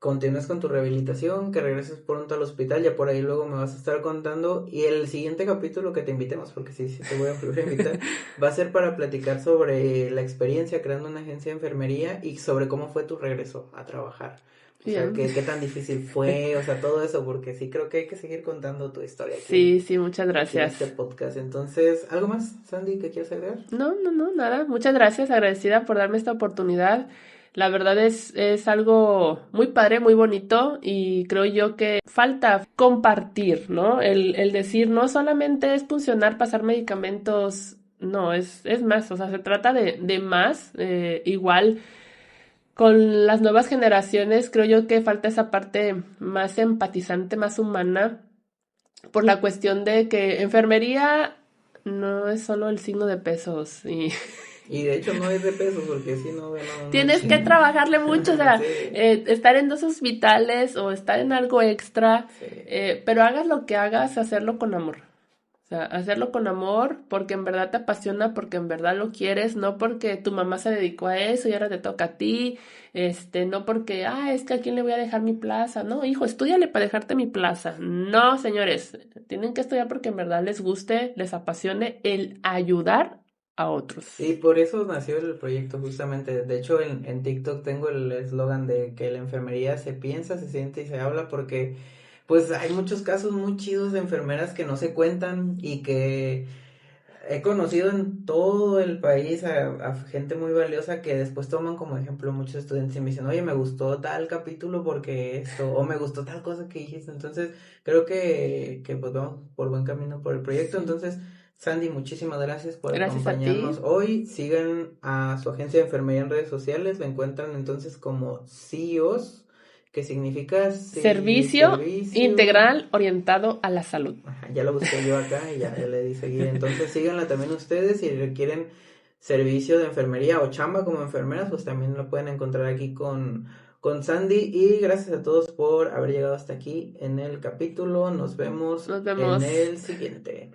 continúes con tu rehabilitación, que regreses pronto al hospital, ya por ahí luego me vas a estar contando, y el siguiente capítulo que te invitemos, porque sí te voy a volver a invitar, va a ser para platicar sobre la experiencia creando una agencia de enfermería y sobre cómo fue tu regreso a trabajar. O sea, Bien. qué tan difícil fue, o sea, todo eso, porque sí creo que hay que seguir contando tu historia Sí, muchas aquí en este gracias. podcast. Entonces, ¿algo más, Sandy, que quieras agregar? No, nada. Muchas gracias, agradecida por darme esta oportunidad. La verdad es algo muy padre, muy bonito y creo yo que falta compartir, ¿no? El decir, no solamente es funcionar, pasar medicamentos, no, es más, o sea, se trata de más. Igual con las nuevas generaciones creo yo que falta esa parte más empatizante, más humana, por la cuestión de que enfermería no es solo el signo de pesos y Y de hecho no es de pesos, porque si no, no tienes que chingo. trabajarle mucho, o sea, Sí, estar en dos hospitales o estar en algo extra, sí. pero hagas lo que hagas, hacerlo con amor. O sea, hacerlo con amor porque en verdad te apasiona, porque en verdad lo quieres, no porque tu mamá se dedicó a eso y ahora te toca a ti, no porque, es que a quién le voy a dejar mi plaza. No, hijo, estúdiale para dejarte mi plaza. No, señores, tienen que estudiar porque en verdad les guste, les apasione el ayudar a otros. Y por eso nació el proyecto justamente. De hecho, en TikTok tengo el eslogan de que la enfermería se piensa, se siente y se habla porque pues hay muchos casos muy chidos de enfermeras que no se cuentan y que he conocido en todo el país a gente muy valiosa que después toman como ejemplo muchos estudiantes y me dicen, oye, me gustó tal capítulo porque esto, o me gustó tal cosa que dijiste. Entonces, creo que pues vamos por buen camino por el proyecto. Sí. Entonces, Sandy, muchísimas gracias por Gracias a ti. acompañarnos hoy. Sigan a su agencia de enfermería en redes sociales. La encuentran entonces como CEOs, que significa Servicio servicio. integral orientado a la salud. Ajá, ya lo busqué yo acá y ya le di seguir. Entonces síganla también ustedes si requieren servicio de enfermería o chamba como enfermeras, pues también lo pueden encontrar aquí con Sandy. Y gracias a todos por haber llegado hasta aquí en el capítulo. Nos vemos Nos en vemos. el siguiente.